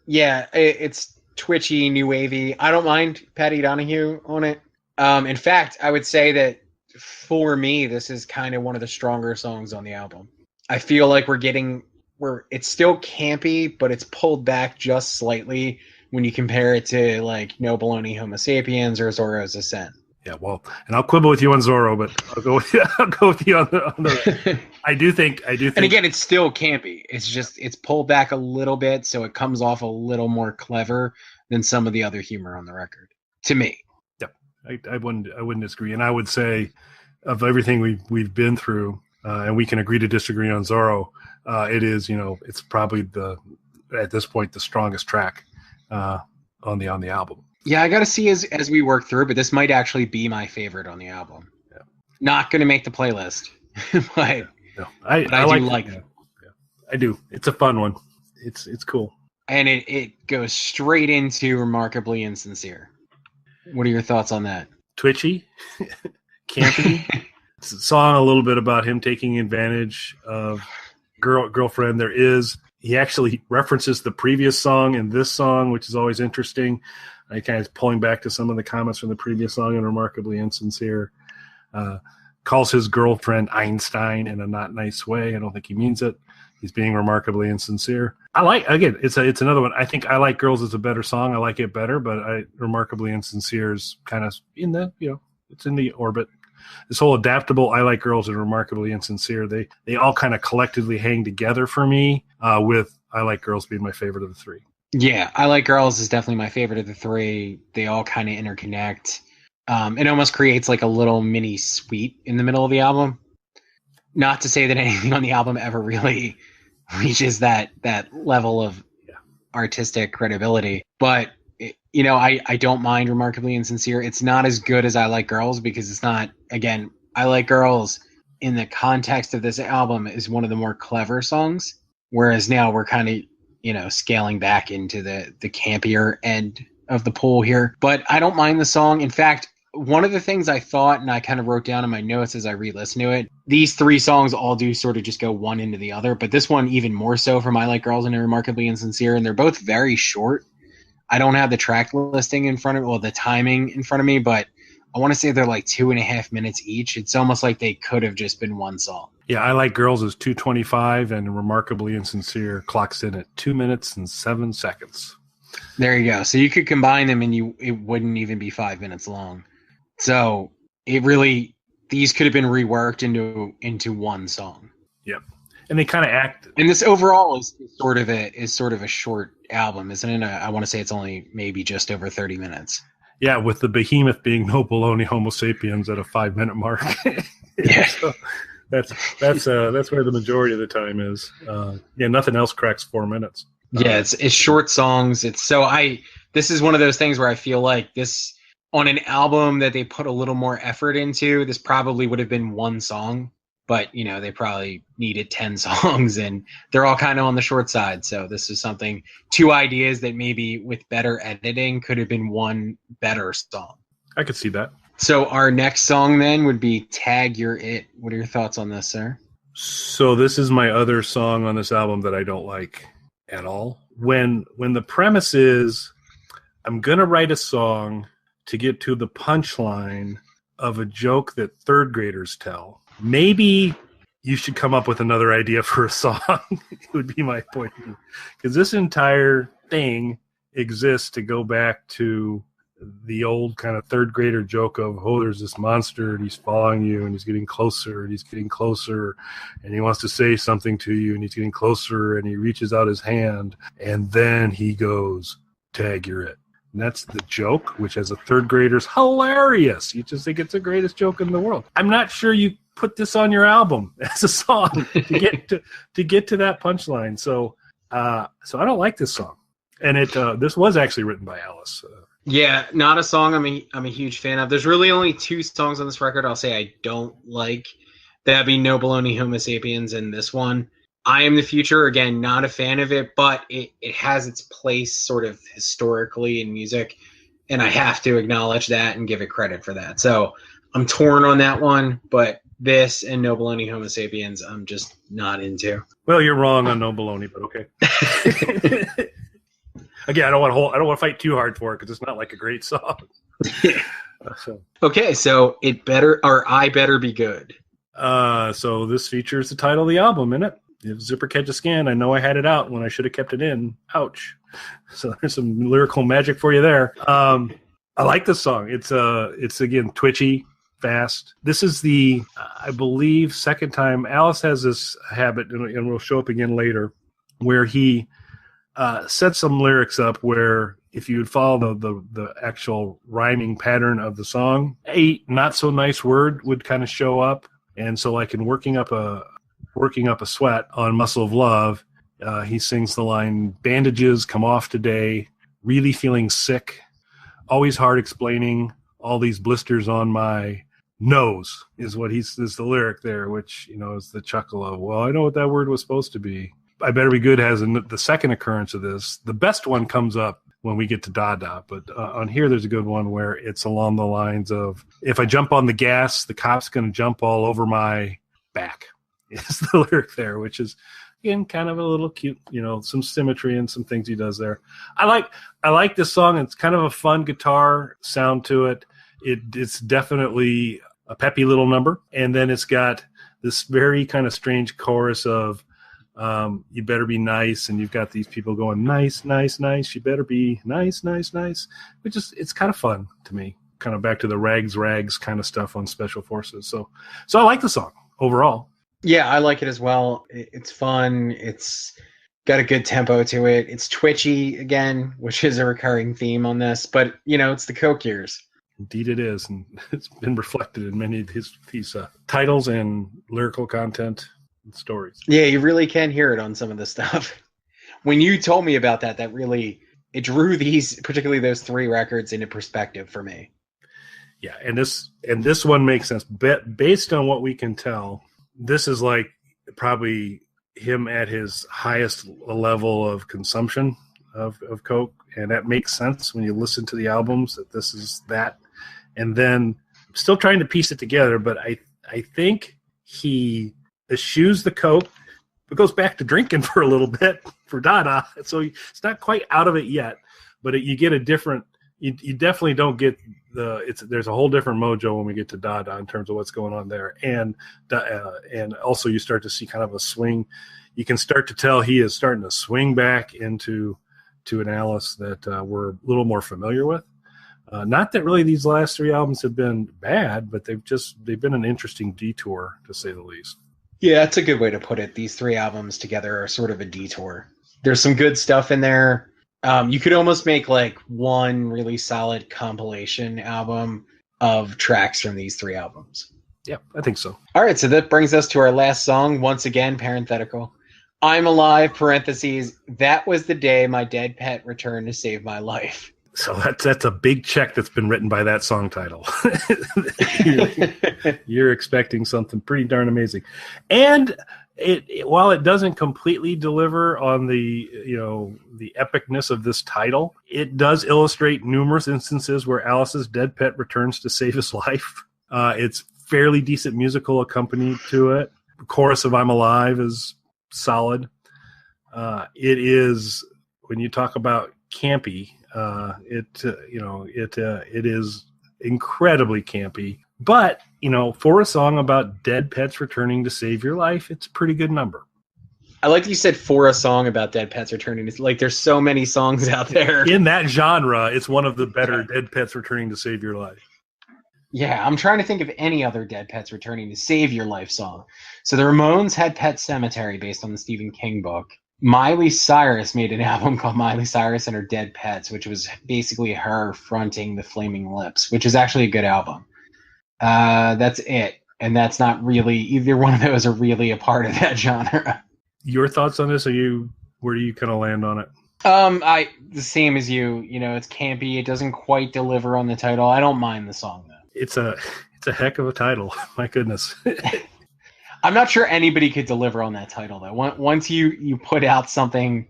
Yeah, it's twitchy, new wavy. I don't mind Patty Donahue on it. In fact, I would say that for me, this is kind of one of the stronger songs on the album. I feel like it's still campy, but it's pulled back just slightly when you compare it to like No Baloney Homo Sapiens or Zorro's Ascent. Yeah, well, and I'll quibble with you on Zorro, but I'll go with you on the I do think And again, it's still campy. It's pulled back a little bit, so it comes off a little more clever than some of the other humor on the record. To me. Yep. I wouldn't disagree. And I would say of everything we've been through, and we can agree to disagree on Zorro, it is, it's probably at this point the strongest track on the album. Yeah, I got to see as we work through, but this might actually be my favorite on the album. Yeah. Not going to make the playlist, but, no, I do like it. Yeah. I do. It's a fun one. It's cool. And it goes straight into Remarkably Insincere. What are your thoughts on that? Twitchy, campy. It's a song a little bit about him taking advantage of girlfriend. He actually references the previous song in this song, which is always interesting. I kind of pulling back to some of the comments from the previous song and Remarkably Insincere. Calls his girlfriend Einstein in a not nice way. I don't think he means it. He's being remarkably insincere. It's another one. I think I Like Girls is a better song. I like it better, but Remarkably Insincere is kind of in the, it's in the orbit. This whole adaptable I Like Girls and Remarkably Insincere, they all kind of collectively hang together for me, with I Like Girls being my favorite of the three. Yeah, I Like Girls is definitely my favorite of the three. They all kind of interconnect. It almost creates like a little mini suite in the middle of the album. Not to say that anything on the album ever really reaches that level of artistic credibility, but I don't mind Remarkably Insincere. It's not as good as I Like Girls because it's not, again, I Like Girls in the context of this album is one of the more clever songs, whereas now we're kind of, scaling back into the campier end of the pool here. But I don't mind the song. In fact, one of the things I thought, and I kind of wrote down in my notes as I re-listened to it, these three songs all do sort of just go one into the other, but this one even more so from I Like Girls and Remarkably Insincere, and they're both very short. I don't have the track listing in front of me, the timing in front of me, but I want to say they're like 2.5 minutes each. It's almost like they could have just been one song. Yeah, I Like Girls is 2:25, and Remarkably Insincere clocks in at 2 minutes and 7 seconds. There you go. So you could combine them, and it wouldn't even be 5 minutes long. So these could have been reworked into one song. Yep, and they kind of act. And this overall is sort of a short album, isn't it? I want to say it's only maybe just over 30 minutes. Yeah, with the behemoth being No Baloney Homo Sapiens at a 5-minute mark. Yeah, so that's where the majority of the time is. Nothing else cracks 4 minutes. Yeah, it's short songs. This is one of those things where I feel like this. On an album that they put a little more effort into, this probably would have been one song, but they probably needed 10 songs and they're all kind of on the short side. So this is two ideas that maybe with better editing could have been one better song. I could see that. So our next song then would be Tag You're It. What are your thoughts on this, sir? So this is my other song on this album that I don't like at all. When the premise is I'm going to write a song to get to the punchline of a joke that third graders tell. Maybe you should come up with another idea for a song. It would be my point of view. Because this entire thing exists to go back to the old kind of third grader joke of, there's this monster and he's following you and he's getting closer and he's getting closer and he wants to say something to you and he's getting closer and he reaches out his hand and then he goes, Tag You're It. And that's the joke, which as a third grader's hilarious. You just think it's the greatest joke in the world. I'm not sure you put this on your album as a song to get to that punchline. So I don't like this song. And this was actually written by Alice. Yeah, not a song I'm a huge fan of. There's really only 2 songs on this record I'll say I don't like. That'd be No Baloney Homo Sapiens and this one. I Am the Future, again, not a fan of it, but it has its place sort of historically in music, and I have to acknowledge that and give it credit for that. So I'm torn on that one, but this and No Baloney Homo Sapiens I'm just not into. Well, you're wrong on No Baloney, but okay. Again, I don't want to fight too hard for it because it's not like a great song. Okay, so I Better Be Good. So this features the title of the album in it. If Zipper Catch a Scan, I know I had it out when I should have kept it in. Ouch. So there's some lyrical magic for you there. I like this song. It's again twitchy, fast. This is the I believe second time. Alice has this habit, and will show up again later, where he sets some lyrics up where if you would follow the actual rhyming pattern of the song, a not so nice word would kind of show up. And so, like in working up a sweat on Muscle of Love, he sings the line, bandages come off today, really feeling sick, always hard explaining, all these blisters on my nose is the lyric there, which, is the chuckle of, well, I know what that word was supposed to be. I Better Be Good has the second occurrence of this. The best one comes up when we get to Dada, but on here there's a good one where it's along the lines of, if I jump on the gas, the cop's going to jump all over my back is the lyric there, which is, again, kind of a little cute, some symmetry and some things he does there. I like this song. It's kind of a fun guitar sound to it. It's definitely a peppy little number. And then it's got this very kind of strange chorus of, you better be nice, and you've got these people going, nice, nice, nice, you better be nice, nice, nice, which is, it's kind of fun to me, kind of back to the rags kind of stuff on Special Forces. So I like the song overall. Yeah, I like it as well. It's fun. It's got a good tempo to it. It's twitchy again, which is a recurring theme on this, but it's the Coke years. Indeed it is, and it's been reflected in many of these titles and lyrical content stories. Yeah, you really can hear it on some of the stuff. When you told me about that really, it drew these, particularly those 3 records, into perspective for me. Yeah, and this one makes sense. Based on what we can tell, this is like probably him at his highest level of consumption of Coke, and that makes sense when you listen to the albums that this is that. And then I'm still trying to piece it together, but I think he eschews the Coke, but goes back to drinking for a little bit for Dada. So it's not quite out of it yet, but you get a different. You definitely don't get there's a whole different mojo when we get to Dada in terms of what's going on there, and also you start to see kind of a swing. You can start to tell he is starting to swing back into an Alice that we're a little more familiar with. Not that really these last 3 albums have been bad, but they've been an interesting detour, to say the least. Yeah, that's a good way to put it. These 3 albums together are sort of a detour. There's some good stuff in there. You could almost make like one really solid compilation album of tracks from these 3 albums. Yeah, I think so. All right, so that brings us to our last song. Once again, parenthetical. I'm alive, parentheses. That was the day my dead pet returned to save my life. So that's a big check that's been written by that song title. You're expecting something pretty darn amazing. And while it doesn't completely deliver on the epicness of this title, it does illustrate numerous instances where Alice's dead pet returns to save his life. It's fairly decent musical accompaniment to it. The chorus of I'm Alive is solid. It is, when you talk about campy, it is incredibly campy, but for a song about dead pets returning to save your life, it's a pretty good number. I like that you said for a song about dead pets returning. It's like there's so many songs out there in that genre. It's one of the better dead pets returning to save your life. Yeah, I'm trying to think of any other dead pets returning to save your life song. So the Ramones had Pet Sematary based on the Stephen King book. Miley Cyrus made an album called Miley Cyrus and Her Dead Pets, which was basically her fronting the Flaming Lips, which is actually a good album. That's it. And that's not really, either one of those are really a part of that genre. Your thoughts on this? Where do you kind of land on it? The same as you. It's campy. It doesn't quite deliver on the title. I don't mind the song though. It's a heck of a title. My goodness. I'm not sure anybody could deliver on that title though. Once you put out something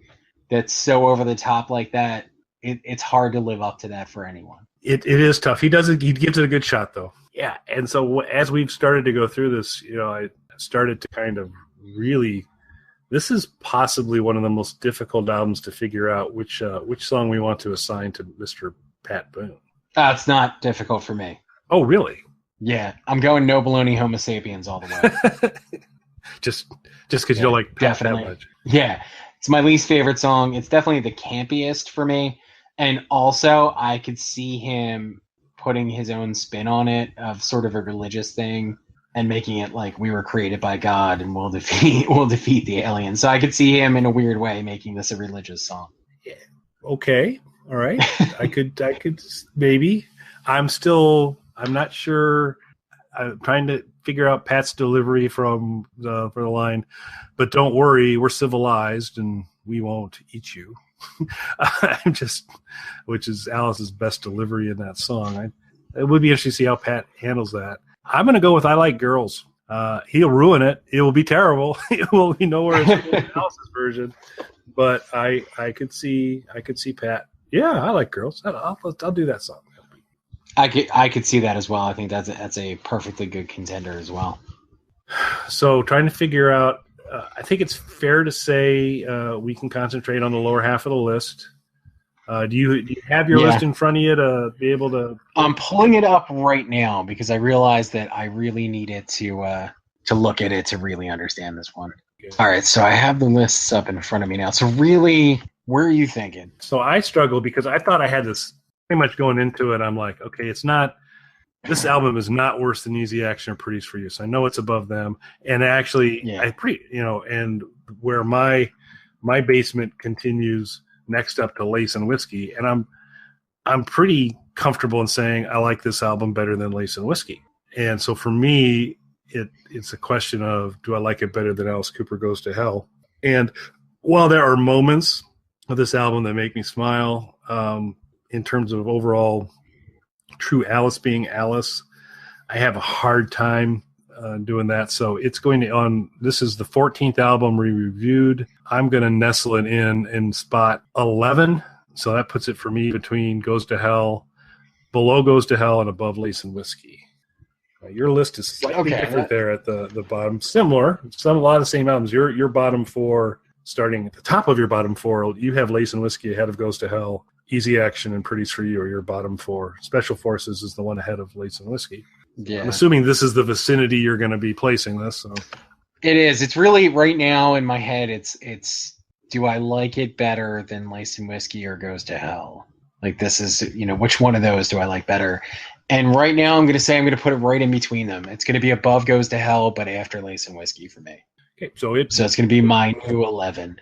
that's so over the top like that, it's hard to live up to that for anyone. It is tough. He gives it a good shot though. Yeah. And so as we've started to go through this, I started to kind of really, this is possibly one of the most difficult albums to figure out which song we want to assign to Mr. Pat Boone. It's not difficult for me. Oh, really? Yeah, I'm going No Baloney Homo Sapiens all the way. just because you don't like Pat definitely. that much. Yeah, it's my least favorite song. It's definitely the campiest for me, And also, I could see him putting his own spin on it of sort of a religious thing and making it like we were created by God and we'll defeat the aliens. So I could see him in a weird way making this a religious song. Okay, all right. I could maybe. I'm not sure. I'm trying to figure out Pat's delivery for the line, but don't worry, we're civilized and we won't eat you. Which is Alice's best delivery in that song. It would be interesting to see how Pat handles that. I'm going to go with I Like Girls. He'll ruin it. It will be terrible. It will be nowhere as good as Alice's version. But I could see Pat. Yeah, I Like Girls. I'll do that song. I could see that as well. I think that's a perfectly good contender as well. So trying to figure out. I think it's fair to say we can concentrate on the lower half of the list. Do you have your list in front of you to be able to? I'm pulling it up right now because I realized that I really needed to look at it to really understand this one. Good. All right, so I have the lists up in front of me now. So really, where are you thinking? So I struggle because I thought I had this pretty much going into it. I'm like, okay, it's not. This album is not worse than Easy Action or Pretty's for You. So I know it's above them. And actually, and where my basement continues next up to Lace and Whiskey, and I'm pretty comfortable in saying I like this album better than Lace and Whiskey. And so for me, it's a question of, do I like it better than Alice Cooper Goes to Hell? And while there are moments of this album that make me smile, in terms of overall true Alice being Alice, I have a hard time doing that. So it's going to this is the 14th album we reviewed. I'm going to nestle it in spot 11. So that puts it for me between Goes to Hell, below Goes to Hell, and above Lace and Whiskey. Your list is slightly different there at the bottom. Similar, a lot of the same albums. Your bottom four, starting at the top of your bottom four, you have Lace and Whiskey ahead of Goes to Hell. Easy Action and Pretty's for You are your bottom four. Special Forces is the one ahead of Lace and Whiskey. Yeah. I'm assuming this is the vicinity you're going to be placing this. So. It is. It's really right now in my head. It's do I like it better than Lace and Whiskey or Goes to Hell? Like this is, which one of those do I like better? And right now I'm going to say I'm going to put it right in between them. It's going to be above Goes to Hell, but after Lace and Whiskey for me. Okay, so it's going to be my new 11.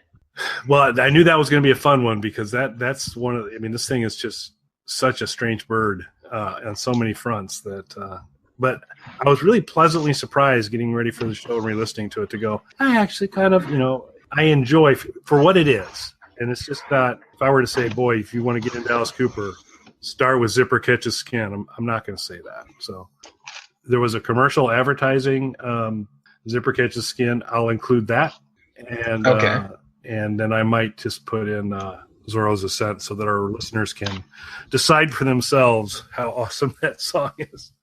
Well, I knew that was going to be a fun one because that's one of. This thing is just such a strange bird on so many fronts that. But I was really pleasantly surprised getting ready for the show and re-listening to it to go. I actually kind of, I enjoy for what it is, and it's just not. If I were to say, boy, if you want to get into Alice Cooper, start with Zipper Catches Skin. I'm not going to say that. So there was a commercial advertising Zipper Catches Skin. I'll include that, and okay. And then I might just put in Zorro's Ascent so that our listeners can decide for themselves how awesome that song is.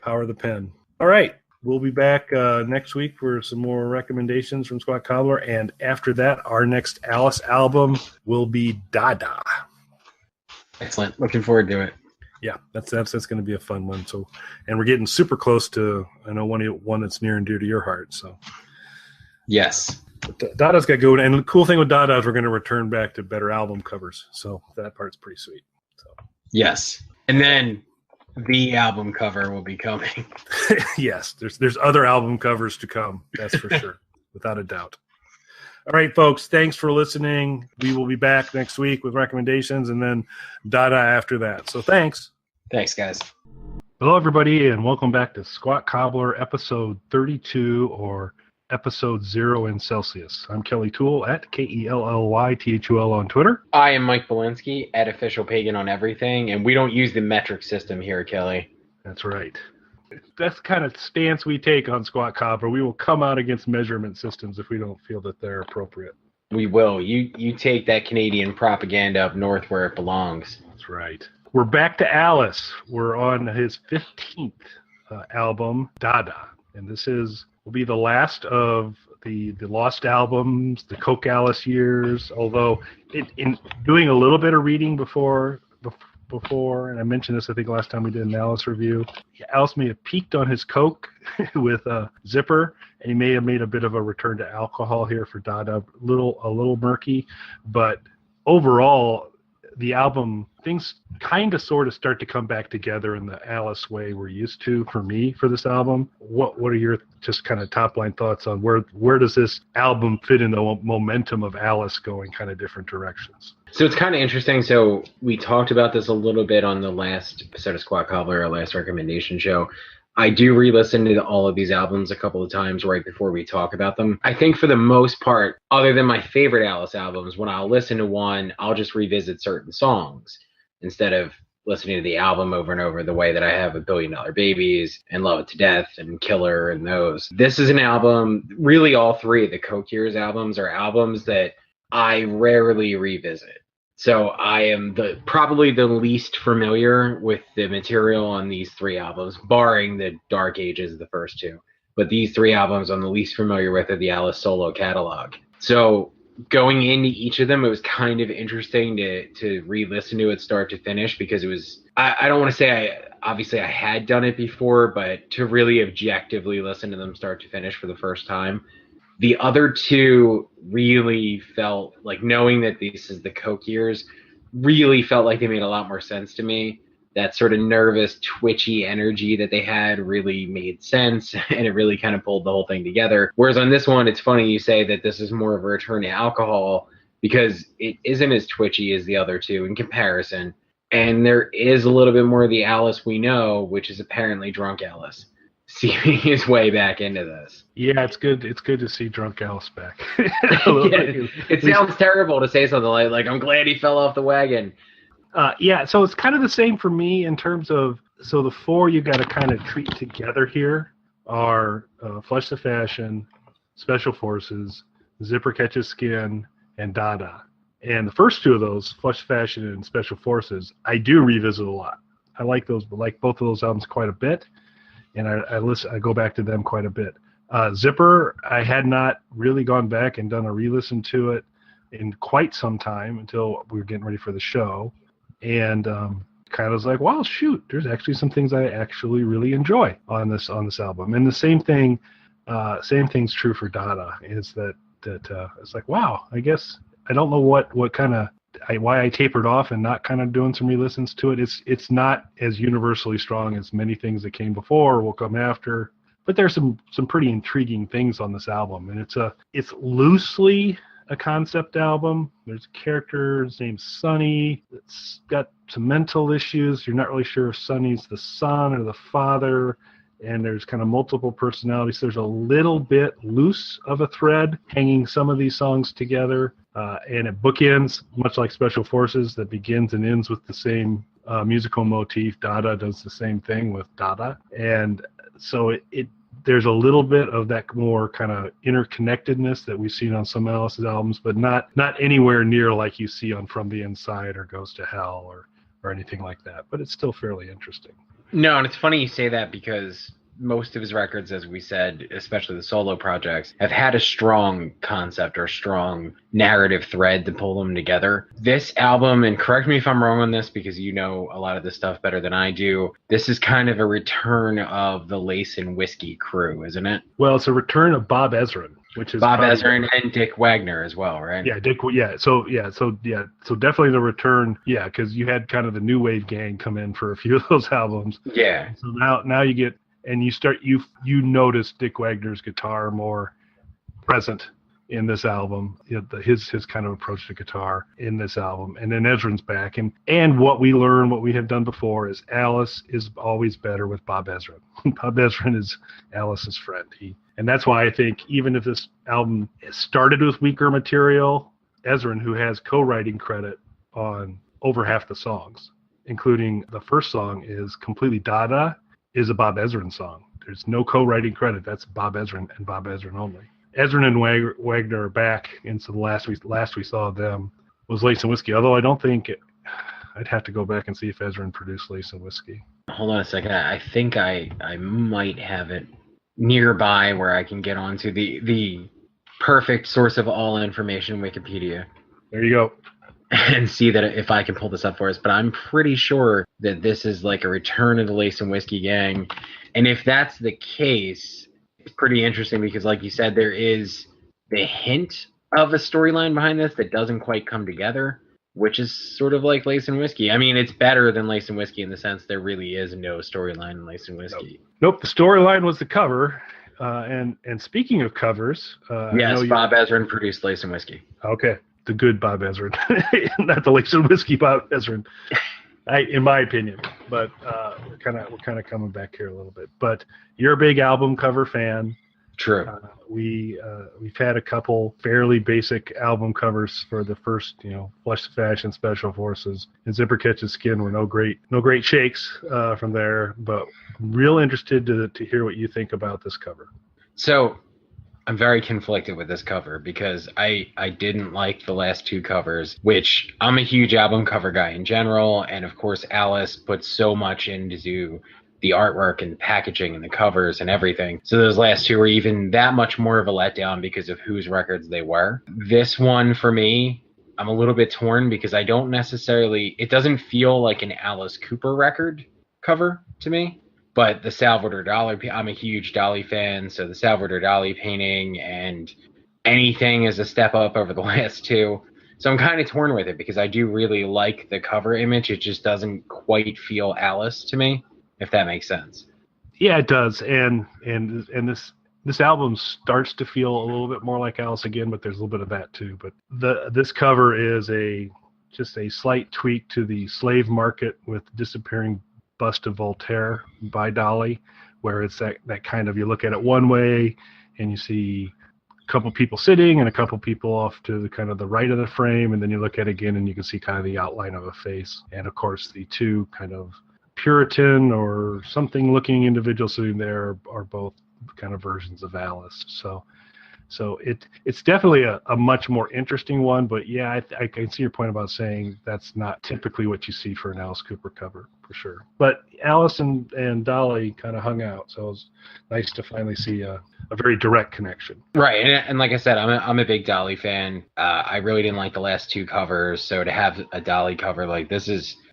Power of the pen. All right. We'll be back next week for some more recommendations from Squat Cobbler. And after that, our next Alice album will be Dada. Excellent. Looking forward to it. Yeah, that's going to be a fun one. So, and we're getting super close to, I know, one that's near and dear to your heart. So, yes. But Dada's got good, and the cool thing with Dada is we're going to return back to better album covers, so that part's pretty sweet. So. Yes, and then the album cover will be coming. Yes, there's other album covers to come. That's for sure, without a doubt. All right, folks, thanks for listening. We will be back next week with recommendations, and then Dada after that. So thanks. Thanks, guys. Hello, everybody, and welcome back to Squat Cobbler, episode 32, or episode 0 in Celsius. I'm Kelly Toole at KELLYTHUL on Twitter. I am Mike Belinsky at Official Pagan on everything, and we don't use the metric system here, Kelly. That's right. That's the kind of stance we take on Squat Cobbler. We will come out against measurement systems if we don't feel that they're appropriate. We will. You take that Canadian propaganda up north where it belongs. That's right. We're back to Alice. We're on his 15th album, Dada, and this will be the last of the Lost albums, the Coke Alice years, although in doing a little bit of reading before, and I mentioned this, I think, last time we did an Alice review, Alice may have peaked on his Coke with a Zipper, and he may have made a bit of a return to alcohol here for Dada, a little murky, but overall, the album, things kind of sort of start to come back together in the Alice way we're used to for me for this album. What are your just kind of top line thoughts on where does this album fit in the momentum of Alice going kind of different directions? So it's kind of interesting. So we talked about this a little bit on the last episode of Squat Cobbler, our last recommendation show. I do re-listen to all of these albums a couple of times right before we talk about them. I think for the most part, other than my favorite Alice albums, when I'll listen to one, I'll just revisit certain songs instead of listening to the album over and over the way that I have with Billion Dollar Babies and Love It to Death and Killer and those. This is an album, really all three of the Coke Years albums are albums that I rarely revisit. So I am probably the least familiar with the material on these three albums, barring the Dark Ages, the first two. But these three albums I'm the least familiar with are the Alice solo catalog. So going into each of them, it was kind of interesting to re-listen to it start to finish, because it was, I don't want to say obviously I had done it before, but to really objectively listen to them start to finish for the first time. The other two really felt like, knowing that this is the Coke Years, really felt like they made a lot more sense to me. That sort of nervous, twitchy energy that they had really made sense, and it really kind of pulled the whole thing together. Whereas on this one, it's funny you say that this is more of a return to alcohol, because it isn't as twitchy as the other two in comparison. And there is a little bit more of the Alice we know, which is apparently drunk Alice, seeping his way back into this. Yeah, it's good. It's good to see drunk Alice back. It sounds terrible to say something like I'm glad he fell off the wagon. Yeah, so it's kind of the same for me in terms of, so the four you got to kind of treat together here are Flush the Fashion, Special Forces, Zipper Catches Skin, and Dada. And the first two of those, Flush the Fashion and Special Forces, I do revisit a lot. I like those, but like both of those albums quite a bit. And I go back to them quite a bit. Zipper, I had not really gone back and done a re-listen to it in quite some time until we were getting ready for the show, and kind of was like, wow, shoot, there's actually some things I actually really enjoy on this album. And the same thing's true for Dada. Is that it's like, wow, I guess I don't know what kind of why I tapered off and not kind of doing some re-listens to it. It's not as universally strong as many things that came before or will come after, but there's some pretty intriguing things on this album, and it's loosely a concept album. There's a character, his name's Sonny, that's got some mental issues. You're not really sure if Sonny's the son or the father, and there's kind of multiple personalities. There's a little bit loose of a thread hanging some of these songs together. And it bookends, much like Special Forces, that begins and ends with the same musical motif. Dada does the same thing with Dada. And so there's a little bit of that more kind of interconnectedness that we've seen on some Alice's albums, but not anywhere near like you see on From the Inside or Goes to Hell or anything like that. But it's still fairly interesting. No, and it's funny you say that, because most of his records, as we said, especially the solo projects, have had a strong concept or strong narrative thread to pull them together. This album, and correct me if I'm wrong on this because you know a lot of this stuff better than I do, this is kind of a return of the Lace and Whiskey crew, isn't it? Well, it's a return of Bob Ezrin, which is Bob Ezrin and Dick Wagner as well, right? Yeah, Dick. So definitely the return. Yeah, because you had kind of the new wave gang come in for a few of those albums. Yeah. So now you get. And you notice Dick Wagner's guitar more present in this album, his kind of approach to guitar in this album, and then Ezrin's back, and what we have done before is Alice is always better with Bob Ezrin. Bob Ezrin is Alice's friend. And that's why I think even if this album started with weaker material, Ezrin, who has co-writing credit on over half the songs, including the first song is completely Dada, is a Bob Ezrin song. There's no co-writing credit. That's Bob Ezrin and Bob Ezrin only. Ezrin and Wagner are back, and so the last we saw of them was Lace and Whiskey, although I don't think I'd have to go back and see if Ezrin produced Lace and Whiskey. Hold on a second. I think I might have it nearby where I can get onto the perfect source of all information, Wikipedia. There you go. And see that if I can pull this up for us. But I'm pretty sure that this is like a return of the Lace and Whiskey gang. And if that's the case, it's pretty interesting because, like you said, there is the hint of a storyline behind this that doesn't quite come together. which is sort of like Lace and Whiskey. I mean, it's better than Lace and Whiskey in the sense there really is no storyline in Lace and Whiskey. Nope, the storyline was the cover. And speaking of covers, I know Yes, Bob Ezrin produced Lace and Whiskey. Okay, the good Bob Ezrin, not the Lace and Whiskey Bob Ezrin, in my opinion. But we're kind of coming back here a little bit. But you're a big album cover fan. True. We've had a couple fairly basic album covers for the first, Flush the Fashion, Special Forces, and Zipper Catches Skin were no great shakes from there. But real interested to hear what you think about this cover. So I'm very conflicted with this cover because I didn't like the last two covers, which I'm a huge album cover guy in general, and of course Alice put so much into the artwork and the packaging and the covers and everything. So those last two were even that much more of a letdown because of whose records they were. This one, for me, I'm a little bit torn because I don't necessarily, it doesn't feel like an Alice Cooper record cover to me. But the Salvador Dali, I'm a huge Dali fan, so the Salvador Dali painting and anything is a step up over the last two. So I'm kind of torn with it because I do really like the cover image. It just doesn't quite feel Alice to me, if that makes sense. Yeah, it does. And this album starts to feel a little bit more like Alice again, but there's a little bit of that too. But this cover is just a slight tweak to the Slave Market with Disappearing Bust of Voltaire by Dali, where it's that kind of, you look at it one way and you see a couple people sitting and a couple people off to the kind of the right of the frame, and then you look at it again and you can see kind of the outline of a face. And of course the two kind of Puritan or something looking individuals sitting there are both kind of versions of Alice. So it's definitely a much more interesting one, but yeah, I can see your point about saying that's not typically what you see for an Alice Cooper cover, for sure. But Alice and Dali kind of hung out, so it was nice to finally see a very direct connection. Right, and like I said, I'm a big Dali fan. I really didn't like the last two covers, so to have a Dali cover like this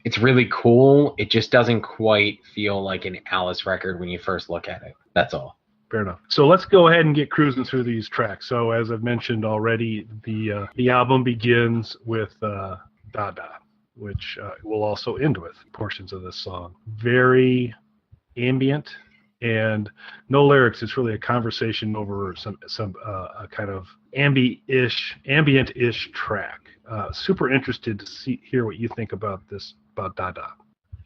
it's really cool. It just doesn't quite feel like an Alice record when you first look at it. That's all. Fair enough. So let's go ahead and get cruising through these tracks. So as I've mentioned already, the album begins with Dada, which we'll also end with portions of this song. Very ambient and no lyrics. It's really a conversation over some a kind of ambient-ish track. Super interested to hear what you think about Dada.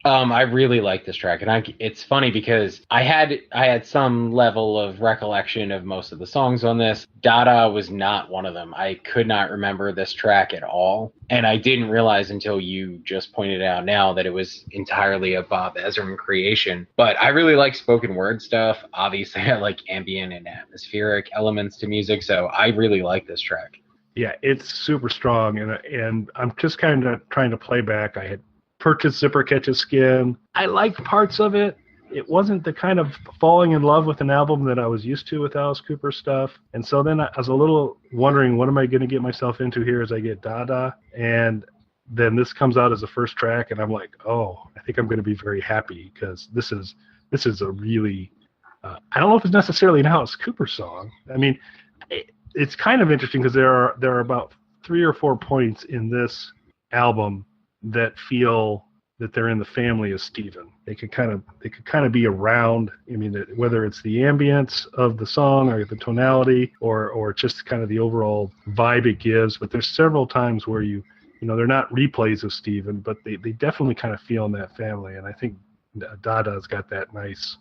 I really like this track, and it's funny because I had some level of recollection of most of the songs on this. Dada was not one of them. I could not remember this track at all, and I didn't realize until you just pointed out now that it was entirely a Bob Ezrin creation. But I really like spoken word stuff. Obviously, I like ambient and atmospheric elements to music, so I really like this track. Yeah, it's super strong, and I'm just kind of trying to play back. I had purchased Zipper Catches Skin. I liked parts of it. It wasn't the kind of falling in love with an album that I was used to with Alice Cooper stuff. And so then I was a little wondering, what am I going to get myself into here as I get Dada? And then this comes out as the first track, and I'm like, oh, I think I'm going to be very happy because this is a really, I don't know if it's necessarily an Alice Cooper song. I mean, it's kind of interesting because there are about 3 or 4 points in this album that feel that they're in the family of Stephen. They could kind of be around. I mean, whether it's the ambience of the song or the tonality or just kind of the overall vibe it gives. But there's several times where they're not replays of Stephen, but they definitely kind of feel in that family. And I think Dada's got that nice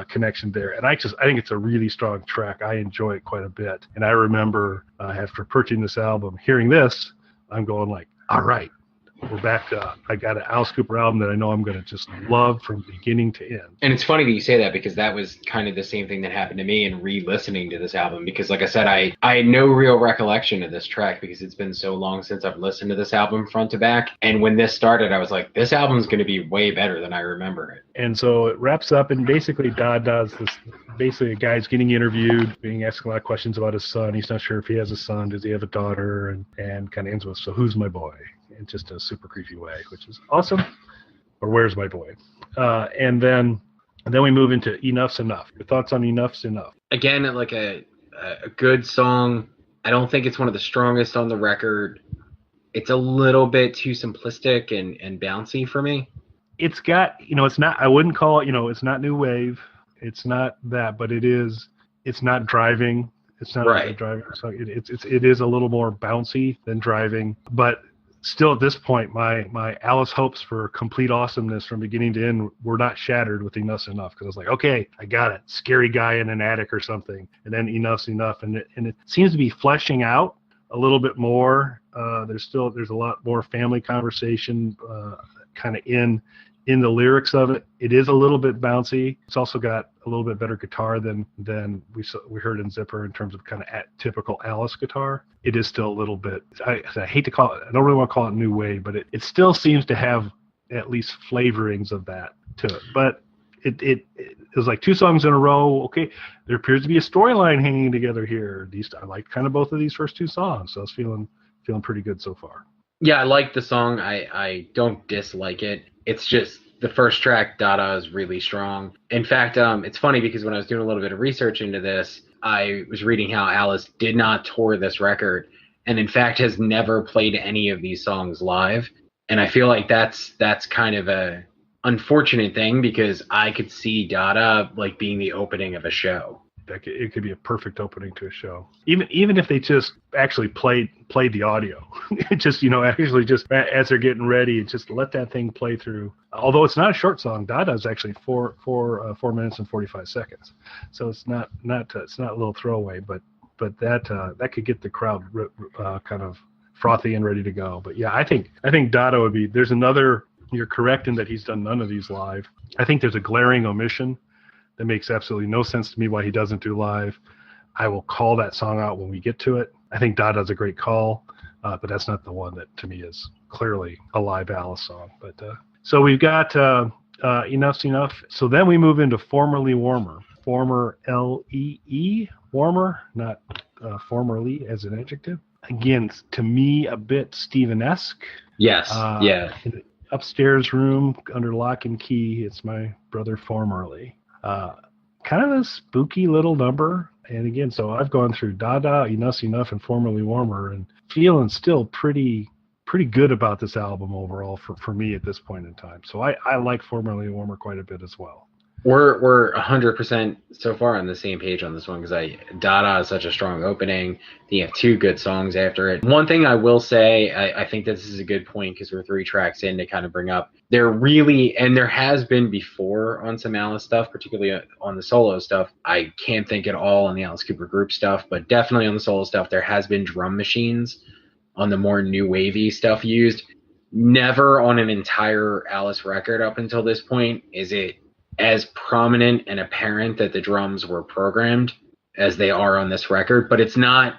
connection there. And I think it's a really strong track. I enjoy it quite a bit. And I remember after purchasing this album, hearing this, I'm going like, all right, we're back to, I got an Alice Cooper album that I know I'm going to just love from beginning to end. And it's funny that you say that because that was kind of the same thing that happened to me in re-listening to this album, because like I said, I had no real recollection of this track because it's been so long since I've listened to this album front to back. And when this started, I was like, this album's going to be way better than I remember it. And so it wraps up, and basically does this. Basically, a guy's getting interviewed, being asked a lot of questions about his son. He's not sure if he has a son. Does he have a daughter? And kind of ends with, so who's my boy? In just a super creepy way, which is awesome. Or where's my boy? And then we move into Enough's Enough. Your thoughts on Enough's Enough? Again, like a good song. I don't think it's one of the strongest on the record. it's a little bit too simplistic and bouncy for me. It's got, it's not, I wouldn't call it, it's not new wave. It's not that, but it's not driving. It's not a Right. driving. So it is a little more bouncy than driving, but still at this point, my Alice hopes for complete awesomeness from beginning to end were not shattered with Enough's Enough, because I was like, okay, I got it. Scary guy in an attic or something, and then Enough's Enough, and it seems to be fleshing out a little bit more. There's a lot more family conversation kind of in the lyrics of it. It is a little bit bouncy. It's also got a little bit better guitar than we heard in Zipper in terms of kind of typical Alice guitar. It is still a little bit, I hate to call it, I don't really want to call it new wave, but it still seems to have at least flavorings of that to it. But it was like 2 songs in a row. Okay, there appears to be a storyline hanging together here. I like kind of both of these first 2 songs, so I was feeling pretty good so far. Yeah, I like the song. I don't dislike it. It's just the first track, Dada, is really strong. In fact, it's funny because when I was doing a little bit of research into this, I was reading how Alice did not tour this record, and in fact has never played any of these songs live. And I feel like that's kind of a unfortunate thing, because I could see Dada like being the opening of a show. It could be a perfect opening to a show, even if they just actually played the audio. Just actually just as they're getting ready, just let that thing play through. Although it's not a short song, Dada is actually 4 minutes and 45 seconds, so it's not a little throwaway, but that could get the crowd kind of frothy and ready to go. But yeah, I think Dada would be. There's another. You're correct in that he's done none of these live. I think there's a glaring omission that makes absolutely no sense to me why he doesn't do live. I will call that song out when we get to it. I think Dada's a great call, but that's not the one that to me is clearly a live Alice song. But so we've got Enough's Enough. So then we move into Formerly Warmer. Former L-E-E, warmer, not formerly as an adjective. Again, to me, a bit Steven-esque. Yes, yeah. In the upstairs room under lock and key, it's my brother Formerly. Kind of a spooky little number. And again, so I've gone through Dada, Enough's Enough, and Formerly Warmer, and feeling still pretty good about this album overall for me at this point in time. So I like Formerly Warmer quite a bit as well. We're 100% so far on the same page on this one, because Dada is such a strong opening. You have 2 good songs after it. One thing I will say, I think this is a good point, because we're 3 tracks in, to kind of bring up. There really, and there has been before on some Alice stuff, particularly on the solo stuff. I can't think at all on the Alice Cooper group stuff, but definitely on the solo stuff, there has been drum machines on the more new wavy stuff used. Never on an entire Alice record up until this point is it as prominent and apparent that the drums were programmed as they are on this record. But it's not,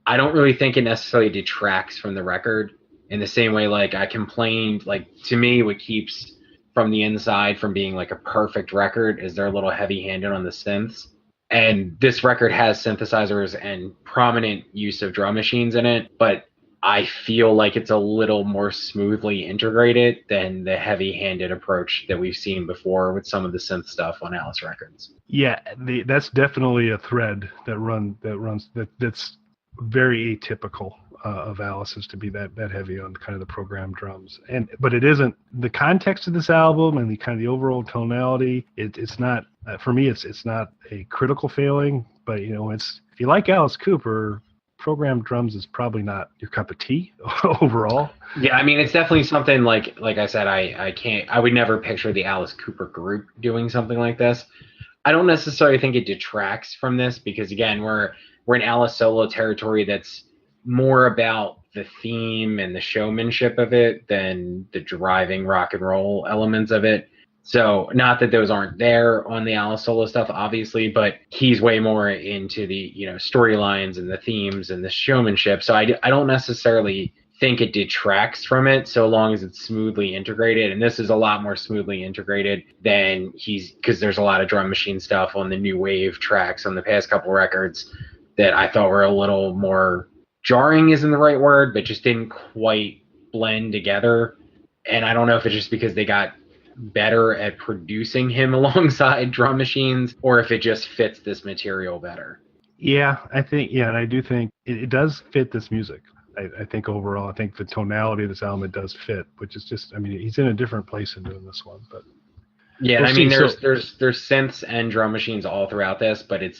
I don't really think it necessarily detracts from the record in the same way. Like I complained, like to me what keeps From the Inside from being like a perfect record is they're a little heavy-handed on the synths. And this record has synthesizers and prominent use of drum machines in it, but I feel like it's a little more smoothly integrated than the heavy-handed approach that we've seen before with some of the synth stuff on Alice records. Yeah, that's definitely a thread that's very atypical of Alice, is to be that heavy on kind of the programmed drums. But it isn't the context of this album and the kind of the overall tonality. It's not for me. It's not a critical failing, but it's, if you like Alice Cooper, programmed drums is probably not your cup of tea overall. Yeah, I mean, it's definitely something like I said, I would never picture the Alice Cooper group doing something like this. I don't necessarily think it detracts from this, because again, we're in Alice solo territory that's more about the theme and the showmanship of it than the driving rock and roll elements of it. So not that those aren't there on the Alice solo stuff, obviously, but he's way more into the storylines and the themes and the showmanship. So I don't necessarily think it detracts from it, so long as it's smoothly integrated. And this is a lot more smoothly integrated than because there's a lot of drum machine stuff on the new wave tracks on the past couple records that I thought were a little more jarring, isn't the right word, but just didn't quite blend together. And I don't know if it's just because they got better at producing him alongside drum machines, or if it just fits this material better. Yeah, I think, and I do think it does fit this music. I think overall, I think the tonality of this album, it does fit, which is just, I mean, he's in a different place in doing this one, but Yeah, and we'll I mean, see. So there's synths and drum machines all throughout this, but it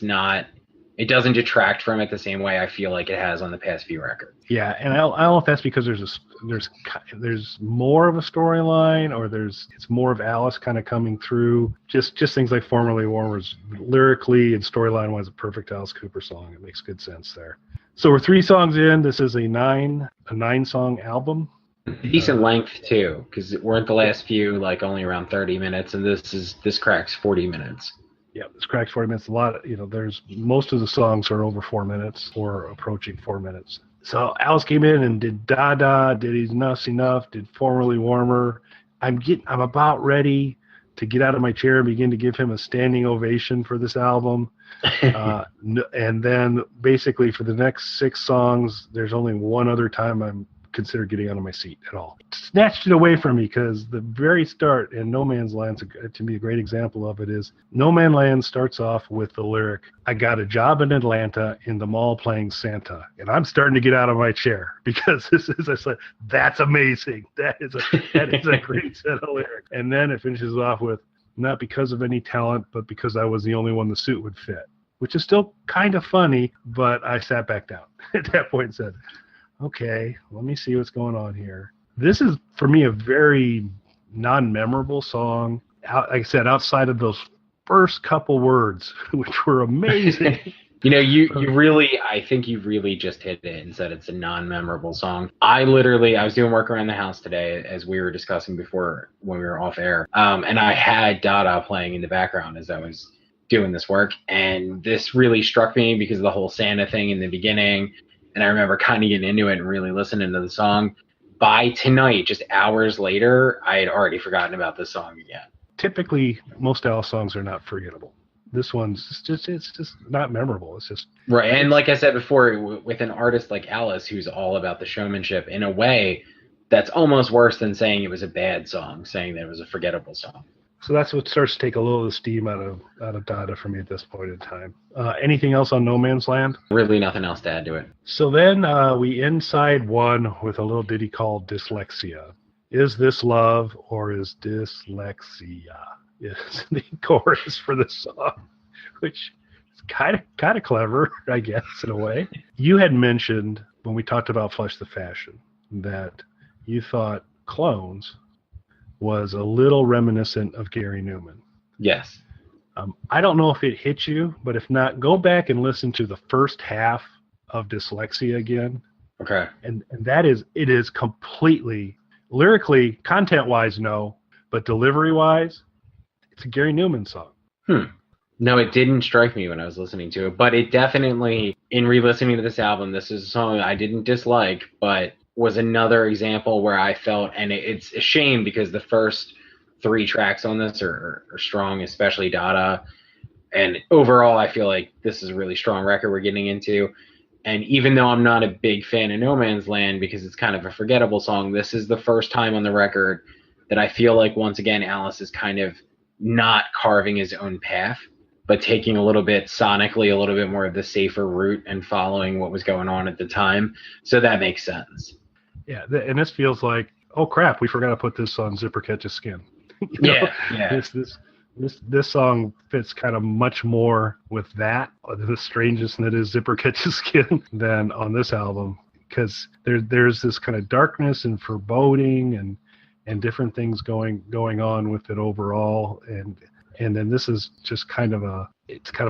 doesn't detract from it the same way I feel like it has on the past few records. yeah, and I don't know if that's because there's more of a storyline, or it's more of Alice kind of coming through. Just things like Formerly Warmers, lyrically and storyline wise, a perfect Alice Cooper song. It makes good sense there. So we're 3 songs in. This is a 9-song album. Decent length too, because weren't the last few like only around 30 minutes, and this cracks 40 minutes. Yeah, this cracks 40 minutes. A lot, there's most of the songs are over 4 minutes or approaching 4 minutes. So Alice came in and did Dada, did Enough's Enough, did Formerly Warmer. I'm about ready to get out of my chair and begin to give him a standing ovation for this album. And then basically for the next 6 songs, there's only one other time I'm consider getting out of my seat at all. Snatched it away from me, because the very start in No Man's Land, to me, a great example of it is No Man's Land starts off with the lyric, "I got a job in Atlanta in the mall playing Santa." And I'm starting to get out of my chair, because this is, I said, that's amazing. That is a great set of lyrics. And then it finishes off with, "Not because of any talent, but because I was the only one the suit would fit," which is still kind of funny, but I sat back down at that point and said, okay, let me see what's going on here. This is, for me, a very non-memorable song. Like I said, outside of those first couple words, which were amazing. I think you really just hit it and said it's a non-memorable song. I was doing work around the house today, as we were discussing before when we were off air, and I had Dada playing in the background as I was doing this work, and this really struck me because of the whole Santa thing in the beginning. And I remember kind of getting into it and really listening to the song. By tonight, just hours later, I had already forgotten about this song again. Typically, most Alice songs are not forgettable. This one's it's just not memorable. It's just right. And like I said before, with an artist like Alice, who's all about the showmanship, in a way, that's almost worse than saying it was a bad song, saying that it was a forgettable song. So that's what starts to take a little of the steam out of Dada for me at this point in time. Anything else on No Man's Land? Really nothing else to add to it. So then we end side 1 with a little ditty called Dyslexia. Is this love or is dyslexia? Is the chorus for the song, which is kind of clever, I guess, in a way. You had mentioned when we talked about Flush the Fashion that you thought Clones was a little reminiscent of Gary Newman. Yes. I don't know if it hit you, but if not, go back and listen to the first half of Dyslexia again. Okay. And it is completely, lyrically, content-wise, no, but delivery-wise, it's a Gary Newman song. No, it didn't strike me when I was listening to it, but it definitely, in re-listening to this album, this is a song I didn't dislike, but was another example where I felt, and it's a shame because the first 3 tracks on this are strong, especially Dada. And overall, I feel like this is a really strong record we're getting into. And even though I'm not a big fan of No Man's Land because it's kind of a forgettable song, this is the first time on the record that I feel like, once again, Alice is kind of not carving his own path, but taking a little bit sonically, a little bit more of the safer route and following what was going on at the time. So that makes sense. Yeah, and this feels like, oh crap, we forgot to put this on Zipper Catches Skin. Yeah. This song fits kind of much more with that, the strangeness that is Zipper Catches Skin, than on this album, because there's this kind of darkness and foreboding and different things going on with it overall, and then this is just kind of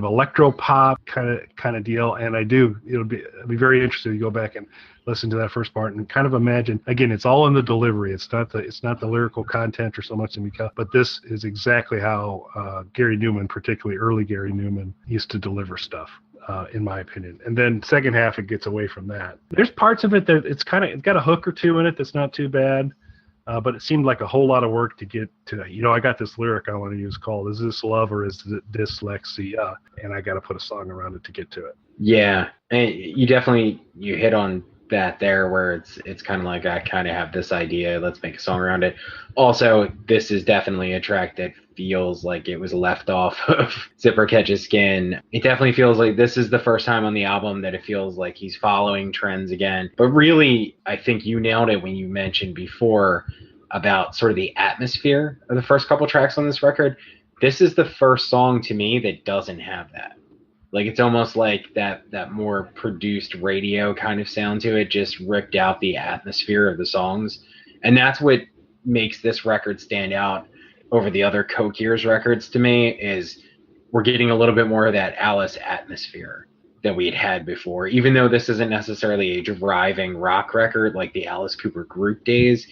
electro pop kind of deal. And it'll be very interesting to go back and listen to that first part and kind of imagine, again, it's all in the delivery. It's not the lyrical content or so much, but this is exactly how Gary Newman, particularly early Gary Newman, used to deliver stuff, in my opinion. And then second half, it gets away from that. There's parts of it that it's got a hook or two in it that's not too bad. But it seemed like a whole lot of work to get to, I got this lyric I want to use called, "Is this love or is it dyslexia?" And I got to put a song around it to get to it. Yeah. And you hit on that there where it's kind of like I kind of have this idea, let's make a song around it. Also, this is definitely a track that feels like it was left off of Zipper Catches Skin. It definitely feels like this is the first time on the album that it feels like he's following trends again. But really, I think you nailed it when you mentioned before about sort of the atmosphere of the first couple tracks on this record. This is the first song to me that doesn't have that. Like it's almost like that more produced radio kind of sound to it, just ripped out the atmosphere of the songs. And that's what makes this record stand out over the other Cokeers records to me, is we're getting a little bit more of that Alice atmosphere that we had before. Even though this isn't necessarily a driving rock record like the Alice Cooper group days,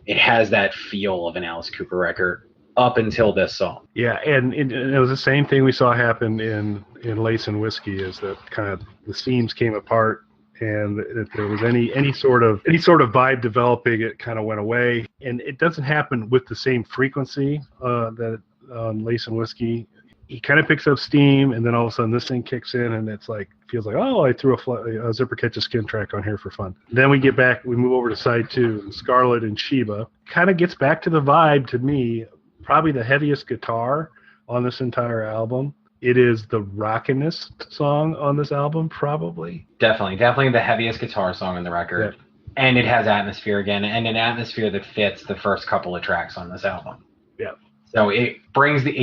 it has that feel of an Alice Cooper record up until this song. Yeah, and it was the same thing we saw happen in Lace and Whiskey, is that kind of the seams came apart, and if there was any sort of vibe developing, it kind of went away. And it doesn't happen with the same frequency that on Lace and Whiskey. He kind of picks up steam, and then all of a sudden this thing kicks in, and it's like feels like, oh, I threw a Zipper Catches Skin track on here for fun. Then we move over to side 2, Scarlet and Sheba. Kind of gets back to the vibe to me. Probably the heaviest guitar on this entire album. It is the rockinest song on this album, probably. Definitely the heaviest guitar song on the record. Yeah. And it has atmosphere again, and an atmosphere that fits the first couple of tracks on this album. Yeah. So it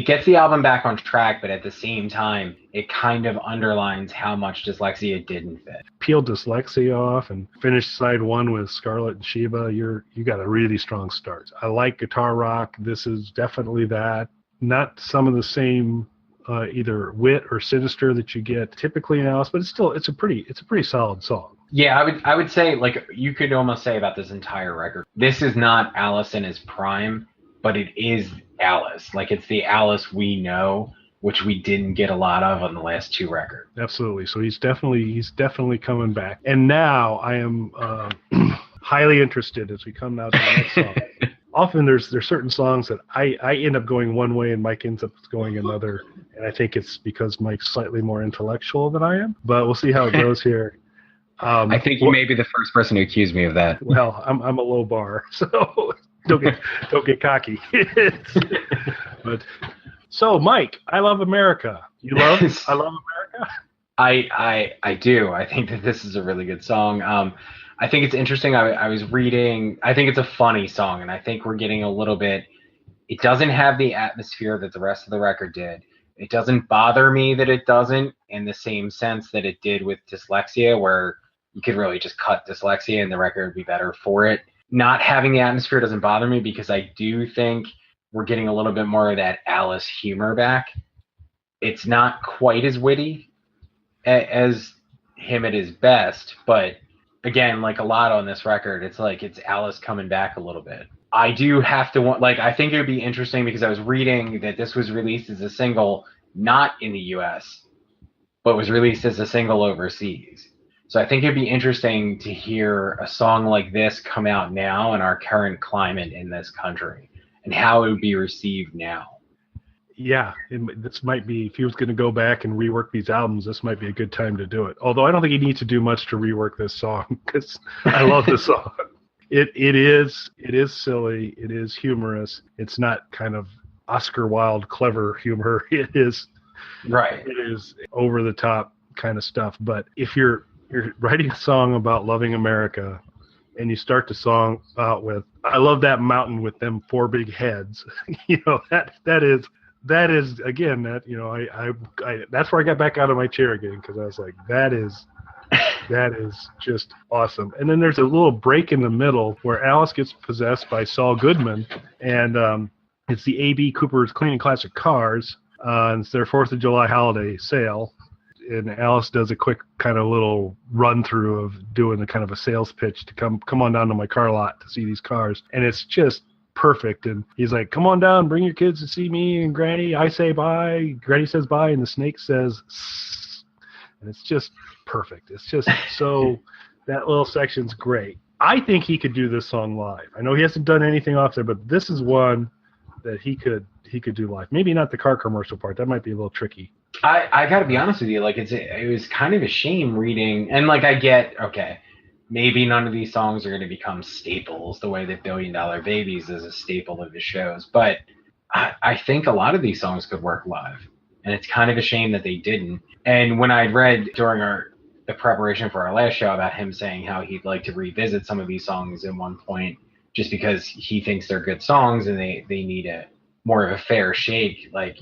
gets the album back on track, but at the same time, it kind of underlines how much Dyslexia didn't fit. Peel Dyslexia off and finish side 1 with Scarlet and Sheba. You got a really strong start. I like guitar rock. This is definitely that. Not some of the same either wit or sinister that you get typically in Alice, but it's a pretty solid song. Yeah, I would say, like, you could almost say about this entire record, this is not Alice in his prime, but it is Alice. Like, it's the Alice we know, which we didn't get a lot of on the last 2 records. Absolutely. So he's definitely coming back. And now I am highly interested as we come now to the next song. Often there's certain songs that I end up going one way and Mike ends up going another, and I think it's because Mike's slightly more intellectual than I am. But we'll see how it goes here. I think you may be the first person to accuse me of that. Well, I'm a low bar, so don't get cocky. But so, Mike, I Love America. You love I Love America? I do. I think that this is a really good song. I think it's interesting. I was reading. I think it's a funny song, and I think we're getting a little bit. It doesn't have the atmosphere that the rest of the record did. It doesn't bother me that it doesn't, in the same sense that it did with Dyslexia, where you could really just cut Dyslexia and the record would be better for it. Not having the atmosphere doesn't bother me because I do think we're getting a little bit more of that Alice humor back. It's not quite as witty as him at his best, but again, like a lot on this record, it's like it's Alice coming back a little bit. I do have to I think it would be interesting because I was reading that this was released as a single not in the US, but was released as a single overseas. So I think it'd be interesting to hear a song like this come out now in our current climate in this country and how it would be received now. Yeah, this might be, if he was going to go back and rework these albums, this might be a good time to do it. Although I don't think he needs to do much to rework this song because I love this song. It is silly. It is humorous. It's not kind of Oscar Wilde clever humor. It is right. It is over the top kind of stuff. But if you're writing a song about loving America and you start the song out with, I love that mountain with them 4 big heads, that is again, that, I that's where I got back out of my chair again, because I was like, that is just awesome. And then there's a little break in the middle where Alice gets possessed by Saul Goodman, and it's the A.B. Cooper's Cleaning Classic Cars. It's their 4th of July holiday sale, and Alice does a quick kind of little run through of doing a kind of a sales pitch to come on down to my car lot to see these cars, and it's just perfect. And he's like, come on down, bring your kids to see me and Granny. I say bye, Granny says bye, and the snake says sss. And it's just perfect. It's just so, that little section's great. I think he could do this song live. I know he hasn't done anything off there, but this is one that he could do live. Maybe not the car commercial part. That might be a little tricky. I gotta be honest with you, like it was kind of a shame reading, and like I get, okay, maybe none of these songs are going to become staples the way that Billion Dollar Babies is a staple of his shows. But I think a lot of these songs could work live. And it's kind of a shame that they didn't. And when I read during the preparation for our last show about him saying how he'd like to revisit some of these songs at one point, just because he thinks they're good songs and they need a more of a fair shake. Like,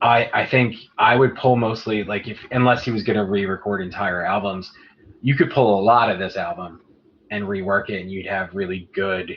I think I would pull mostly, like, if unless he was going to re-record entire albums, you could pull a lot of this album and rework it, and you'd have really good,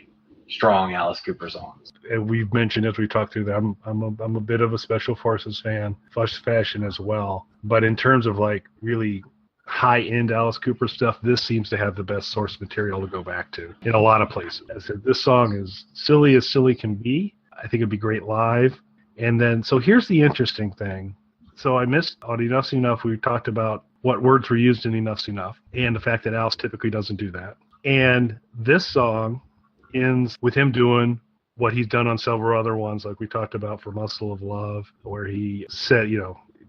strong Alice Cooper songs. And we've mentioned as we talked through that, I'm a bit of a Special Forces fan, Flush Fashion as well. But in terms of like really high-end Alice Cooper stuff, this seems to have the best source material to go back to in a lot of places. I said, this song is silly as silly can be. I think it'd be great live. And then, so here's the interesting thing. So I missed on Enough's Enough, we talked about what words were used in Enough's Enough and the fact that Alice typically doesn't do that. And this song ends with him doing what he's done on several other ones, like we talked about for Muscle of Love, where he said,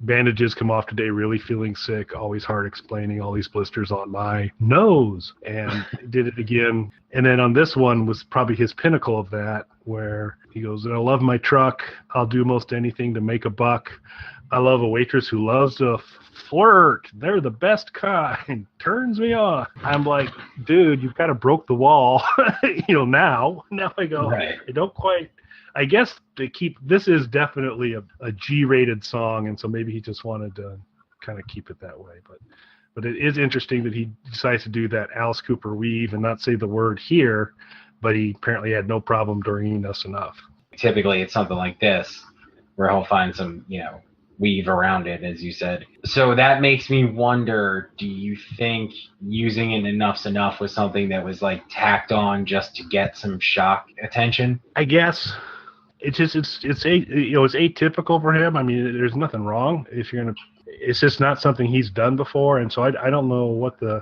bandages come off today, really feeling sick, always hard explaining all these blisters on my nose, and did it again. And then on this one was probably his pinnacle of that, where he goes, I love my truck, I'll do most anything to make a buck. I love a waitress who loves to flirt. They're the best kind. Turns me on. I'm like, dude, you've kind of broke the wall. Now I go, Right. I don't quite. I guess this is definitely a G-rated song, and so maybe he just wanted to kind of keep it that way. But it is interesting that he decides to do that Alice Cooper weave and not say the word here, but he apparently had no problem during Enough's Enough. Typically, it's something like this, where he'll find some, weave around it, as you said. So that makes me wonder, do you think using it in Enough's Enough was something that was like tacked on just to get some shock attention? I guess it's atypical for him. I mean, there's nothing wrong it's just not something he's done before, and so I don't know I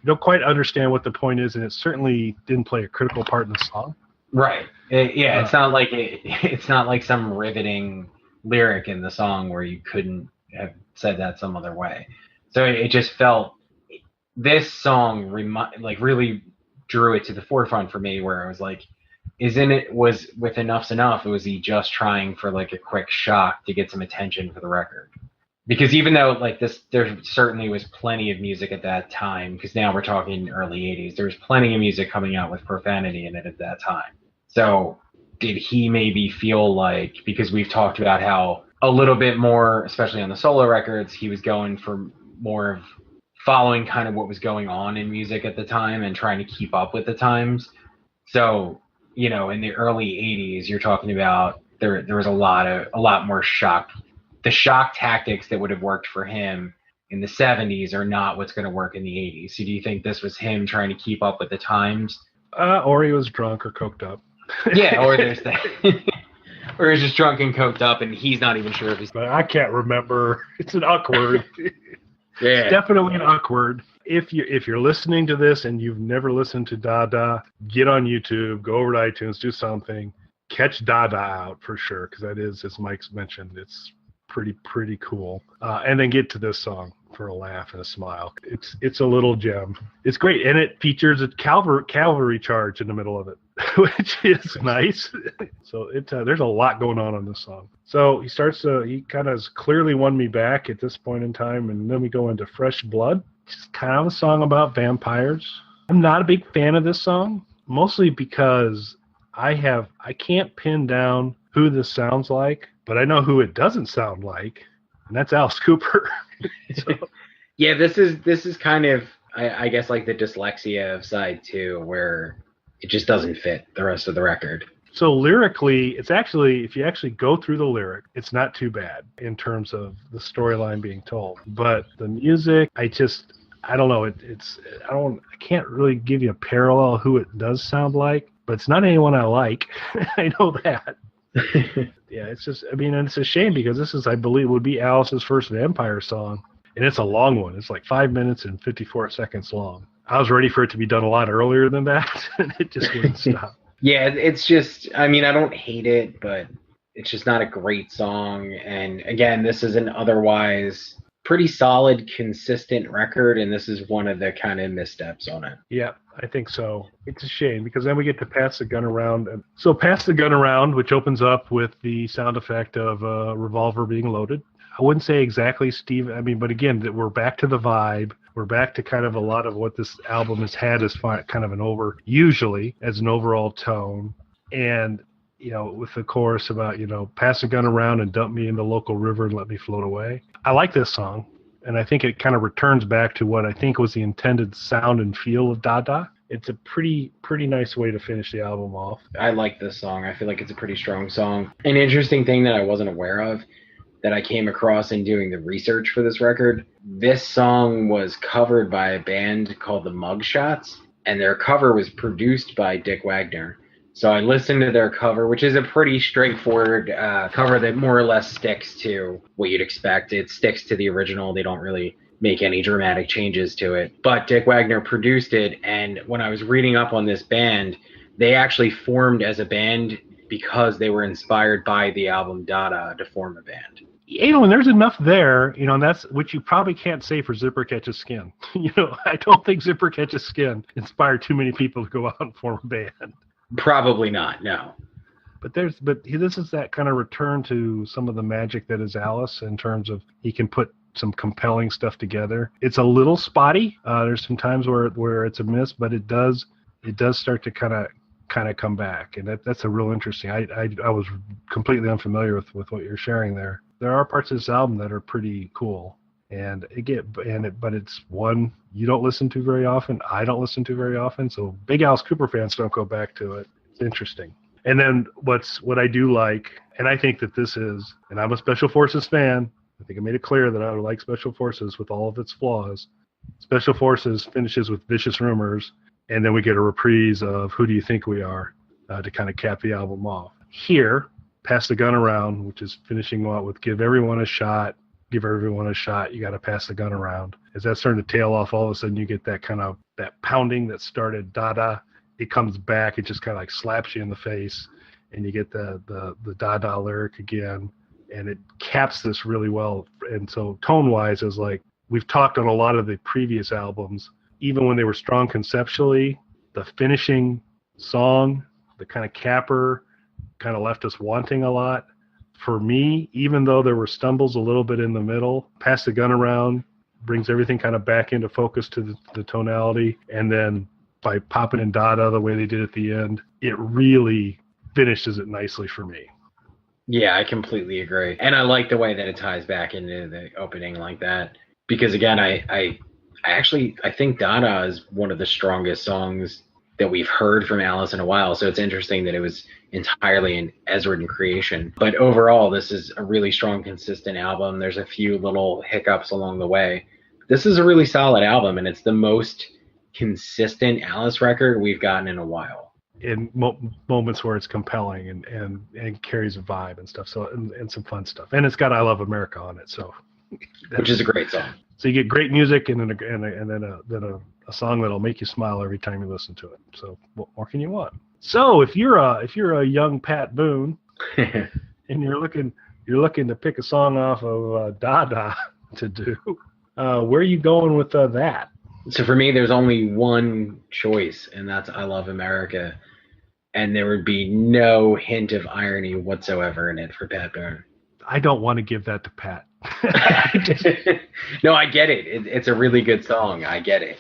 don't quite understand what the point is, and it certainly didn't play a critical part in the song. Right. It's not like it's not like some riveting lyric in the song where you couldn't have said that some other way. So it just felt, this song really drew it to the forefront for me, where I was like, was with Enough's Enough, was he just trying for like a quick shock to get some attention for the record? Because even though like this, there certainly was plenty of music at that time, because now we're talking early 80s, there was plenty of music coming out with profanity in it at that time. So did he maybe feel like, because we've talked about how a little bit more, especially on the solo records, he was going for more of following kind of what was going on in music at the time and trying to keep up with the times. So, in the early 80s, you're talking about there was a lot more shock. The shock tactics that would have worked for him in the 70s are not what's going to work in the 80s. So do you think this was him trying to keep up with the times? Or he was drunk or coked up. Yeah, or there's that. Or he's just drunk and coked up and he's not even sure if he's... But I can't remember. It's an awkward. Yeah. It's definitely an awkward. If you're listening to this and you've never listened to Dada, get on YouTube, go over to iTunes, do something, catch Dada out for sure, because that is, as Mike's mentioned, it's pretty cool. And then get to this song for a laugh and a smile. It's a little gem. It's great, and it features a cavalry charge in the middle of it, which is nice. So there's a lot going on this song. So he kind of has clearly won me back at this point in time, and then we go into Fresh Blood. It's kind of a song about vampires. I'm not a big fan of this song, mostly because I can't pin down who this sounds like, but I know who it doesn't sound like, and that's Alice Cooper. So. Yeah, this is kind of, I guess, like the dyslexia of side 2, where it just doesn't fit the rest of the record. So lyrically, it's actually, if you actually go through the lyric, it's not too bad in terms of the storyline being told. But the music, I don't know. I can't really give you a parallel who it does sound like, but it's not anyone I like. I know that. Yeah, it's just, and it's a shame because this is, I believe, would be Alice's first vampire song. And it's a long one. It's like 5 minutes and 54 seconds long. I was ready for it to be done a lot earlier than that, and it just wouldn't stop. Yeah, it's just, I don't hate it, but it's just not a great song. And again, this is an otherwise pretty solid, consistent record, and this is one of the kind of missteps on it. Yeah, I think so. It's a shame because then we get to pass the gun around. And so pass the gun around, which opens up with the sound effect of a revolver being loaded. I wouldn't say exactly Steve. I mean, but again, we're back to the vibe. We're back to kind of a lot of what this album has had as kind of usually as an overall tone. And, with the chorus about, pass the gun around and dump me in the local river and let me float away. I like this song. And I think it kind of returns back to what I think was the intended sound and feel of Dada. It's a pretty nice way to finish the album off. I like this song. I feel like it's a pretty strong song. An interesting thing that I wasn't aware of that I came across in doing the research for this record, this song was covered by a band called the Mugshots, and their cover was produced by Dick Wagner. So I listened to their cover, which is a pretty straightforward cover that more or less sticks to what you'd expect. It sticks to the original. They don't really make any dramatic changes to it. But Dick Wagner produced it, and when I was reading up on this band, they actually formed as a band because they were inspired by the album Dada to form a band. And there's enough there, and that's which you probably can't say for Zipper Catches Skin. I don't think Zipper Catches Skin inspired too many people to go out and form a band. Probably not, no. But this is that kind of return to some of the magic that is Alice in terms of he can put some compelling stuff together. It's a little spotty. There's some times where it's a miss, but it does start to kind of come back, and that's a real interesting. I was completely unfamiliar with what you're sharing there. There are parts of this album that are pretty cool, but it's one you don't listen to very often. I don't listen to very often, so big Alice Cooper fans don't go back to it. It's interesting. And then what I do like, and I think that this is, and I'm a Special Forces fan. I think I made it clear that I would like Special Forces with all of its flaws. Special Forces finishes with Vicious Rumors, and then we get a reprise of Who Do You Think We Are to kind of cap the album off. Here, Pass the Gun Around, which is finishing out with Give Everyone a Shot. Give everyone a shot. You got to pass the gun around. As that's starting to tail off, all of a sudden you get that kind of that pounding that started Dada. It comes back. It just kind of like slaps you in the face, and you get the Dada lyric again, and it caps this really well. And so tone-wise, is like we've talked on a lot of the previous albums, even when they were strong conceptually, the finishing song, the kind of capper, kind of left us wanting a lot. For me, even though there were stumbles a little bit in the middle, Pass the Gun Around brings everything kind of back into focus to the tonality. And then by popping in Dada the way they did at the end, it really finishes it nicely for me. Yeah, I completely agree. And I like the way that it ties back into the opening like that. Because again, I think Dada is one of the strongest songs that we've heard from Alice in a while. So it's interesting that it was entirely an Ezrin creation. But overall, this is a really strong, consistent album. There's a few little hiccups along the way. This is a really solid album, and it's the most consistent Alice record we've gotten in a while. In moments where it's compelling and carries a vibe and stuff. So and some fun stuff. And it's got I Love America on it. So which is a great song. So you get great music and then a song that'll make you smile every time you listen to it. So what more can you want? So if you're a young Pat Boone and you're looking to pick a song off of Dada to do, where are you going with that? So for me, there's only one choice, and that's I Love America, and there would be no hint of irony whatsoever in it for Pat Boone. I don't want to give that to Pat. No, I get it. It's a really good song. I get it.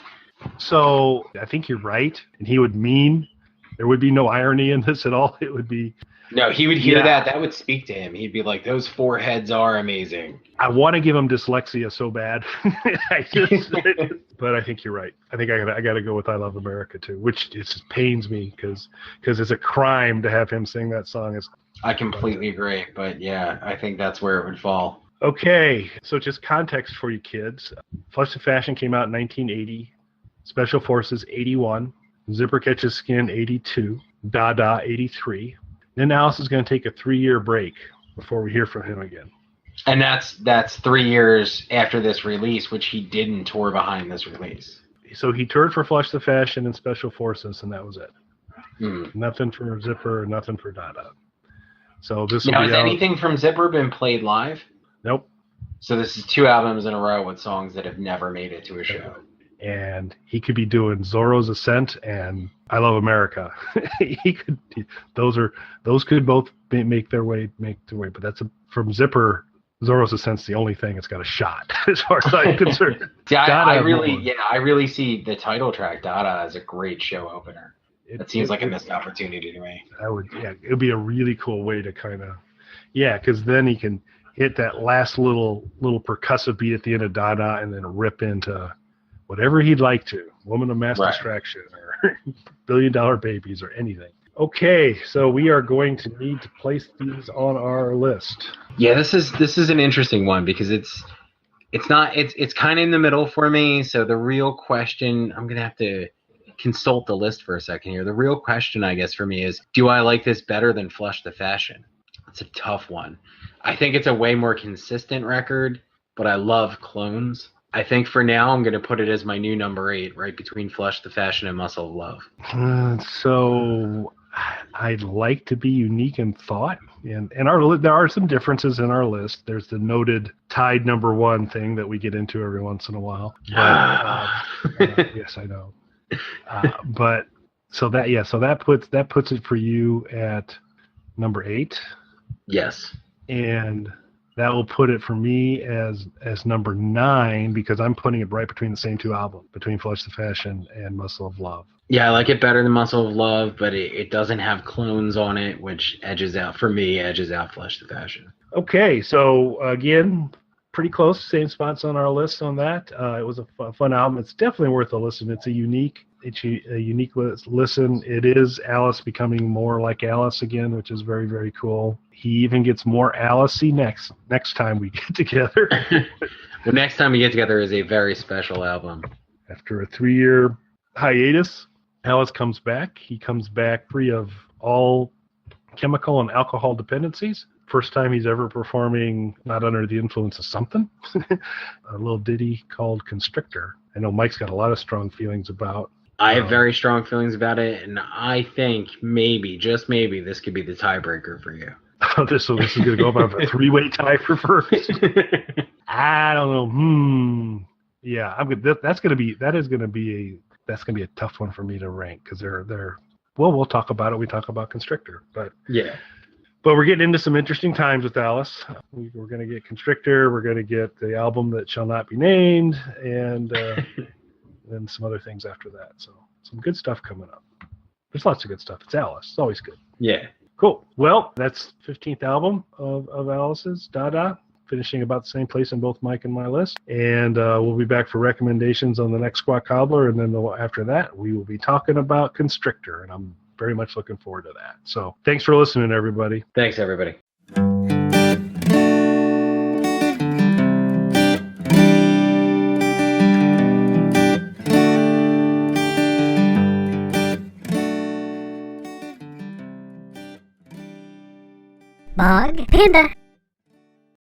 So I think you're right, and he would mean there would be no irony in this at all. It would be. No, he would hear that. That would speak to him. He'd be like, "Those four heads are amazing." I want to give him dyslexia so bad, but I think you're right. I think I got to go with I Love America too, which it just pains me because it's a crime to have him sing that song. I completely agree, but yeah, I think that's where it would fall. Okay, so just context for you kids. Flush the Fashion came out in 1980. Special Forces 81, Zipper Catches Skin 82, Dada 83. Then Alice is going to take a 3-year break before we hear from him again. And that's 3 years after this release, which he didn't tour behind this release. So he toured for Flush the Fashion and Special Forces, and that was it. Nothing for Zipper, nothing for Dada. So this will be has anything from Zipper been played live? Nope. So this is 2 albums in a row with songs that have never made it to a show. and he could be doing Zorro's Ascent and I Love America. He could, those could both make their way, but from Zipper. Zorro's Ascent's the only thing that's got a shot, as far as I'm concerned. I really see the title track Dada as a great show opener. That seems like a missed opportunity to me. It'd be a really cool way to kind of, because then he can hit that last little percussive beat at the end of Dada and then rip into whatever he'd like to, Woman of Mass Distraction or $1 Billion Babies or anything. Okay, so we are going to need to place these on our list. Yeah, this is an interesting one because it's kind of in the middle for me. So the real question, I'm gonna have to consult the list for a second here. The real question, I guess, for me is, do I like this better than Flush the Fashion? It's a tough one. I think it's a way more consistent record, but I love Clones. I think for now I'm going to put it as my new number 8, right between Flush the Fashion and Muscle of Love. So I'd like to be unique in thought, and there are some differences in our list. There's the noted tied number 1 thing that we get into every once in a while. But, yes, I know. But so that puts it for you at number 8. Yes. And that will put it for me as number 9 because I'm putting it right between the same 2 albums, between Flush the Fashion and Muscle of Love. Yeah, I like it better than Muscle of Love, but it doesn't have Clones on it, which edges out Flush the Fashion. Okay, so again, pretty close, same spots on our list on that. It was a fun album. It's definitely worth a listen. It's a unique listen. It is Alice becoming more like Alice again, which is very, very cool. He even gets more Alice-y next time we get together. The next time we get together is a very special album. After a 3-year hiatus, Alice comes back. He comes back free of all chemical and alcohol dependencies. First time he's ever performing not under the influence of something. A little ditty called Constrictor. I know Mike's got a lot of strong feelings about. I have very strong feelings about it, and I think maybe, just maybe, this could be the tiebreaker for you. This is going to go about a 3-way tie for first. I don't know. Yeah, I'm good. That's going to be a tough one for me to rank because they're. Well, we'll talk about it. We talk about Constrictor, but yeah. But we're getting into some interesting times with Alice. We're going to get Constrictor. We're going to get the album that shall not be named, and then some other things after that. So some good stuff coming up. There's lots of good stuff. It's Alice. It's always good. Yeah. Cool. Well, that's 15th album of Alice's, Dada, finishing about the same place in both Mike and my list. And we'll be back for recommendations on the next Squat Cobbler, and then after that, we will be talking about Constrictor, and I'm very much looking forward to that. So thanks for listening, everybody. Thanks, everybody. Bog Panda.